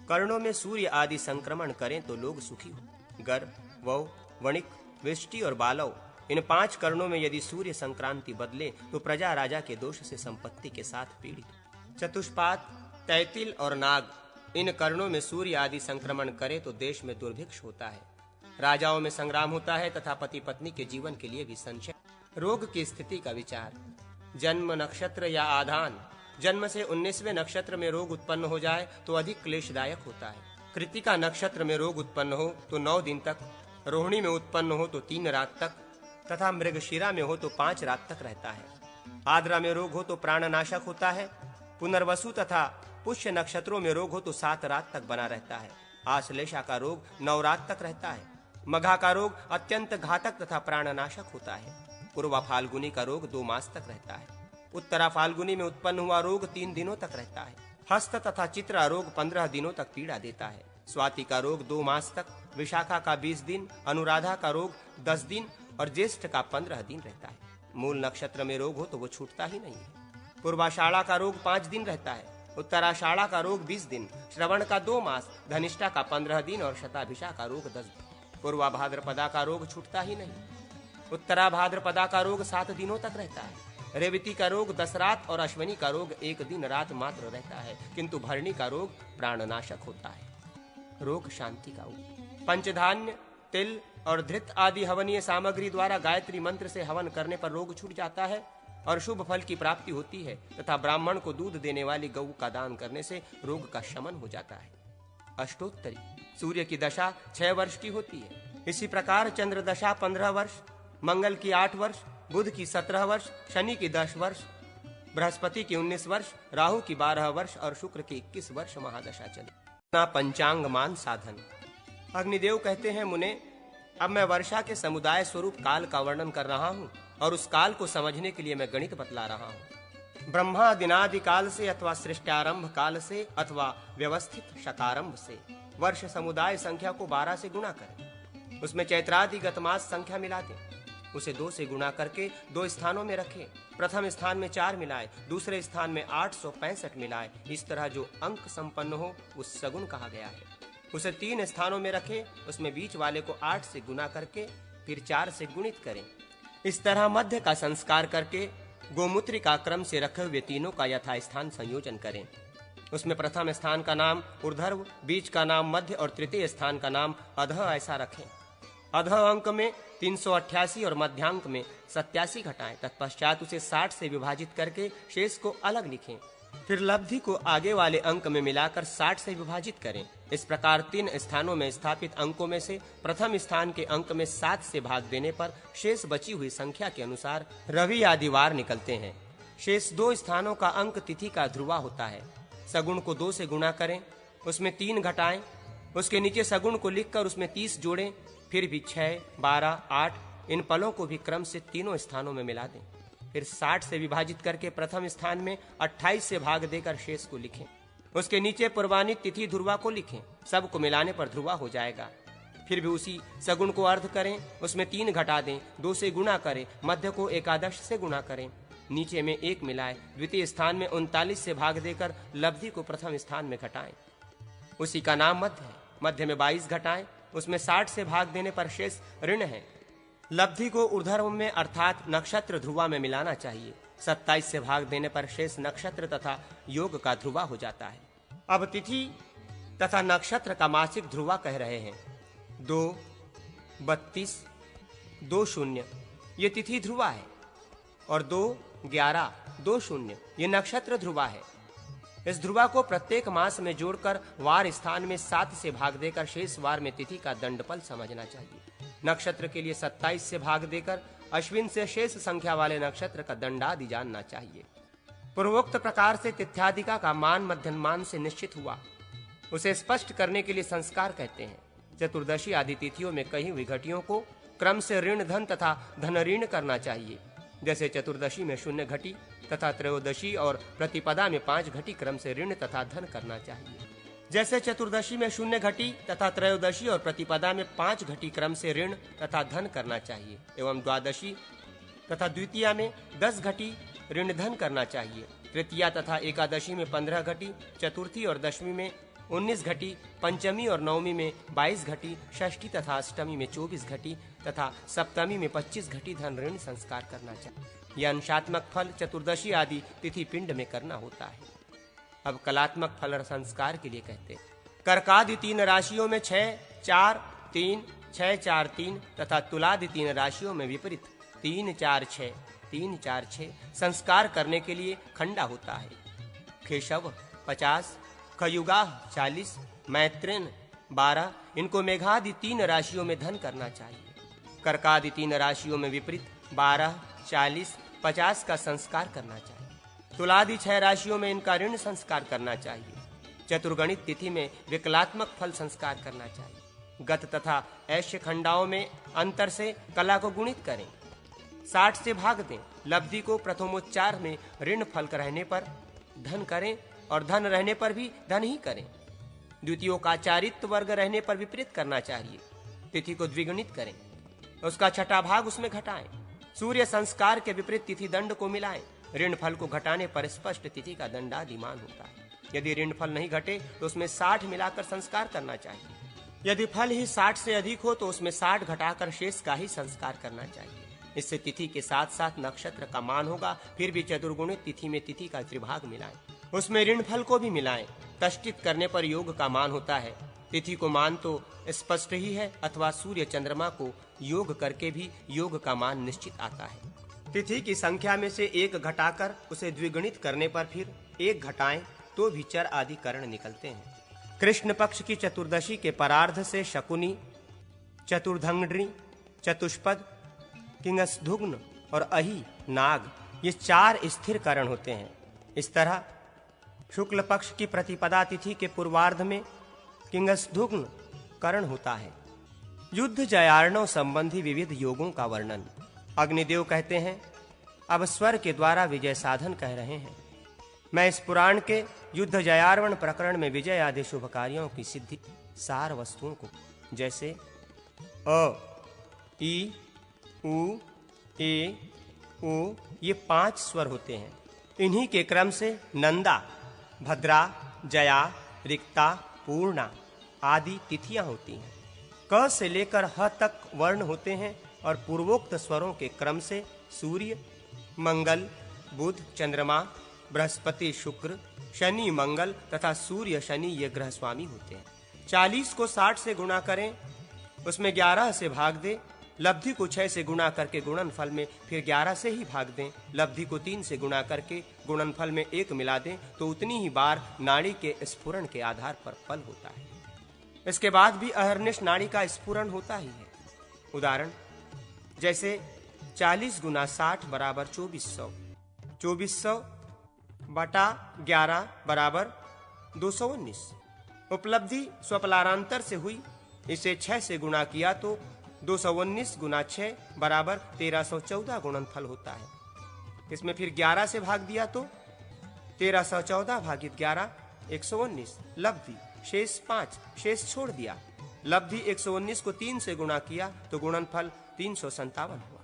कर्णों में सूर्य आदि संक्रमण करें तो लोग सुखी हो। गर, वौ, वणिक, विष्टि और बालव, इन 5 कर्णों में यदि सूर्य संक्रांति बदले तो प्रजा राजा के दोष से संपत्ति के साथ पीड़ित। चतुष्पाद, तैतिल और नाग, इन कर्णों में सूर्य आदि संक्रमण करे तो देश में दुर्भिक्ष होता है। राजाओं में संग्राम होता है तथा पति पत्नी के जीवन के लिए भी संशय। रोग की स्थिति का विचार। जन्म नक्षत्र या आधान। जन्म से 19वें नक्षत्र में रोग उत्पन्न हो जाए तो अधिक क्लेशदायक होता है। कृतिका नक्षत्र में रोग उत्पन्न हो तो 9 दिन तक, रोहिणी में उत्पन्न हो तो 3 रात तक तथा मृगशिरा में हो तो 5 रात तक रहता है। आद्रा में रोग हो तो प्राणनाशक होता है। पुनर्वसु तथा पुष्य नक्षत्रों में रोग हो तो 7 रात तक बना रहता है। आश्लेषा का रोग नवरात तक रहता है। मघा का रोग अत्यंत घातक तथा प्राणनाशक होता है। पूर्वा फाल्गुनी का रोग 2 मास तक रहता है। उत्तरा फाल्गुनी में उत्पन्न हुआ रोग 3 दिनों तक रहता है। हस्त तथा चित्रा रोग 15 दिनों तक पीड़ा देता है। स्वाति का रोग 2 मास तक, विशाखा का 20 दिन, अनुराधा का रोग 10 दिन और ज्येष्ठ का 15 दिन रहता है। मूल नक्षत्र में रोग हो तो वो छूटता ही नहीं है। पूर्वाषाढ़ा का रोग 5 दिन रहता है। उत्तराषाढ़ा का रोग 20 दिन, श्रवण का 2 मास, धनिष्ठा का 15 दिन और शताभिषा का रोग 10 दिन। पूर्वा भाद्रपदा का रोग छूटता ही नहीं। उत्तरा भाद्रपदा का रोग 7 दिनों तक रहता है। रेवती का रोग 10 रात और अश्विनी का रोग 1 दिन रात मात्र रहता है, किंतु भरणी का रोग प्राणनाशक होता है। रोग शांति का उपाय। पंचधान्य, तिल और धृत आदि हवनीय सामग्री द्वारा गायत्री मंत्र से हवन करने पर रोग छूट जाता है और शुभ फल की प्राप्ति होती है तथा ब्राह्मण को दूध देने वाली गौ का दान करने से रोग का शमन हो जाता है। अष्टोत्तरी। सूर्य की दशा 6 वर्ष की होती है। इसी प्रकार चंद्र दशा 15 वर्ष, मंगल की 8 वर्ष, बुध की 17 वर्ष, शनि की 10 वर्ष, बृहस्पति की 19 वर्ष, राहु की 12 वर्ष और शुक्र की 21 वर्ष महादशा चली। पंचांग मान साधन। अग्निदेव कहते हैं, मुने, अब मैं वर्षा के समुदाय स्वरूप काल का वर्णन कर रहा हूँ और उस काल को समझने के लिए मैं गणित बतला रहा हूँ। ब्रह्मा दिनादि काल से अथवा सृष्टारंभ काल से अथवा व्यवस्थित शकारंभ से वर्ष समुदाय संख्या को 12 से गुणा करें। उसमें चैत्रादि गतमास संख्या मिला दें। उसे 2 से गुणा करके 2 स्थानों में रखें। प्रथम स्थान में 4 मिलाए, दूसरे स्थान में 865 मिलाए। इस तरह जो अंक संपन्न हो उस सगुण कहा गया है। उसे 3 स्थानों में रखें, उसमें बीच वाले को 8 से गुना करके फिर 4 से गुणित करें। इस तरह मध्य का संस्कार करके गोमूत्रिका क्रम से रखे हुए तीनों का यथास्थान संयोजन करें। उसमें प्रथम स्थान का नाम ऊर्ध्व, बीच का नाम मध्य और तृतीय स्थान का नाम अधः ऐसा रखें। अधः अंक में 388 और मध्यांक में 87 घटाएं। तत्पश्चात उसे 60 से विभाजित करके शेष को अलग लिखें। फिर लब्धि को आगे वाले अंक में मिलाकर 60 से विभाजित करें। इस प्रकार 3 स्थानों में स्थापित अंकों में से प्रथम स्थान के अंक में 7 से भाग देने पर शेष बची हुई संख्या के अनुसार रवि आदि वार निकलते हैं। शेष 2 स्थानों का अंक तिथि का ध्रुवा होता है। सगुण को 2 से गुणा करें, उसमें 3 घटाएं, उसके नीचे सगुण को लिखकर उसमें 30 जोड़ें। फिर भी 6, 12, 8 इन पलों को भी क्रम से तीनों स्थानों में मिला दें। फिर 60 से विभाजित करके प्रथम स्थान में 28 से भाग देकर शेष को लिखें। उसके नीचे पूर्वानित तिथि ध्रुवा को लिखें। सब को मिलाने पर ध्रुवा हो जाएगा। फिर भी उसी सगुण को अर्ध करें, उसमें 3 घटा दें, 2 से गुणा करें, मध्य को 11 से गुणा करें, नीचे में 1 मिलाएं, द्वितीय स्थान में 39 से भाग देकर लब्धि को प्रथम स्थान में घटाएं। उसी का नाम मध्य है। मध्य में 22 घटाएं, उसमें 60 से भाग देने पर शेष ऋण है। लब्धि को ऊर्ध्व में अर्थात नक्षत्र ध्रुवा में मिलाना चाहिए। 27 से भाग देने पर शेष नक्षत्र तथा योग का ध्रुवा हो जाता है। अब तिथि तथा नक्षत्र का मासिक ध्रुवा कह रहे हैं। 2, 32, 2, 0 ये तिथि ध्रुवा है और 2, 11, 2, 0 ये नक्षत्र ध्रुवा है। इस ध्रुवा को प्रत्येक मास में जोड़कर वार स्थान में 7 से भाग देकर शेष वार में तिथि का दंडफल समझना चाहिए। नक्षत्र के लिए 27 से भाग देकर अश्विन से शेष संख्या वाले नक्षत्र का दंडादि जानना चाहिए। पूर्वोक्त प्रकार से तिथ्यादिका का मान मध्यमान से निश्चित हुआ। उसे स्पष्ट करने के लिए संस्कार कहते हैं। चतुर्दशी आदि तिथियों में कही हुई घटियों को क्रम से ऋण धन तथा धन ऋण करना चाहिए। जैसे चतुर्दशी में 0 घटी तथा त्रयोदशी और प्रतिपदा में 5 घटी क्रम से ऋण तथा धन करना चाहिए। जैसे चतुर्दशी में 0 घटी तथा त्रयोदशी और प्रतिपदा में 5 घटी क्रम से ऋण तथा धन करना चाहिए एवं द्वादशी तथा द्वितीया में 10 घटी ऋण धन करना चाहिए। तृतीया तथा एकादशी में 15 घटी, चतुर्थी और दशमी में 19 घटी, पंचमी और नवमी में 22 घटी, षष्ठी तथा अष्टमी में 24 घटी तथा सप्तमी में 25 घटी धन ऋण संस्कार करना चाहिए। यह अंशात्मक फल चतुर्दशी आदि तिथि पिंड में करना होता है। अब कलात्मक फल संस्कार के लिए कहते हैं। कर्कादि 3 राशियों में 6, 4, 3, 6, 4, 3 तथा तुलादि 3 राशियों में विपरीत 3, 4, 6, 3, 4, 6 संस्कार करने के लिए खंडा होता है। केशव 50, खयुगा 40, मैत्रेन 12 इनको मेघादि 3 राशियों में धन करना चाहिए। कर्कादि 3 राशियों में विपरीत 12, 40, 50 का संस्कार करना चाहिए। तुलादि 6 राशियों में इनका ऋण संस्कार करना चाहिए। चतुर्गणित तिथि में विकलात्मक फल संस्कार करना चाहिए। गत तथा ऐश्य खंडाओं में अंतर से कला को गुणित करें। 60 से भाग दें। लब्धि को प्रथमोच्चार में ऋण फल रहने पर धन करें और धन रहने पर भी धन ही करें। द्वितीयोकाचारित्व वर्ग रहने पर विपरीत करना चाहिए। तिथि को द्विगुणित करें, उसका छठा भाग उसमें घटाएं। सूर्य संस्कार के विपरीत तिथि दंड को मिलाएं। ऋण फल को घटाने पर स्पष्ट तिथि का दंडादिमान होता है। यदि ऋण फल नहीं घटे तो उसमें 60 मिलाकर संस्कार करना चाहिए। यदि फल ही 60 से अधिक हो तो उसमें 60 घटाकर शेष का ही संस्कार करना चाहिए। इससे तिथि के साथ साथ नक्षत्र का मान होगा। फिर भी चतुर्गुणित तिथि में तिथि का त्रिभाग मिलाएं, उसमें ऋण फल को भी मिलाएं। तष्टित करने पर योग का मान होता है। तिथि को मान तो स्पष्ट ही है, अथवा सूर्य चंद्रमा को योग करके भी योग का मान निश्चित आता है। तिथि की संख्या में से 1 घटाकर उसे द्विगुणित करने पर फिर 1 घटाएं तो भी चर आदि करण निकलते हैं। कृष्ण पक्ष की चतुर्दशी के परार्ध से शकुनी, चतुर्धंग्री, चतुष्पद, किंगसधुग्न और अहि, नाग ये 4 स्थिर करण होते हैं। इस तरह शुक्ल पक्ष की प्रतिपदा तिथि के पूर्वार्ध में किंगसधुग्न करण होता है। युद्ध जयार्णव संबंधी विविध योगों का वर्णन। अग्निदेव कहते हैं, अब स्वर के द्वारा विजय साधन कह रहे हैं। मैं इस पुराण के युद्ध जयार्वण प्रकरण में विजय आदि शुभ कार्यों की सिद्धि सार वस्तुओं को, जैसे अ, ई, उ, ए, ओ ये 5 स्वर होते हैं। इन्हीं के क्रम से नंदा, भद्रा, जया, रिक्ता, पूर्णा आदि तिथियां होती हैं। क से लेकर ह तक वर्ण होते हैं और पूर्वोक्त स्वरों के क्रम से सूर्य, मंगल, बुध, चंद्रमा, बृहस्पति, शुक्र, शनि, मंगल तथा सूर्य, शनि ये ग्रह स्वामी होते हैं। 40 को 60 से गुणा करें, उसमें 11 से भाग दें। लब्धि को 6 से गुणा करके गुणनफल में फिर 11 से ही भाग दें। लब्धि को 3 से गुणा करके गुणनफल में 1 मिला दें तो उतनी ही बार नाड़ी के स्फुरण के आधार पर फल होता है। इसके बाद भी अहर्निश नाड़ी का स्फुरण होता ही है। उदाहरण जैसे 40 गुना 60 बराबर 2400, 2400 बटा 11 बराबर 219। उपलब्धि स्वपलारांतर से हुई, इसे 6 से गुणा किया तो 219 गुना 6 बराबर 1314 गुणनफल होता है। इसमें फिर 11 से भाग दिया तो 1314 भागित 11 119। लब्धि शेष 5, शेष छोड़ दिया। लब्धि 119 को 3 से गुणा किया तो गुणनफल 357 हुआ।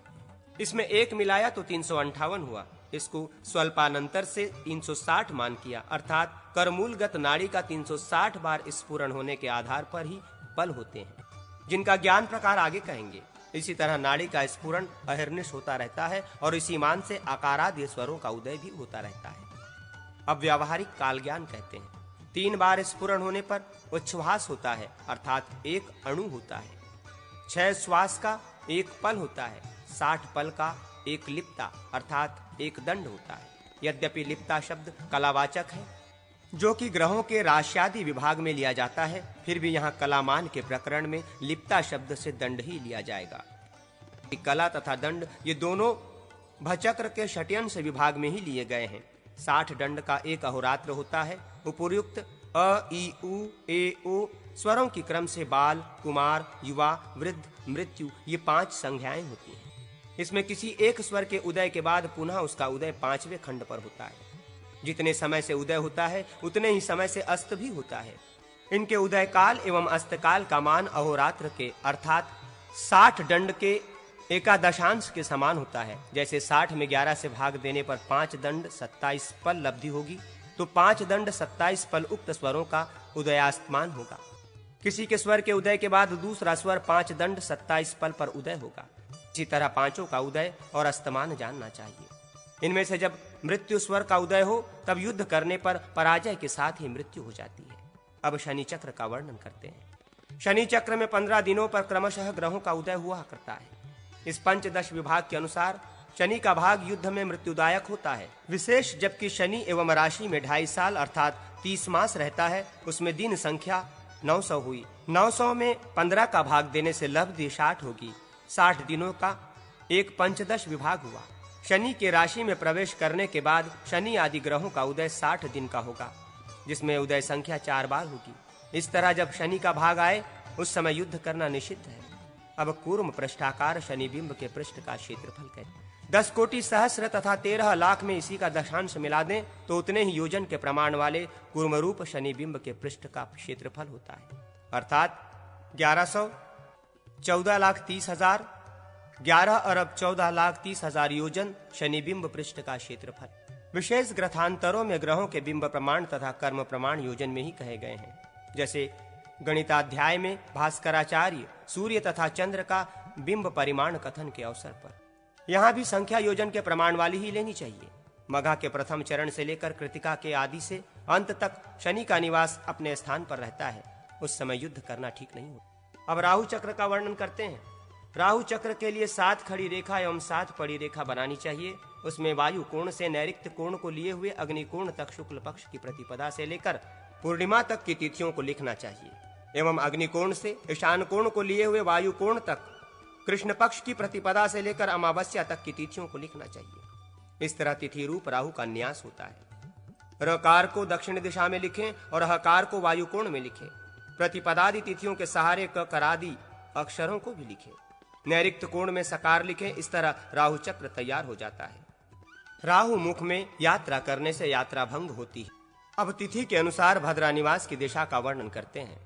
इसमें 1 मिलाया तो 358 हुआ। इसको स्वल्पानंतर से 360 मान किया, अर्थात करमूलगत नाड़ी का 360 बार स्फुरण होने के आधार पर ही बल होते हैं, जिनका ज्ञान प्रकार आगे कहेंगे। इसी तरह नाड़ी का स्फुरण अहिर्निश होता रहता है और इसी मान से आकारादि स्वरों का उदय भी होता रहता है। अब व्यावहारिक काल ज्ञान कहते हैं। 3 बार स्फुरण होने पर उच्छ्वास होता है, अर्थात 1 अणु होता है। 6 श्वास का 1 पल होता है। 60 पल का 1 लिप्ता अर्थात 1 दंड होता है। यद्यपि लिप्ता शब्द कलावाचक है, जो कि ग्रहों के राश्यादि विभाग में लिया जाता है, फिर भी यहाँ कलामान के प्रकरण में लिप्ता शब्द से दंड ही लिया जाएगा। कला तथा दंड ये दोनों भचक्र के षट्यंश विभाग में ही लिए गए हैं। 60 दंड का 1 अहोरात्र होता है। उपर्युक्त अ, ई, उ, ए, ओ स्वरों की क्रम से बाल, कुमार, युवा, वृद्ध, मृत्यु ये 5 संज्ञाएं होती हैं। इसमें किसी एक स्वर के उदय के बाद पुनः उसका उदय 5वें खंड पर होता है। जितने समय से उदय होता है उतने ही समय से अस्त भी होता है। इनके उदय काल एवं अस्त काल का मान अहोरात्र के अर्थात 60 दंड के एकादशांश के समान होता है। जैसे 60 में 11 से भाग देने पर 5 दंड 27 पल लब्धि होगी, तो 5 दंड 27 पल उक्त स्वरों का उदयास्तमान होगा। किसी के स्वर के उदय के बाद दूसरा स्वर 5 दंड 27 पल पर उदय होगा। इसी तरह पांचों का उदय और अस्तमान जानना चाहिए। इनमें से जब मृत्यु स्वर का उदय हो तब युद्ध करने पर पराजय के साथ ही मृत्यु हो जाती है। अब शनि चक्र का वर्णन करते हैं। शनि चक्र में 15 दिनों पर क्रमशः ग्रहों का उदय हुआ करता है। इस पंचदश विभाग के अनुसार शनि का भाग युद्ध में मृत्युदायक होता है। विशेष जबकि शनि एवं राशि में 2.5 साल अर्थात 30 मास रहता है, उसमें दिन संख्या 900 हुई। 900 में 15 का भाग देने से लब्धि 60 होगी। 60 दिनों का एक पंचदश विभाग हुआ। शनि के राशि में प्रवेश करने के बाद शनि आदि ग्रहों का उदय 60 दिन का होगा। जिसमें उदय संख्या 4 बार होगी। इस तरह जब शनि का भाग आए उस समय युद्ध करना निषिद्ध है। अब कूर्म पृष्ठाकार शनि बिंब के पृष्ठ का क्षेत्रफल कहते 10 कोटि सहस्र तथा 13 लाख में इसी का दशांश मिला दें तो उतने ही योजन के प्रमाण वाले कूर्म रूप शनि बिंब के पृष्ठ का क्षेत्रफल होता है, अर्थात 11,14,30,000 11,14,30,000 योजन शनि बिंब पृष्ठ का क्षेत्रफल। विशेष ग्रथांतरों में ग्रहों के बिंब प्रमाण तथा कर्म प्रमाण योजन में ही कहे गए हैं। जैसे गणिताध्याय में भास्कराचार्य सूर्य तथा चंद्र का बिंब परिमाण कथन के अवसर पर यहाँ भी संख्या योजन के प्रमाण वाली ही लेनी चाहिए। मघा के प्रथम चरण से लेकर कृतिका के आदि से अंत तक शनि का निवास अपने स्थान पर रहता है, उस समय युद्ध करना ठीक नहीं होता। अब राहु चक्र का वर्णन करते हैं। राहु चक्र के लिए 7 खड़ी रेखा एवं 7 पड़ी रेखा बनानी चाहिए। उसमें वायु कोण से नैऋत्य कोण को लिए हुए अग्नि कोण तक शुक्ल पक्ष की प्रतिपदा से लेकर पूर्णिमा तक की तिथियों को लिखना चाहिए एवं अग्नि कोण से ईशान कोण को लिए हुए वायु कोण तक कृष्ण पक्ष की प्रतिपदा से लेकर अमावस्या तक की तिथियों को लिखना चाहिए। इस तरह तिथि रूप राहु का न्यास होता है। रकार को दक्षिण दिशा में लिखें और हकार को वायु कोण में लिखें। प्रतिपदादि तिथियों के सहारे क करादि अक्षरों को भी लिखें। नैऋत्य कोण में सकार लिखें। इस तरह राहु चक्र तैयार हो जाता है। राहु मुख में यात्रा करने से यात्रा भंग होती है। अब तिथि के अनुसार भद्रा निवास की दिशा का वर्णन करते हैं।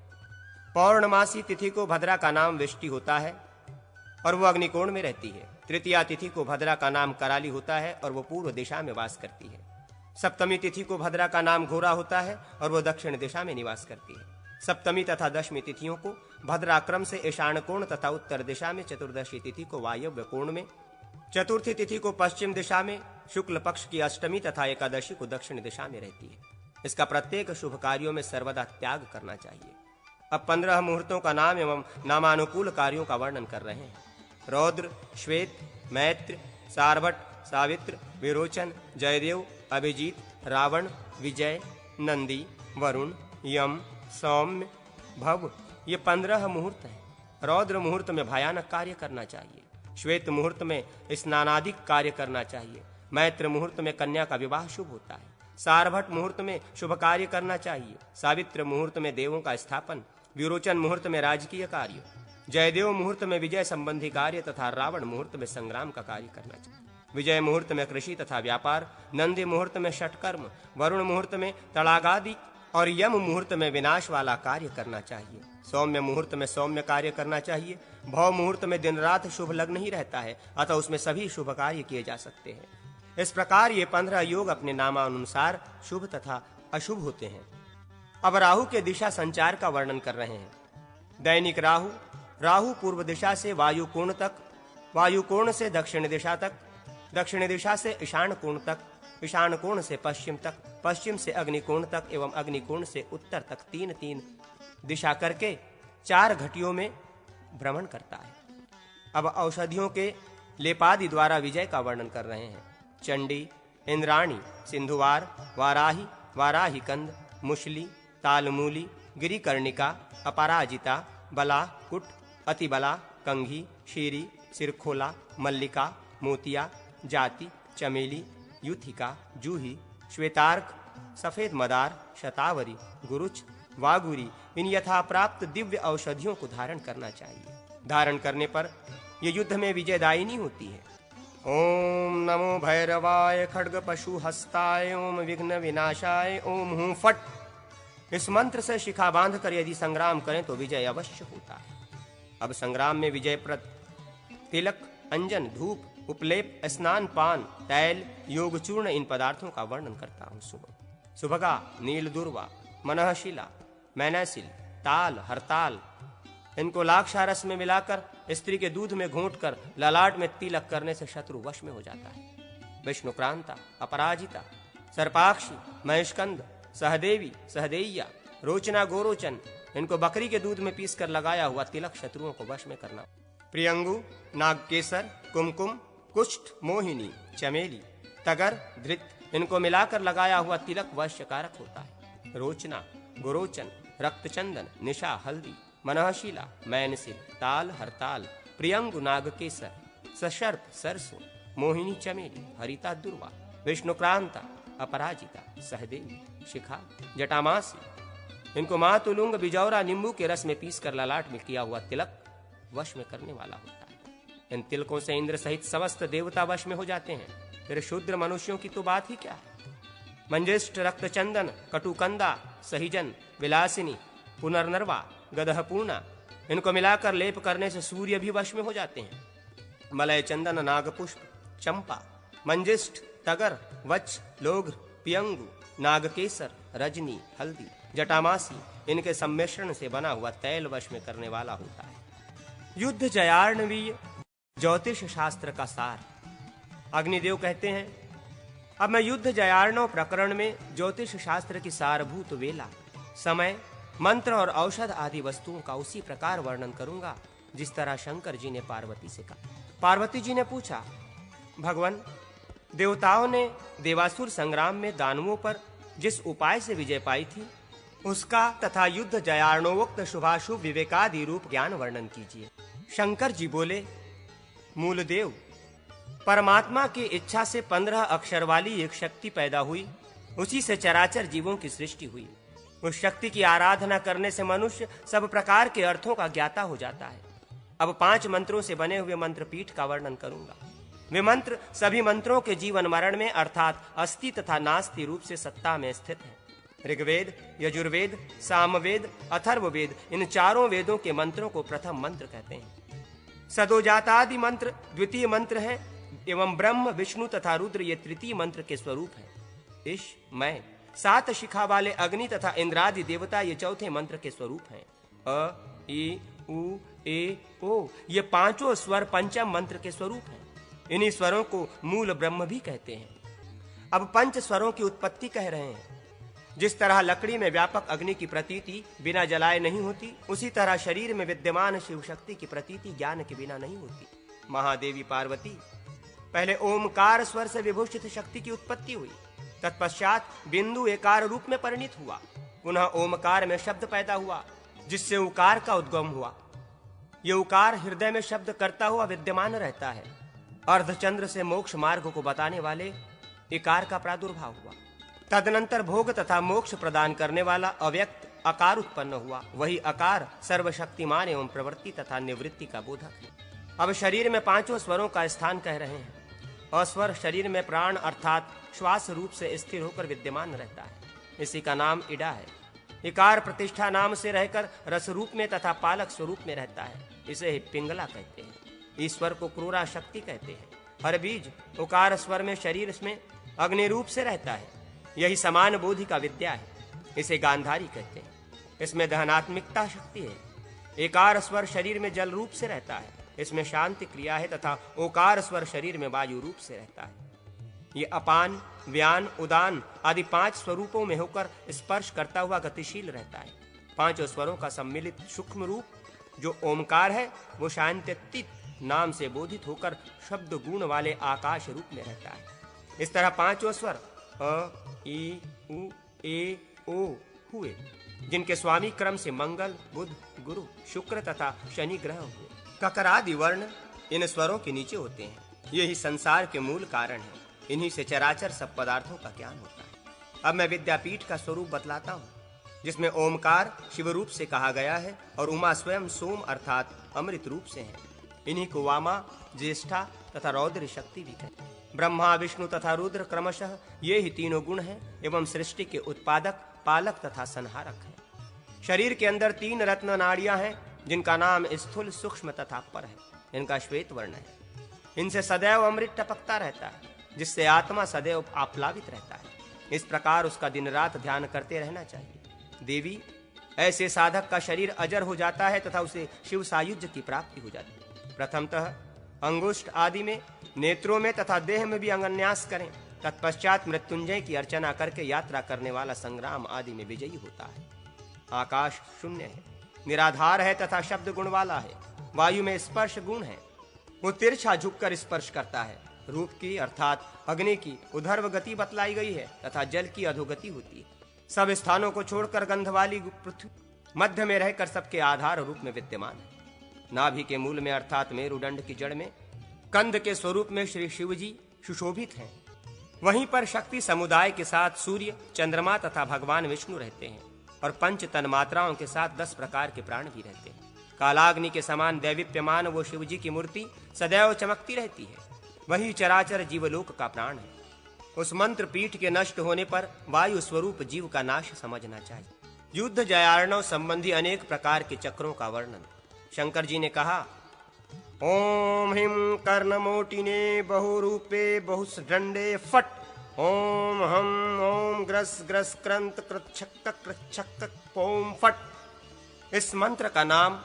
पौर्णमासी तिथि को भद्रा का नाम विष्टि होता है और वो अग्निकोण में रहती है। तृतीया तिथि को भद्रा का नाम कराली होता है और वो पूर्व दिशा में वास करती है। सप्तमी तिथि को भद्रा का नाम घोरा होता है और वो दक्षिण दिशा में निवास करती है। सप्तमी तथा दशमी तिथियों को भद्रा क्रम से ईशान कोण तथा उत्तर दिशा में, चतुर्दशी तिथि को वायव्य कोण में, चतुर्थी तिथि को पश्चिम दिशा में, शुक्ल पक्ष की अष्टमी तथा एकादशी को दक्षिण दिशा में रहती है। इसका प्रत्येक शुभ कार्यों में सर्वदा त्याग करना चाहिए। अब 15 मुहूर्तों का नाम एवं नामानुकूल कार्यों का वर्णन कर रहे हैं। रौद्र, श्वेत, मैत्र, सारभट, सावित्र, विरोचन, जयदेव, अभिजीत, रावण, विजय, नंदी, वरुण, यम, सौम्य, भव, ये 15 मुहूर्त हैं। रौद्र मुहूर्त में भयानक कार्य करना चाहिए। श्वेत मुहूर्त में स्नानादिक कार्य करना चाहिए। मैत्र मुहूर्त में कन्या का विवाह शुभ होता है। सारभट मुहूर्त में शुभ कार्य करना चाहिए। सावित्र मुहूर्त में देवों का स्थापन। विरोचन मुहूर्त में राजकीय कार्य। जयदेव मुहूर्त में विजय संबंधी कार्य तथा रावण मुहूर्त में संग्राम का कार्य करना चाहिए। विजय मुहूर्त में कृषि तथा व्यापार। नंदी मुहूर्त में षटकर्म। वरुण मुहूर्त में तड़ागादि और यम मुहूर्त में विनाश वाला कार्य करना चाहिए। सौम्य मुहूर्त में सौम्य कार्य करना चाहिए। भव मुहूर्त में दिन रात शुभ लग्न ही रहता है, अतः उसमें सभी शुभ कार्य किए जा सकते हैं। इस प्रकार ये 15 योग अपने नामानुसार शुभ तथा अशुभ होते हैं। अब राहु के दिशा संचार का वर्णन कर रहे हैं। दैनिक राहु, राहु पूर्व दिशा से वायु कोण तक, वायु कोण से दक्षिण दिशा तक, दक्षिण दिशा से ईशान कोण तक, ईशान कोण से पश्चिम तक, पश्चिम से अग्निकोण तक एवं अग्निकोण से उत्तर तक 3-3 दिशा करके 4 घटियों में भ्रमण करता है। अब औषधियों के लेपादि द्वारा विजय का वर्णन कर रहे हैं। चंडी, इंद्राणी, सिंधुवार, वाराही, वाराही कंद, मुशली, तालमूली, गिरिकर्णिका, अपराजिता, बला, कुट, अतिबला, कंघी, शीरी, सिरखोला, मल्लिका, मोतिया, जाति, चमेली, युथिका, जूही, श्वेतार्क, सफेद मदार, शतावरी, गुरुच, वागुरी, इन यथा प्राप्त दिव्य औषधियों को धारण करना चाहिए। धारण करने पर ये युद्ध में विजयदायिनी होती है। ओम नमो भैरवाय खड्ग पशु हस्ताय, ओम विघ्न विनाशाय, ओम हूं फट। इस मंत्र से शिखा बांधकर यदि संग्राम करें तो विजय अवश्य होता है। अब संग्राम में विजयप्रद तिलक, अंजन, धूप, उपलेप, स्नान, पान, तैल, योग चूर्ण, इन पदार्थों का वर्णन करता हूं। सुभगा, नील दुर्वा, मनहशिला, मैनसिल, ताल, हरताल, इनको लाक्षारस में मिलाकर स्त्री के दूध में घोंटकर ललाट में तिलक करने से शत्रु वश में हो जाता है। विष्णुक्रांता, अपराजिता, सर्पाक्षी, महेशकंद, सहदेवी, सहदेया, रोचना, गोरोचन, इनको बकरी के दूध में पीसकर लगाया हुआ तिलक शत्रुओं को वश में करना। प्रियंगु, नागकेसर, कुमकुम, कुष्ठ, मोहिनी, चमेली, तगर, धृत, इनको मिलाकर लगाया हुआ तिलक वश्यकारक होता है। रोचना, गोरोचन, रक्तचंदन, निशा, हल्दी, मनहशीला, मैनसिल, ताल, हरताल, प्रियंगु, नागकेसर, सशर्प, सरसों, मोहिनी, चमेली, हरिता, दुर्वा, विष्णुक्रांता, अपराजिता, सहदेवी, शिखा, जटामासी। इनको मातुलुंग, बिजौरा, नींबू के रस में पीसकर ललाट में किया हुआ तिलक वश में करने वाला होता है। इन तिलकों से इंद्र सहित समस्त देवता वश में हो जाते हैं। फिर शूद्र मनुष्यों की तो बात ही क्या है। मंजिष्ठ, रक्तचंदन, कटुकंदा, सहिजन, विलासिनी, पुनर्नरवा, गदहपूर्णा, इनको मिलाकर लेप करने से सूर्य भी वश में हो जाते हैं। मलय चंदन, नागपुष्प, चंपा, मंजिष्ठ, तगर, वच, लोघ्र, पियंगु, नागकेसर, रजनी, हल्दी, जटामासी, इनके सम्मिश्रण से बना हुआ तैल वश में करने वाला होता है। युद्ध जयार्णवीय ज्योतिष शास्त्र का सार। अग्निदेव कहते हैं, अब मैं युद्ध जयार्णव प्रकरण में ज्योतिष शास्त्र की सारभूत वेला, समय, मंत्र और औषध आदि वस्तुओं का उसी प्रकार वर्णन करूंगा जिस तरह शंकर जी ने पार्वती से कहा। पार्वती जी ने पूछा, भगवान, देवताओं ने देवासुर संग्राम में दानवों पर जिस उपाय से विजय पाई थी उसका तथा युद्ध जयार्णवोक्त शुभाशुभ विवेकादि रूप ज्ञान वर्णन कीजिए। शंकर जी बोले, मूलदेव, परमात्मा की इच्छा से 15 अक्षर वाली एक शक्ति पैदा हुई, उसी से चराचर जीवों की सृष्टि हुई। उस शक्ति की आराधना करने से मनुष्य सब प्रकार के अर्थों का ज्ञाता हो जाता है। अब 5 मंत्रों से बने हुए मंत्रपीठ का वर्णन करूंगा। वे मंत्र सभी मंत्रों के जीवन मरण में अर्थात अस्ति तथा नास्ति रूप से सत्ता में स्थित हैं। ऋग्वेद, यजुर्वेद, सामवेद, अथर्ववेद, इन चारों वेदों के मंत्रों को प्रथम मंत्र कहते हैं। सदोजातादि मंत्र द्वितीय मंत्र है एवं ब्रह्म, विष्णु तथा रुद्र ये तृतीय मंत्र के स्वरूप हैं। ईश, मैं, 7 शिखा वाले अग्नि तथा इंद्रादि देवता ये चौथे मंत्र के स्वरूप हैं। अ, ई, उ, ए, ओ ये 5 स्वर पंचम मंत्र के स्वरूप हैं। इन्हीं स्वरों को मूल ब्रह्म भी कहते हैं। अब 5 स्वरों की उत्पत्ति कह रहे हैं। जिस तरह लकड़ी में व्यापक अग्नि की प्रतीति बिना जलाए नहीं होती, उसी तरह शरीर में विद्यमान शिव शक्ति की प्रतीति ज्ञान के बिना नहीं होती। महादेवी पार्वती, पहले ओमकार स्वर से विभूषित शक्ति की उत्पत्ति हुई, तत्पश्चात बिंदु एकार रूप में परिणित हुआ, पुनः ओमकार में शब्द पैदा हुआ जिससे उकार का उद्गम हुआ। ये उकार हृदय में शब्द करता हुआ विद्यमान रहता है। अर्धचंद्र से मोक्ष मार्ग को बताने वाले इकार का प्रादुर्भाव हुआ। तदनंतर भोग तथा मोक्ष प्रदान करने वाला अव्यक्त अकार उत्पन्न हुआ। वही अकार सर्वशक्तिमान एवं प्रवृत्ति तथा निवृत्ति का बोधक है। अब शरीर में 5 स्वरों का स्थान कह रहे हैं। अस्वर शरीर में प्राण अर्थात श्वास रूप से स्थिर होकर विद्यमान रहता है, इसी का नाम इडा है। इकार प्रतिष्ठा नाम से रहकर रस रूप में तथा पालक स्वरूप में रहता है, इसे ही पिंगला कहते हैं। ईश्वर को क्रूरा शक्ति कहते हैं। हर बीज उकार स्वर में शरीर में अग्नि रूप से रहता है, यही समान बोधि का विद्या है, इसे गांधारी कहते हैं। इसमें दहनात्मिकता शक्ति है। एकार स्वर शरीर में जल रूप से रहता है, इसमें शांति क्रिया है तथा ओकार स्वर शरीर में वायु रूप से रहता है। ये अपान, व्यान, उदान आदि 5 स्वरूपों में होकर स्पर्श करता हुआ गतिशील रहता है। 5 स्वरों का सम्मिलित सूक्ष्म रूप जो ओमकार है वो शांत्यतीत नाम से बोधित होकर शब्द गुण वाले आकाश रूप में रहता है। इस तरह 5 स्वर अ, ई, उ, ए, ओ हुए, जिनके स्वामी क्रम से मंगल, बुध, गुरु, शुक्र तथा शनि ग्रह हुए। ककरादि वर्ण इन स्वरों के नीचे होते हैं। यही संसार के मूल कारण है। इन्हीं से चराचर सब पदार्थों का ज्ञान होता है। अब मैं विद्यापीठ का स्वरूप बतलाता हूँ, जिसमें ओमकार शिव रूप से कहा गया है और उमा स्वयं सोम अर्थात अमृत रूप से है। इन्हीं को वामा, ज्येष्ठा तथा रौद्र शक्ति भी कहते हैं। ब्रह्मा, विष्णु तथा रुद्र क्रमशः ये ही तीनों गुण हैं एवं सृष्टि के उत्पादक, पालक तथा संहारक हैं। शरीर के अंदर 3 रत्न नाड़ियां हैं, जिनका नाम स्थूल, सूक्ष्म तथा पर है। इनका श्वेत वर्ण है। इनसे सदैव अमृत टपकता रहता है, जिससे आत्मा सदैव आप्लावित रहता है। इस प्रकार उसका दिन रात ध्यान करते रहना चाहिए। देवी, ऐसे साधक का शरीर अजर हो जाता है तथा उसे शिव सायुज्य की प्राप्ति हो जाती है। प्रथमतः अंगुष्ठ आदि में, नेत्रों में तथा देह में भी अंगन्यास करें। तत्पश्चात मृत्युंजय की अर्चना करके यात्रा करने वाला संग्राम आदि में विजयी होता है। आकाश शून्य है, निराधार है तथा शब्द गुण वाला है। वायु में स्पर्श गुण है, वो तिरछा झुककर स्पर्श करता है। रूप की अर्थात अग्नि की उधर्व गति बतलाई गई है तथा जल की अधोगति होती है। सब स्थानों को छोड़कर गंध वाली पृथ्वी मध्य में रहकर सबके आधार रूप में विद्यमान है। नाभि के मूल में अर्थात मेरुदंड की जड़ में कंद के स्वरूप में श्री शिव जी सुशोभित हैं। वहीं पर शक्ति समुदाय के साथ सूर्य, चंद्रमा तथा भगवान विष्णु रहते हैं और पंच तन्मात्राओं के साथ 10 प्रकार के प्राण भी रहते हैं। कालाग्नि के समान दैवीप्यमान वो शिव जी की मूर्ति सदैव चमकती रहती है। वही चराचर जीवलोक का प्राण है। उस मंत्र पीठ के नष्ट होने पर वायु स्वरूप जीव का नाश समझना चाहिए। युद्ध जयार्णव संबंधी अनेक प्रकार के चक्रों का वर्णन शंकर जी ने कहा। ओम हिम कर्णमोटिने बहुरूपे बहुदंडे फट। ओम हम ओम ग्रस ग्रस क्रंत कृच्छक कृच्छक ओम फट। इस मंत्र का नाम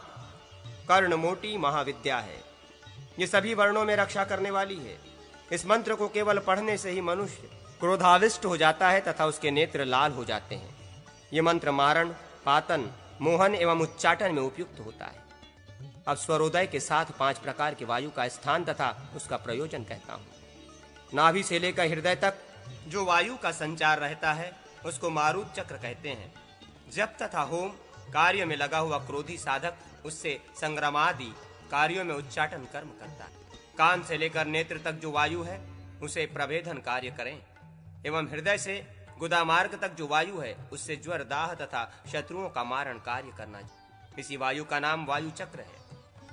कर्णमोटी महाविद्या है। ये सभी वर्णों में रक्षा करने वाली है। इस मंत्र को केवल पढ़ने से ही मनुष्य क्रोधाविष्ट हो जाता है तथा उसके नेत्र लाल हो जाते हैं। ये मंत्र मारण, पातन, मोहन एवं उच्चाटन में उपयुक्त होता है। अब स्वरोदय के साथ 5 प्रकार के वायु का स्थान तथा उसका प्रयोजन कहता हूँ। नाभि से लेकर हृदय तक जो वायु का संचार रहता है उसको मारुत चक्र कहते हैं। जप तथा होम कार्य में लगा हुआ क्रोधी साधक उससे संग्रामादि कार्यों में उच्चाटन कर्म करता है। कान से लेकर नेत्र तक जो वायु है उसे प्रभेदन कार्य करें एवं हृदय से गुदा मार्ग तक जो वायु है उससे ज्वर, दाह तथा शत्रुओं का मारण कार्य करना चाहिए। इसी वायु का नाम वायु चक्र है।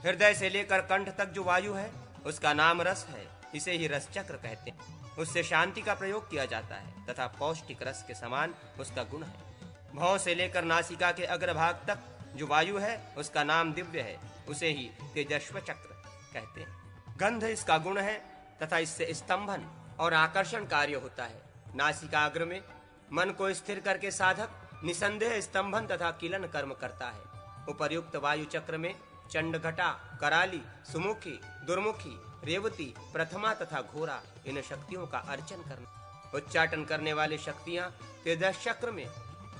हृदय से लेकर कंठ तक जो वायु है उसका नाम रस है। इसे ही रस चक्र कहते हैं। उससे शांति का प्रयोग किया जाता है तथा पौष्टिक रस के समान उसका गुण है। भौं से लेकर नासिका के अग्रभाग तक जो वायु है उसका नाम दिव्य है। उसे ही तेजस्व चक्र कहते हैं। गंध इसका गुण है तथा इससे स्तंभन और आकर्षण कार्य होता है। नासिकाग्र में मन को स्थिर करके साधक निसंदेह स्तंभन तथा किलन कर्म करता है। उपर्युक्त वायु चक्र में चंडघटा, कराली, सुमुखी, दुर्मुखी, रेवती, प्रथमा तथा घोरा इन शक्तियों का अर्चन करना। उच्चाटन करने वाली शक्तियां तेजस चक्र में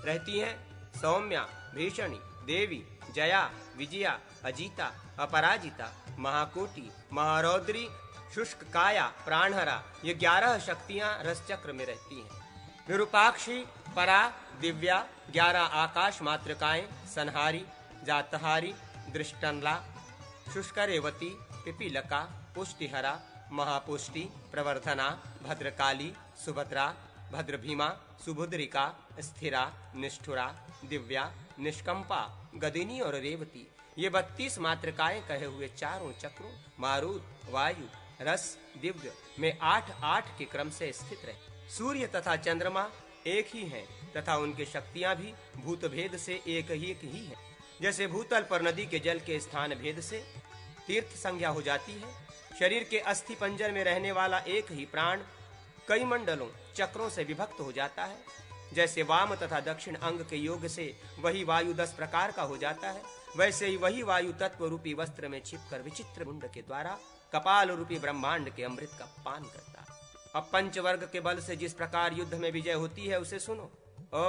रहती हैं। सौम्या, भीषणी, देवी, जया, विजया, अजीता, अपराजिता, महाकोटि, महारौद्री, शुष्क काया, प्राणहरा ये 11 शक्तियां रस चक्र में रहती हैं। विरूपाक्षी, परा, दिव्या, 11 आकाश मातृकाएं संहारी, जातहारी, दृष्टनला, शुष्करेवती, पिपीलका, पुष्टिहरा, महापुष्टि, प्रवर्धना, भद्रकाली, सुभद्रा, भद्रभीमा, सुभुद्रिका, स्थिरा, निष्ठुरा, दिव्या, निष्कंपा, गदिनी और रेवती ये 32 मातृकाएं कहे हुए चारों चक्रों मारुत, वायु, रस, दिव्य में 8-8 के क्रम से स्थित रहे। सूर्य तथा चंद्रमा एक ही हैं तथा उनकी शक्तियां भी भूत भेद से एक ही है। जैसे भूतल पर नदी के जल के स्थान भेद से तीर्थ संज्ञा हो जाती है, शरीर के अस्थि पंजर में रहने वाला एक ही प्राण कई मंडलों चक्रों से विभक्त हो जाता है। जैसे वाम तथा दक्षिण अंग के योग से वही वायु 10 प्रकार का हो जाता है, वैसे ही वही वायु तत्व रूपी वस्त्र में छिपकर विचित्र मुंड के द्वारा कपाल रूपी ब्रह्मांड के अमृत का पान करता है। अब पंचवर्ग के बल से जिस प्रकार युद्ध में विजय होती है उसे सुनो। अ,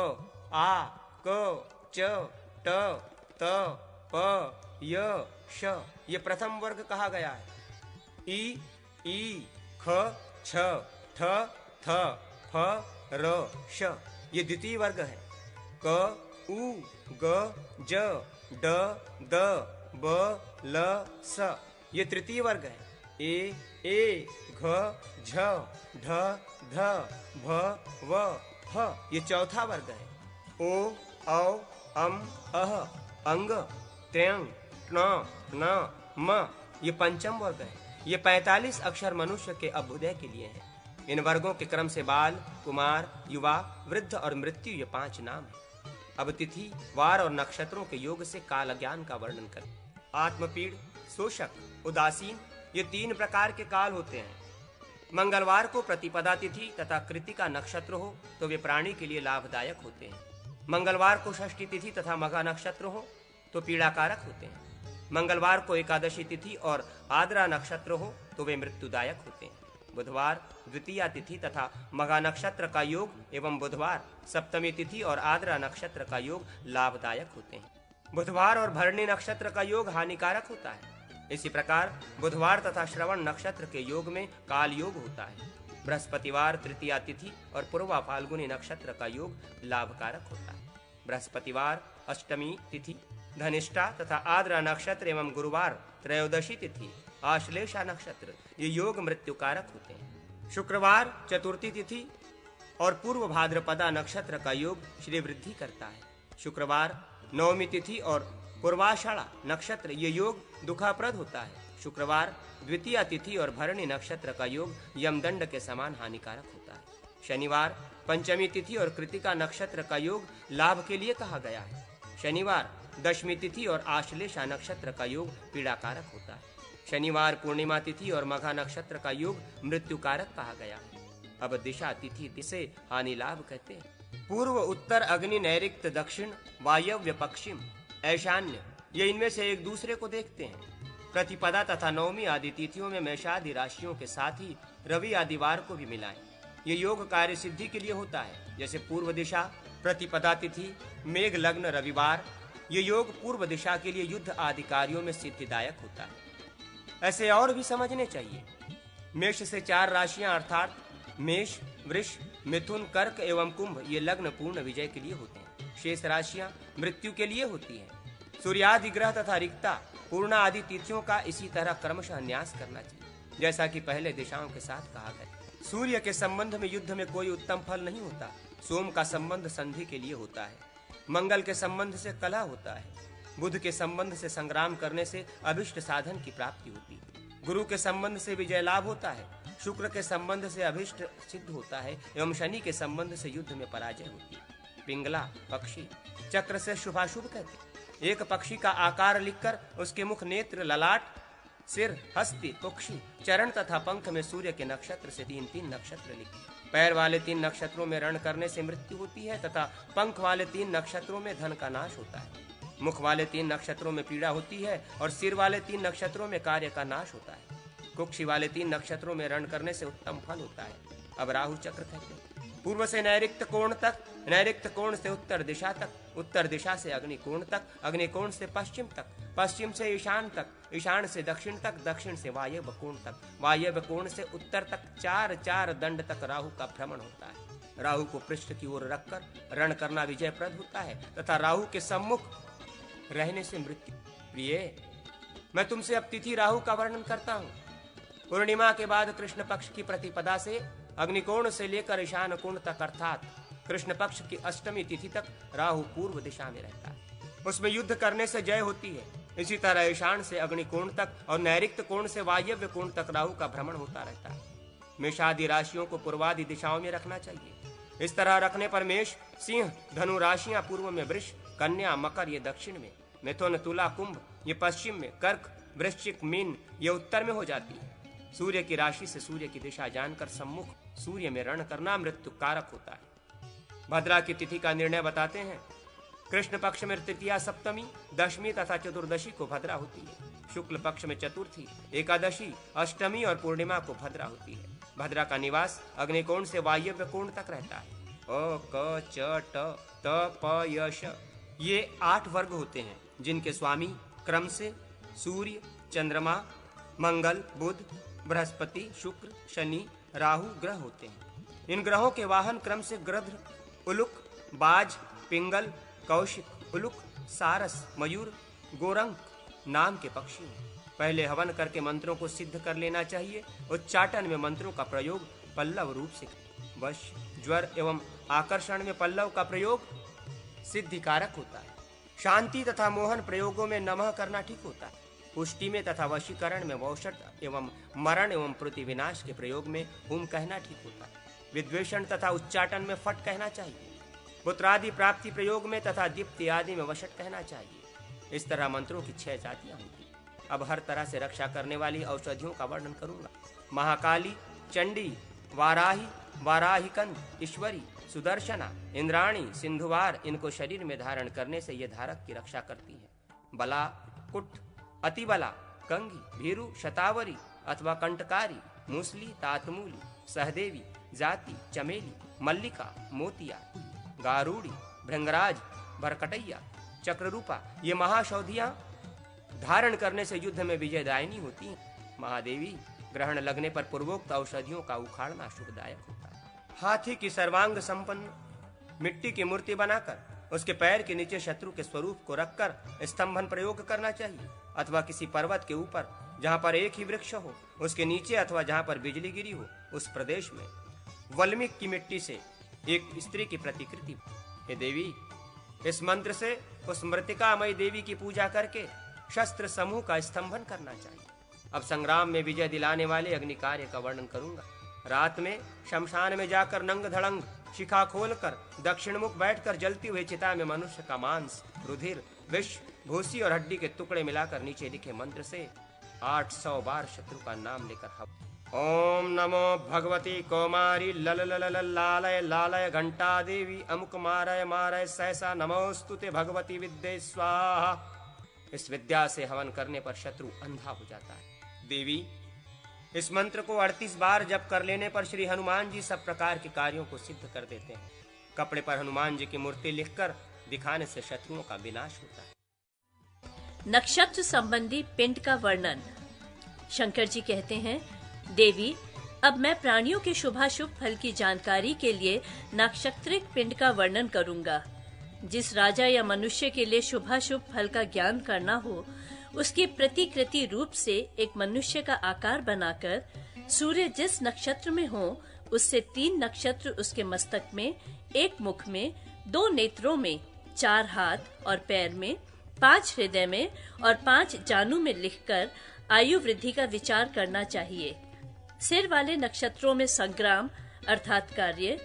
आ, क, च, ट, त, प, य, श ये प्रथम वर्ग कहा गया है। ई, ख, छ, ठ, थ, फ, र, श ये द्वितीय वर्ग है। क, उ, ग, ज, ड, द, ब, ल, स ये तृतीय वर्ग है। ए, घ, झ, ढ, ध, भ, व, ह ये चौथा वर्ग है। ओ, औ, अम, अह, अंग, त्र्यंग, ण, न, म ये पंचम वर्ग है। ये 45 अक्षर मनुष्य के अभ्युदय के लिए हैं। इन वर्गों के क्रम से बाल, कुमार, युवा, वृद्ध और मृत्यु ये 5 नाम हैं। अब तिथि, वार और नक्षत्रों के योग से काल ज्ञान का वर्णन करें। आत्मपीड़, शोषक, उदासीन ये 3 प्रकार के काल होते हैं। मंगलवार को प्रतिपदा तिथि तथा कृतिका नक्षत्र हो तो वे प्राणी के लिए लाभदायक होते हैं। मंगलवार को षष्ठी तिथि तथा मघा नक्षत्र हो तो पीड़ाकारक होते हैं। मंगलवार को एकादशी तिथि और आद्रा नक्षत्र हो तो वे मृत्युदायक होते हैं। बुधवार द्वितीया तिथि तथा मघा नक्षत्र का योग एवं बुधवार सप्तमी तिथि और आद्रा नक्षत्र का योग लाभदायक होते हैं। बुधवार और भरणी नक्षत्र का योग हानिकारक होता है। इसी प्रकार बुधवार तथा श्रवण नक्षत्र के योग में काल योग होता है। बृहस्पतिवार तृतीया तिथि और पूर्वा फाल्गुनी नक्षत्र का योग लाभकारक होता है। बृहस्पतिवार अष्टमी तिथि, धनिष्ठा तथा आद्रा नक्षत्र एवं गुरुवार त्रयोदशी तिथि, आश्लेषा नक्षत्र ये योग मृत्युकारक होते हैं। शुक्रवार चतुर्थी तिथि और पूर्व भाद्रपदा नक्षत्र का योग श्री वृद्धि करता है। शुक्रवार नवमी तिथि और पूर्वाषाढ़ा नक्षत्र ये योग दुखाप्रद होता है। शुक्रवार द्वितीया तिथि और भरणी नक्षत्र का योग यमदंड के समान हानिकारक होता है। शनिवार पंचमी तिथि और कृतिका नक्षत्र का योग लाभ के लिए कहा गया है। शनिवार दशमी तिथि और आश्लेषा नक्षत्र का योग पीड़ाकारक होता है। शनिवार पूर्णिमा तिथि और मघा नक्षत्र का योग मृत्युकारक कहा गया है। अब दिशा तिथि से हानि लाभ कहते हैं। पूर्व, उत्तर, अग्नि, नैऋत्य, दक्षिण, वायव्य, पश्चिम, ईशान्य ये इनमें से एक दूसरे को देखते हैं। प्रतिपदा तथा नवमी आदि तिथियों में मेषादि राशियों के साथ ही रवि आदि वार को भी मिलाएं। ये योग कार्य सिद्धि के लिए होता है। जैसे पूर्व दिशा प्रतिपदा तिथि, मेघ लग्न रविवार, ये योग पूर्व दिशा के लिए युद्ध आदि कार्यों में सिद्धिदायक होता है। ऐसे और भी समझने चाहिए। मेष से 4 राशियां अर्थात मेष, वृष, मिथुन, कर्क एवं कुंभ ये लग्न पूर्ण विजय के लिए होते हैं। शेष राशियां मृत्यु के लिए होती हैं। सूर्यादि ग्रह तथा रिक्ता, पूर्णा आदि तिथियों का इसी तरह क्रमशः न्यास करना चाहिए, जैसा कि पहले दिशाओं के साथ कहा गया। सूर्य के संबंध में युद्ध में कोई उत्तम फल नहीं होता। सोम का संबंध संधि के लिए होता है। मंगल के संबंध से कलह होता है। बुध के संबंध से संग्राम करने से अभिष्ट साधन की प्राप्ति होती है। गुरु के संबंध से विजय लाभ होता है। शुक्र के संबंध से अभिष्ट सिद्ध होता है एवं शनि के संबंध से युद्ध में पराजय होती है। पिंगला पक्षी चक्र से शुभाशुभ कहते हैं। एक पक्षी का आकार लिखकर उसके मुख, नेत्र, ललाट, सिर, हस्ती, कुक्षी, चरण तथा पंख में सूर्य के नक्षत्र से 3-3 नक्षत्र लिखे। पैर वाले 3 नक्षत्रों में रण करने से मृत्यु होती है तथा पंख वाले 3 नक्षत्रों में धन का नाश होता है। मुख वाले 3 नक्षत्रों में पीड़ा होती है और सिर वाले 3 नक्षत्रों में कार्य का नाश होता है। कुक्षी वाले 3 नक्षत्रों में रण करने से उत्तम फल होता है। अब राहु चक्र कहते हैं। पूर्व से नैऋत्य कोण तक, नैऋत्य कोण से उत्तर दिशा तक, उत्तर दिशा से अग्नि कोण तक, अग्नि कोण से पश्चिम तक, पश्चिम से ईशान तक, ईशान से दक्षिण तक, दक्षिण से वायव्य कोण तक, वायव्य कोण से उत्तर तक 4-4 दंड तक राहु का भ्रमण होता है। राहु को पृष्ठ की ओर रखकर रण करना विजयप्रद होता है तथा राहु के सम्मुख रहने से मृत्यु। प्रिय, मैं तुमसे अब तिथि राहु का वर्णन करता हूँ। पूर्णिमा के बाद कृष्ण पक्ष की प्रतिपदा से अग्निकोण से लेकर ईशान कोण तक अर्थात कृष्ण पक्ष की अष्टमी तिथि तक राहु पूर्व दिशा में रहता है। उसमें युद्ध करने से जय होती है। इसी तरह ईशान से अग्निकोण तक और नैऋत्य कोण से वायव्य कोण तक राहु का भ्रमण होता रहता है। मेषादि राशियों को पूर्वादि दिशाओं में रखना चाहिए। इस तरह रखने पर मेष, सिंह, धनु राशियां पूर्व में, वृष, कन्या, मकर ये दक्षिण में, मिथुन, तुला, कुंभ ये पश्चिम में, कर्क, वृश्चिक, मीन ये उत्तर में हो जाती है। सूर्य की राशि से सूर्य की दिशा जानकर सम्मुख सूर्य में रण करना मृत्यु कारक होता है। भद्रा की तिथि का निर्णय बताते हैं। कृष्ण पक्ष में तृतीया, सप्तमी, दशमी तथा चतुर्दशी को भद्रा होती है। शुक्ल पक्ष में चतुर्थी, एकादशी, अष्टमी और पूर्णिमा को भद्रा होती है। भद्रा का निवास अग्निकोण से वायव्य कोण तक रहता है। अ, क, च, ट, त, प, य, श ये 8 वर्ग होते हैं, जिनके स्वामी क्रम से सूर्य, चंद्रमा, मंगल, बुध, बृहस्पति, शुक्र, शनि, राहु ग्रह होते हैं। इन ग्रहों के वाहन क्रम से गृध्र, उलुक, बाज, पिंगल, कौशिक, उलुक, सारस, मयूर, गोरंक नाम के पक्षी हैं। पहले हवन करके मंत्रों को सिद्ध कर लेना चाहिए। उच्चाटन में मंत्रों का प्रयोग पल्लव रूप से, वश, ज्वर एवं आकर्षण में पल्लव का प्रयोग सिद्धिकारक होता है। शांति तथा मोहन प्रयोगों में नमः करना ठीक होता है। पुष्टि में तथा वशीकरण में वौषट एवं मरण एवं प्रतिविनाश के प्रयोग में हुम कहना ठीक होता है। विद्वेषण तथा उच्चाटन में फट कहना चाहिए। पुत्रादि प्राप्ति प्रयोग में तथा दीप्ति आदि में वशट कहना चाहिए। इस तरह मंत्रों की 6 जातियां होती। अब हर तरह से रक्षा करने वाली औषधियों का वर्णन करूंगा। महाकाली, चंडी, वाराही, वाराहिकंद, ईश्वरी, सुदर्शना, इंद्राणी, सिंधुवार इनको शरीर में धारण करने से ये धारक की रक्षा करती है। बला, कुट, अतिबला, कंगी, भीरु, शतावरी अथवा कंटकारी, मूसली, तातमूली, सहदेवी, जाति, चमेली, मल्लिका, मोतिया, गारूड़ी, भृंगराज, भरकटैया, चक्ररूपा ये महाशौधियां धारण करने से युद्ध में विजयदायिनी होती हैं। महादेवी, ग्रहण लगने पर पूर्वोक्त औषधियों का उखाड़ना शुभदायक होता है। हाथी की सर्वांग संपन्न मिट्टी की मूर्ति बनाकर उसके पैर के नीचे शत्रु के स्वरूप को रखकर स्तंभन प्रयोग करना चाहिए अथवा किसी पर्वत के ऊपर जहाँ पर एक ही वृक्ष हो उसके नीचे अथवा जहाँ पर बिजली गिरी हो उस प्रदेश में वल्मीक की मिट्टी से एक स्त्री की प्रतिकृति। हे देवी, इस मंत्र से उस मृतिकामयी देवी की पूजा करके शस्त्र समूह का स्तंभन करना चाहिए। अब संग्राम में विजय दिलाने वाले अग्नि कार्य का वर्णन करूंगा। रात में शमशान में जाकर नंग धड़ंग शिखा खोलकर दक्षिण मुख बैठकर जलती हुई चिता में मनुष्य का मांस, रुधिर, विष, भूसी और हड्डी के टुकड़े मिलाकर नीचे लिखे मंत्र से 800 बार शत्रु का नाम लेकर हव। ओम नमो भगवती कौमारी लल लल लालय लालय घंटा देवी अमुक मारय मारय सहसा नमोस्तुते भगवती विद्ये स्वाहा। इस विद्या से हवन करने पर शत्रु अंधा हो जाता है। देवी, इस मंत्र को 38 बार जप कर लेने पर श्री हनुमान जी सब प्रकार के कार्यों को सिद्ध कर देते हैं। कपड़े पर हनुमान जी की मूर्ति लिखकर दिखाने से शत्रुओं का विनाश होता है। नक्षत्र संबंधी पिंड का वर्णन। शंकर जी कहते हैं, देवी, अब मैं प्राणियों के शुभाशुभ फल की जानकारी के लिए नक्षत्रिक पिंड का वर्णन करूंगा। जिस राजा या मनुष्य के लिए शुभाशुभ फल का ज्ञान करना हो, उसकी प्रतिकृति रूप से एक मनुष्य का आकार बनाकर सूर्य जिस नक्षत्र में हो उससे 3 नक्षत्र उसके मस्तक में, 1 मुख में, 2 नेत्रों में, 4 हाथ और पैर में, 5 हृदय में और 5 जानु में लिखकर आयु वृद्धि का विचार करना चाहिए। सिर वाले नक्षत्रों में संग्राम अर्थात कार्य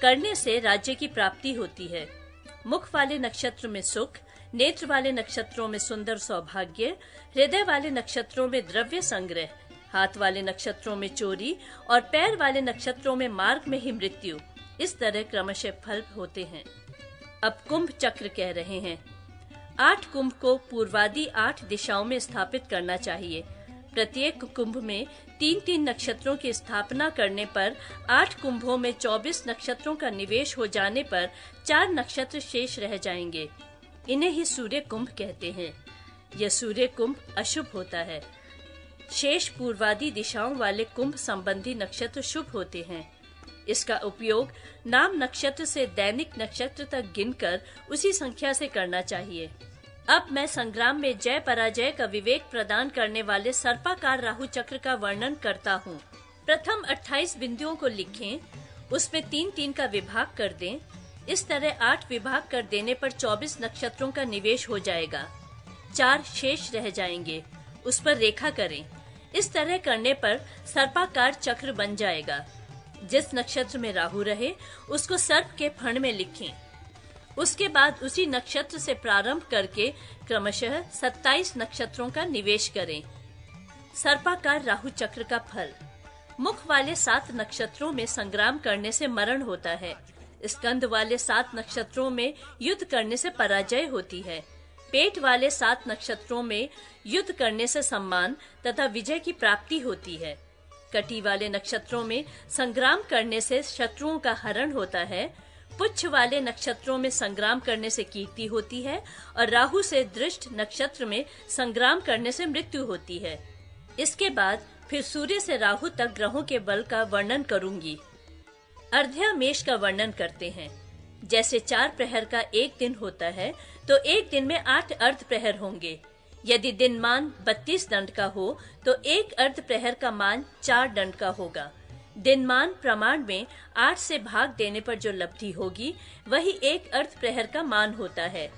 करने से राज्य की प्राप्ति होती है। मुख वाले नक्षत्र में सुख, नेत्र वाले नक्षत्रों में सुंदर सौभाग्य, हृदय वाले नक्षत्रों में द्रव्य संग्रह, हाथ वाले नक्षत्रों में चोरी और पैर वाले नक्षत्रों में मार्ग में ही मृत्यु। इस तरह क्रमशः फल होते हैं। अब कुंभ चक्र कह रहे हैं। 8 कुंभ को पूर्वादि 8 दिशाओं में स्थापित करना चाहिए। प्रत्येक कुंभ में 3-3 नक्षत्रों की स्थापना करने पर 8 कुंभों में 24 नक्षत्रों का निवेश हो जाने पर 4 नक्षत्र शेष रह जाएंगे। इन्हें ही सूर्य कुंभ कहते हैं। यह सूर्य कुंभ अशुभ होता है। शेष पूर्वादि दिशाओं वाले कुंभ संबंधी नक्षत्र शुभ होते हैं। इसका उपयोग नाम नक्षत्र से दैनिक नक्षत्र तक गिनकर उसी संख्या से करना चाहिए। अब मैं संग्राम में जय पराजय का विवेक प्रदान करने वाले सर्पाकार राहु चक्र का वर्णन करता हूँ। प्रथम 28 बिंदुओं को लिखें, उसमें 3-3 का विभाग कर दें। इस तरह 8 विभाग कर देने पर 24 नक्षत्रों का निवेश हो जाएगा। 4 शेष रह जाएंगे, उस पर रेखा करें। इस तरह करने पर सर्पाकार चक्र बन जाएगा। जिस नक्षत्र में राहु रहे उसको सर्प के फण में लिखें। उसके बाद उसी नक्षत्र से प्रारंभ करके क्रमशः 27 नक्षत्रों का निवेश करें। सर्पाकार राहु चक्र का फल। मुख वाले 7 नक्षत्रों में संग्राम करने से मरण होता है। स्कंद वाले 7 नक्षत्रों में युद्ध करने से पराजय होती है। पेट वाले 7 नक्षत्रों में युद्ध करने से सम्मान तथा विजय की प्राप्ति होती है। कटी वाले नक्षत्रों में संग्राम करने से शत्रुओं का हरण होता है। पुच्छ वाले नक्षत्रों में संग्राम करने से कीर्ति होती है और राहु से दृष्ट नक्षत्र में संग्राम करने से मृत्यु होती है। इसके बाद फिर सूर्य से राहु तक ग्रहों के बल का वर्णन करूंगी। अर्ध्या मेष का वर्णन करते हैं। जैसे 4 प्रहर का एक दिन होता है तो एक दिन में 8 अर्ध प्रहर होंगे। यदि दिनमान 32 दंड का हो तो एक अर्ध प्रहर का मान 4 दंड का होगा। दिनमान प्रमाण में 8 से भाग देने पर जो लब्धि होगी वही एक अर्ध प्रहर का मान होता है।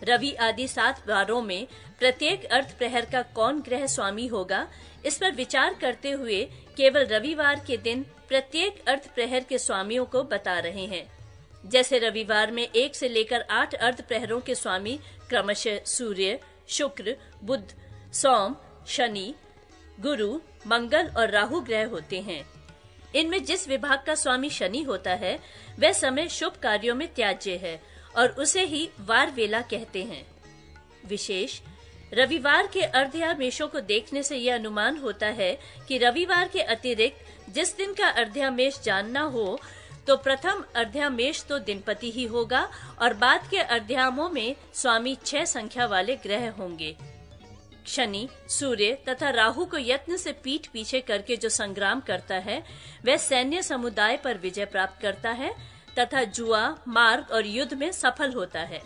रवि आदि 7 वारों में प्रत्येक अर्ध प्रहर का कौन ग्रह स्वामी होगा, इस पर विचार करते हुए केवल रविवार के दिन प्रत्येक अर्ध प्रहर के स्वामियों को बता रहे हैं। जैसे रविवार में 1 से लेकर 8 अर्ध प्रहरों के स्वामी क्रमशः सूर्य, शुक्र, बुध, सोम, शनि, गुरु, मंगल और राहु ग्रह होते हैं। इनमें जिस विभाग का स्वामी शनि होता है वह समय शुभ कार्यों में त्याज्य है और उसे ही वार वेला कहते हैं। विशेष रविवार के अर्ध्यामेशों को देखने से यह अनुमान होता है कि रविवार के अतिरिक्त जिस दिन का अर्ध्यामेश जानना हो तो प्रथम अर्ध्यामेश तो दिनपति ही होगा और बाद के अर्ध्यामों में स्वामी 6 संख्या वाले ग्रह होंगे। शनि, सूर्य तथा राहु को यत्न से पीठ पीछे करके जो संग्राम करता है वह सैन्य समुदाय पर विजय प्राप्त करता है तथा जुआ, मार्ग और युद्ध में सफल होता है।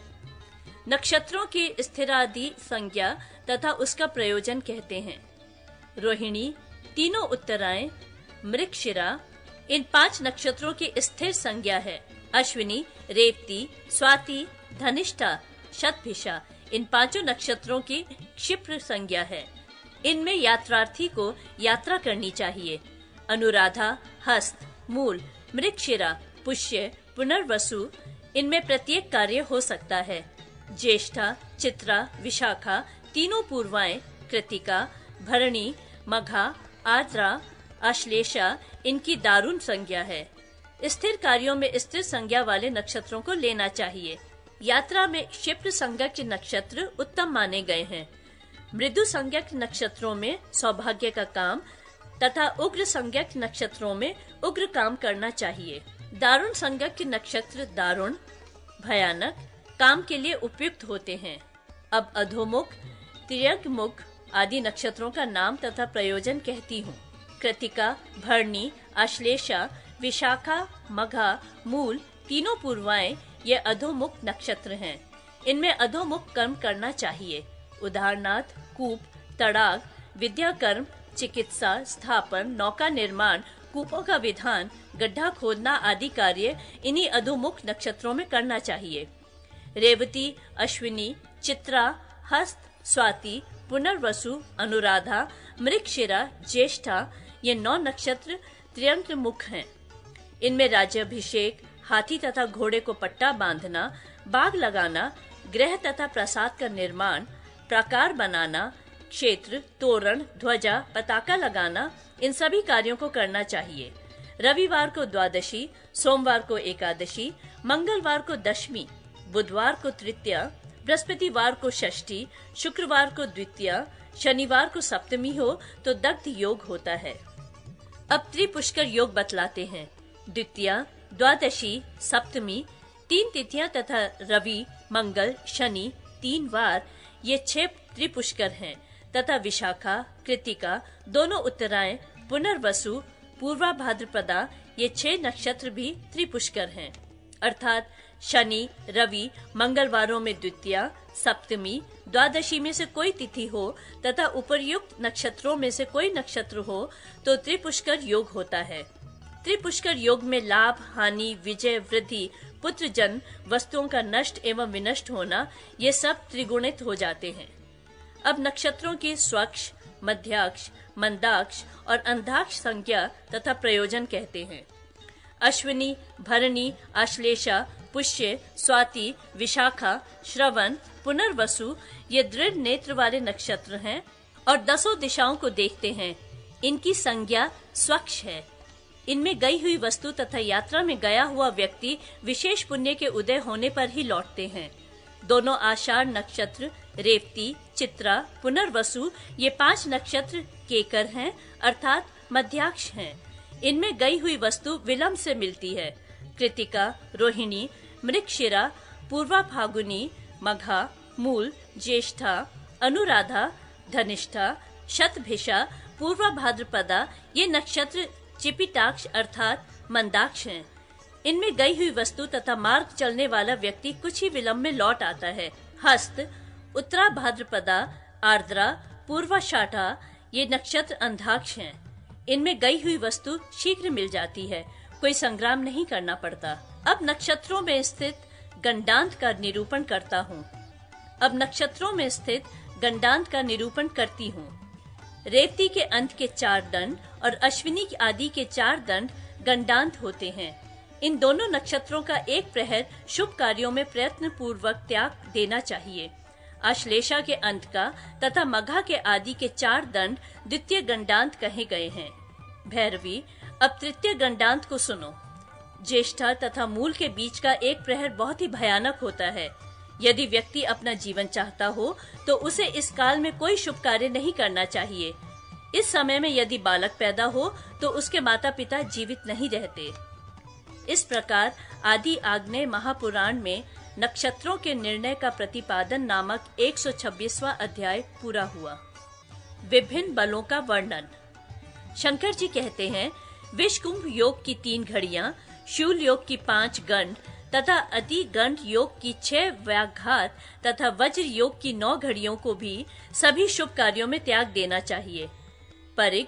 नक्षत्रों की स्थिरादि संज्ञा तथा उसका प्रयोजन कहते हैं। रोहिणी, तीनों उत्तरायण, मृगशिरा इन 5 नक्षत्रों की स्थिर संज्ञा है। अश्विनी, रेवती, स्वाति, धनिष्ठा, शतभिषा इन 5 नक्षत्रों की क्षिप्र संज्ञा है। इनमें यात्रार्थी को यात्रा करनी चाहिए। अनुराधा, हस्त, मूल, मृगशिरा, पुष्य, पुनर्वसु इनमें प्रत्येक कार्य हो सकता है। ज्येष्ठा, चित्रा, विशाखा तीनों पूर्वाएं, कृतिका, भरणी, मघा, आद्रा, आश्लेषा इनकी दारुण संज्ञा है। स्थिर कार्यों में स्थिर संज्ञा वाले नक्षत्रों को लेना चाहिए। यात्रा में क्षिप्र संज्ञक नक्षत्र उत्तम माने गए हैं। मृदु संज्ञक नक्षत्रों में सौभाग्य का काम तथा उग्र संज्ञक नक्षत्रों में उग्र काम करना चाहिए। दारुण संज्ञक नक्षत्र दारुण, भयानक काम के लिए उपयुक्त होते हैं। अब अधोमुख, तिर्यकमुख आदि नक्षत्रों का नाम तथा प्रयोजन कहती हूँ। कृतिका, भरणी, आश्लेषा, विशाखा, मघा, मूल तीनों पूर्वाएं ये अधोमुख नक्षत्र हैं। इनमें अधोमुख कर्म करना चाहिए। उदाहरणार्थ कूप, तड़ाग, विद्याकर्म, चिकित्सा, स्थापन, नौका निर्माण, कूपों का विधान, गड्ढा खोदना आदि कार्य इन्हीं अधोमुख नक्षत्रों में करना चाहिए। रेवती, अश्विनी, चित्रा, हस्त, स्वाति, पुनर्वसु, अनुराधा, मृगशिरा, ज्येष्ठा ये 9 नक्षत्र त्र्यंकमुख हैं। इनमें राज्याभिषेक, हाथी तथा घोड़े को पट्टा बांधना, बाग लगाना, गृह तथा प्रासाद का निर्माण, प्राकार बनाना, क्षेत्र, तोरण, ध्वजा, पताका लगाना इन सभी कार्यों को करना चाहिए। रविवार को द्वादशी, सोमवार को एकादशी, मंगलवार को दशमी, बुधवार को तृतीया, बृहस्पतिवार को षष्ठी, शुक्रवार को द्वितीया, शनिवार को सप्तमी हो तो दग्ध योग होता है। अब त्रिपुष्कर योग बतलाते हैं। द्वितीया, द्वादशी, सप्तमी 3 तिथियां तथा रवि, मंगल, शनि 3 वार ये 6 त्रिपुष्कर हैं तथा विशाखा, कृतिका दोनों उत्तरायण, पुनर्वसु, पूर्वा भाद्रपदा ये 6 नक्षत्र भी त्रिपुष्कर हैं। अर्थात शनि, रवि, मंगलवारों में द्वितीया, सप्तमी, द्वादशी में से कोई तिथि हो तथा उपर्युक्त नक्षत्रों में से कोई नक्षत्र हो तो त्रिपुष्कर योग होता है। त्रिपुष्कर योग में लाभ, हानि, विजय, वृद्धि, पुत्र जन्म, वस्तुओं का नष्ट एवं विनष्ट होना ये सब त्रिगुणित हो जाते हैं। अब नक्षत्रों की स्वक्ष, मध्याक्ष, मंदाक्ष और अंधाक्ष संज्ञा तथा प्रयोजन कहते हैं। अश्विनी, भरणी, आश्लेषा, पुष्य, स्वाति, विशाखा, श्रवण, पुनर्वसु ये दृढ़ नेत्र वाले नक्षत्र हैं और 10 दिशाओं को देखते हैं। इनकी संज्ञा स्वक्ष है। इनमें गई हुई वस्तु तथा यात्रा में गया हुआ व्यक्ति विशेष पुण्य के उदय होने पर ही लौटते हैं। दोनों आषाढ़ नक्षत्र, रेवती, चित्रा, पुनर्वसु ये 5 नक्षत्र केकर हैं अर्थात मध्याक्ष हैं। इनमें गई हुई वस्तु विलंब से मिलती है। कृतिका, रोहिणी, मृगशिरा, पूर्वा फागुनी, मघा, मूल, ज्येष्ठा, अनुराधा, धनिष्ठा, शतभिषा, पूर्वा भाद्रपदा ये नक्षत्र चिपिटाक्ष अर्थात मंदाक्ष हैं। इनमें गई हुई वस्तु तथा मार्ग चलने वाला व्यक्ति कुछ ही विलंब में लौट आता है। हस्त, उत्तरा भाद्रपदा, आर्द्रा, पूर्वाषाढ़ा ये नक्षत्र अंधाक्ष हैं। इनमें गई हुई वस्तु शीघ्र मिल जाती है, कोई संग्राम नहीं करना पड़ता। अब नक्षत्रों में स्थित गंडांत का निरूपण करता हूँ। अब नक्षत्रों में स्थित गंडांत का निरूपण करती हूँ। रेवती के अंत के 4 दंड और अश्विनी आदि के 4 दंड गंडांत होते हैं। इन दोनों नक्षत्रों का एक प्रहर शुभ कार्यों में प्रयत्न पूर्वक त्याग देना चाहिए। आश्लेषा के अंत का तथा मघा के आदि के 4 दंड द्वितीय गंडांत कहे गए हैं। भैरवी, अब तृतीय गंडांत को सुनो। ज्येष्ठा तथा मूल के बीच का एक प्रहर बहुत ही भयानक होता है। यदि व्यक्ति अपना जीवन चाहता हो तो उसे इस काल में कोई शुभ कार्य नहीं करना चाहिए। इस समय में यदि बालक पैदा हो तो उसके माता पिता जीवित नहीं रहते। इस प्रकार आदि आग्नेय महापुराण में नक्षत्रों के निर्णय का प्रतिपादन नामक 126वां अध्याय पूरा हुआ। विभिन्न बलों का वर्णन। शंकर जी कहते हैं, विषकुंभ योग की 3 घड़ियां, शूल योग की 5 गंड तथा अति गंड योग की 6 व्याघात तथा वज्र योग की 9 घड़ियों को भी सभी शुभ कार्यों में त्याग देना चाहिए। परिग,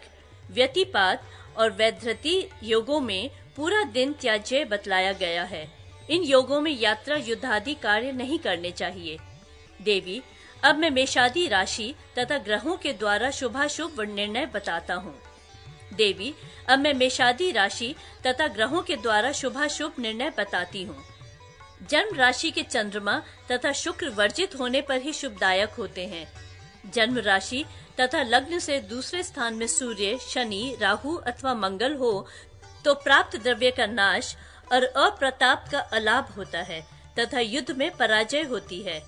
व्यतिपात और वैधृति योगों में पूरा दिन त्याज्य बतलाया गया है। इन योगों में यात्रा युद्धादि कार्य नहीं करने चाहिए। देवी, अब मैं मेषादि राशि तथा ग्रहों के द्वारा शुभाशुभ निर्णय बताता हूँ। देवी, अब मैं मेषादि राशि तथा ग्रहों के द्वारा शुभाशुभ निर्णय बताती हूँ। जन्म राशि के चंद्रमा तथा शुक्र वर्जित होने पर ही शुभदायक होते हैं। जन्म राशि तथा लग्न से दूसरे स्थान में सूर्य, शनि, राहु अथवा मंगल हो तो प्राप्त द्रव्य का नाश और अप्रताप का अलाभ होता है तथा युद्ध में पराजय होती है।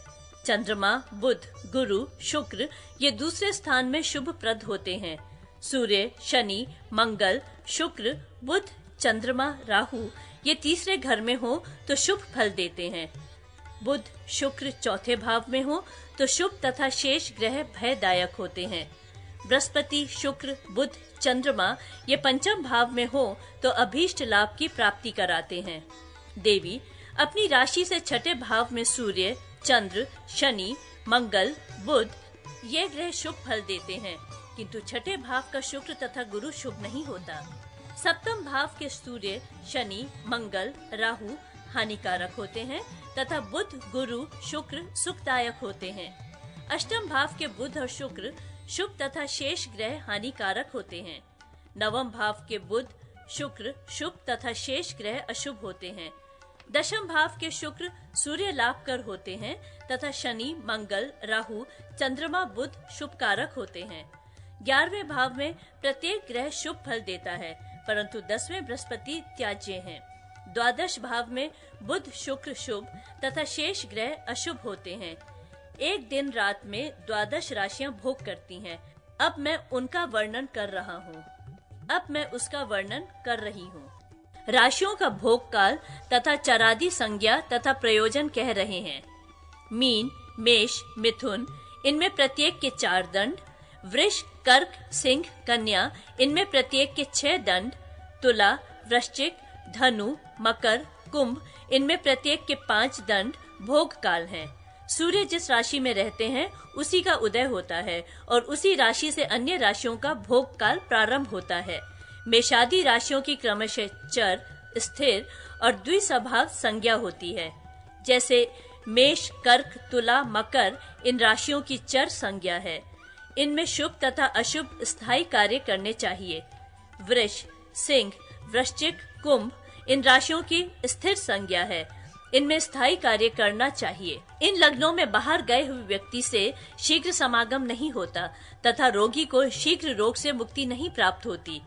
चंद्रमा, बुध, गुरु, शुक्र ये दूसरे स्थान में शुभ प्रद होते हैं। सूर्य, शनि, मंगल, शुक्र, बुध, चंद्रमा, राहु ये तीसरे घर में हो तो शुभ फल देते हैं। बुध, शुक्र चौथे भाव में हो तो शुभ तथा शेष ग्रह भयदायक होते हैं। बृहस्पति, शुक्र, बुध, चंद्रमा ये पंचम भाव में हो तो अभीष्ट लाभ की प्राप्ति कराते हैं। देवी, अपनी राशि से छठे भाव में सूर्य, चंद्र, शनि, मंगल, बुध ये ग्रह शुभ फल देते हैं, किंतु छठे भाव का शुक्र तथा गुरु शुभ नहीं होता। सप्तम भाव के सूर्य, शनि, मंगल, राहु हानिकारक होते हैं तथा बुध, गुरु, शुक्र सुखदायक होते हैं। अष्टम भाव के बुध और शुक्र शुभ तथा शेष ग्रह हानिकारक होते हैं। नवम भाव के बुध, शुक्र शुभ तथा शेष ग्रह अशुभ होते हैं। दशम भाव के शुक्र सूर्य लाभकर होते हैं तथा शनि, मंगल, राहु, चंद्रमा, बुध शुभकारक होते हैं। 11वें भाव में प्रत्येक ग्रह शुभ फल देता है, परंतु 10वें बृहस्पति त्याज्य हैं। द्वादश भाव में बुध, शुक्र शुभ तथा शेष ग्रह अशुभ होते हैं। एक दिन रात में 12 राशियां भोग करती हैं। अब मैं उनका वर्णन कर रहा हूँ। अब मैं उसका वर्णन कर रही हूँ। राशियों का भोग काल तथा चरादि संज्ञा तथा प्रयोजन कह रहे हैं। मीन, मेष, मिथुन इनमें प्रत्येक के 4 दंड, वृष, कर्क, सिंह, कन्या इनमें प्रत्येक के 6 दंड, तुला, वृश्चिक, धनु, मकर, कुंभ इनमें प्रत्येक के 5 दंड भोग काल हैं। सूर्य जिस राशि में रहते हैं उसी का उदय होता है और उसी राशि से अन्य राशियों का भोग काल प्रारंभ होता है। मेषादि राशियों की क्रमशः चर, स्थिर और द्विस्वभाव संज्ञा होती है। जैसे मेष, कर्क, तुला, मकर इन राशियों की चर संज्ञा है। इनमें शुभ तथा अशुभ स्थायी कार्य करने चाहिए। वृष, सिंह, वृश्चिक, कुंभ इन राशियों की स्थिर संज्ञा है। इनमें स्थायी कार्य करना चाहिए। इन लग्नों में बाहर गए हुए व्यक्ति से शीघ्र समागम नहीं होता तथा रोगी को शीघ्र रोग से मुक्ति नहीं प्राप्त होती।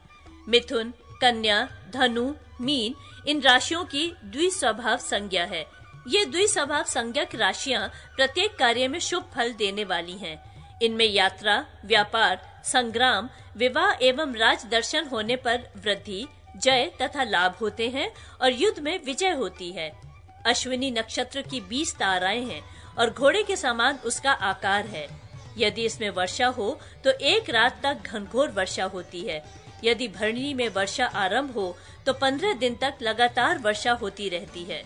मिथुन, कन्या, धनु, मीन इन राशियों की द्विस्वभाव संज्ञा है। ये द्विस्वभाव संज्ञक राशियां प्रत्येक कार्य में शुभ फल देने वाली हैं। इनमें यात्रा, व्यापार, संग्राम, विवाह एवं राज दर्शन होने पर वृद्धि, जय तथा लाभ होते हैं और युद्ध में विजय होती है। अश्विनी नक्षत्र की 20 ताराएं हैं और घोड़े के समान उसका आकार है। यदि इसमें वर्षा हो तो एक रात तक घनघोर वर्षा होती है। यदि भरणी में वर्षा आरंभ हो तो 15 दिन तक लगातार वर्षा होती रहती है।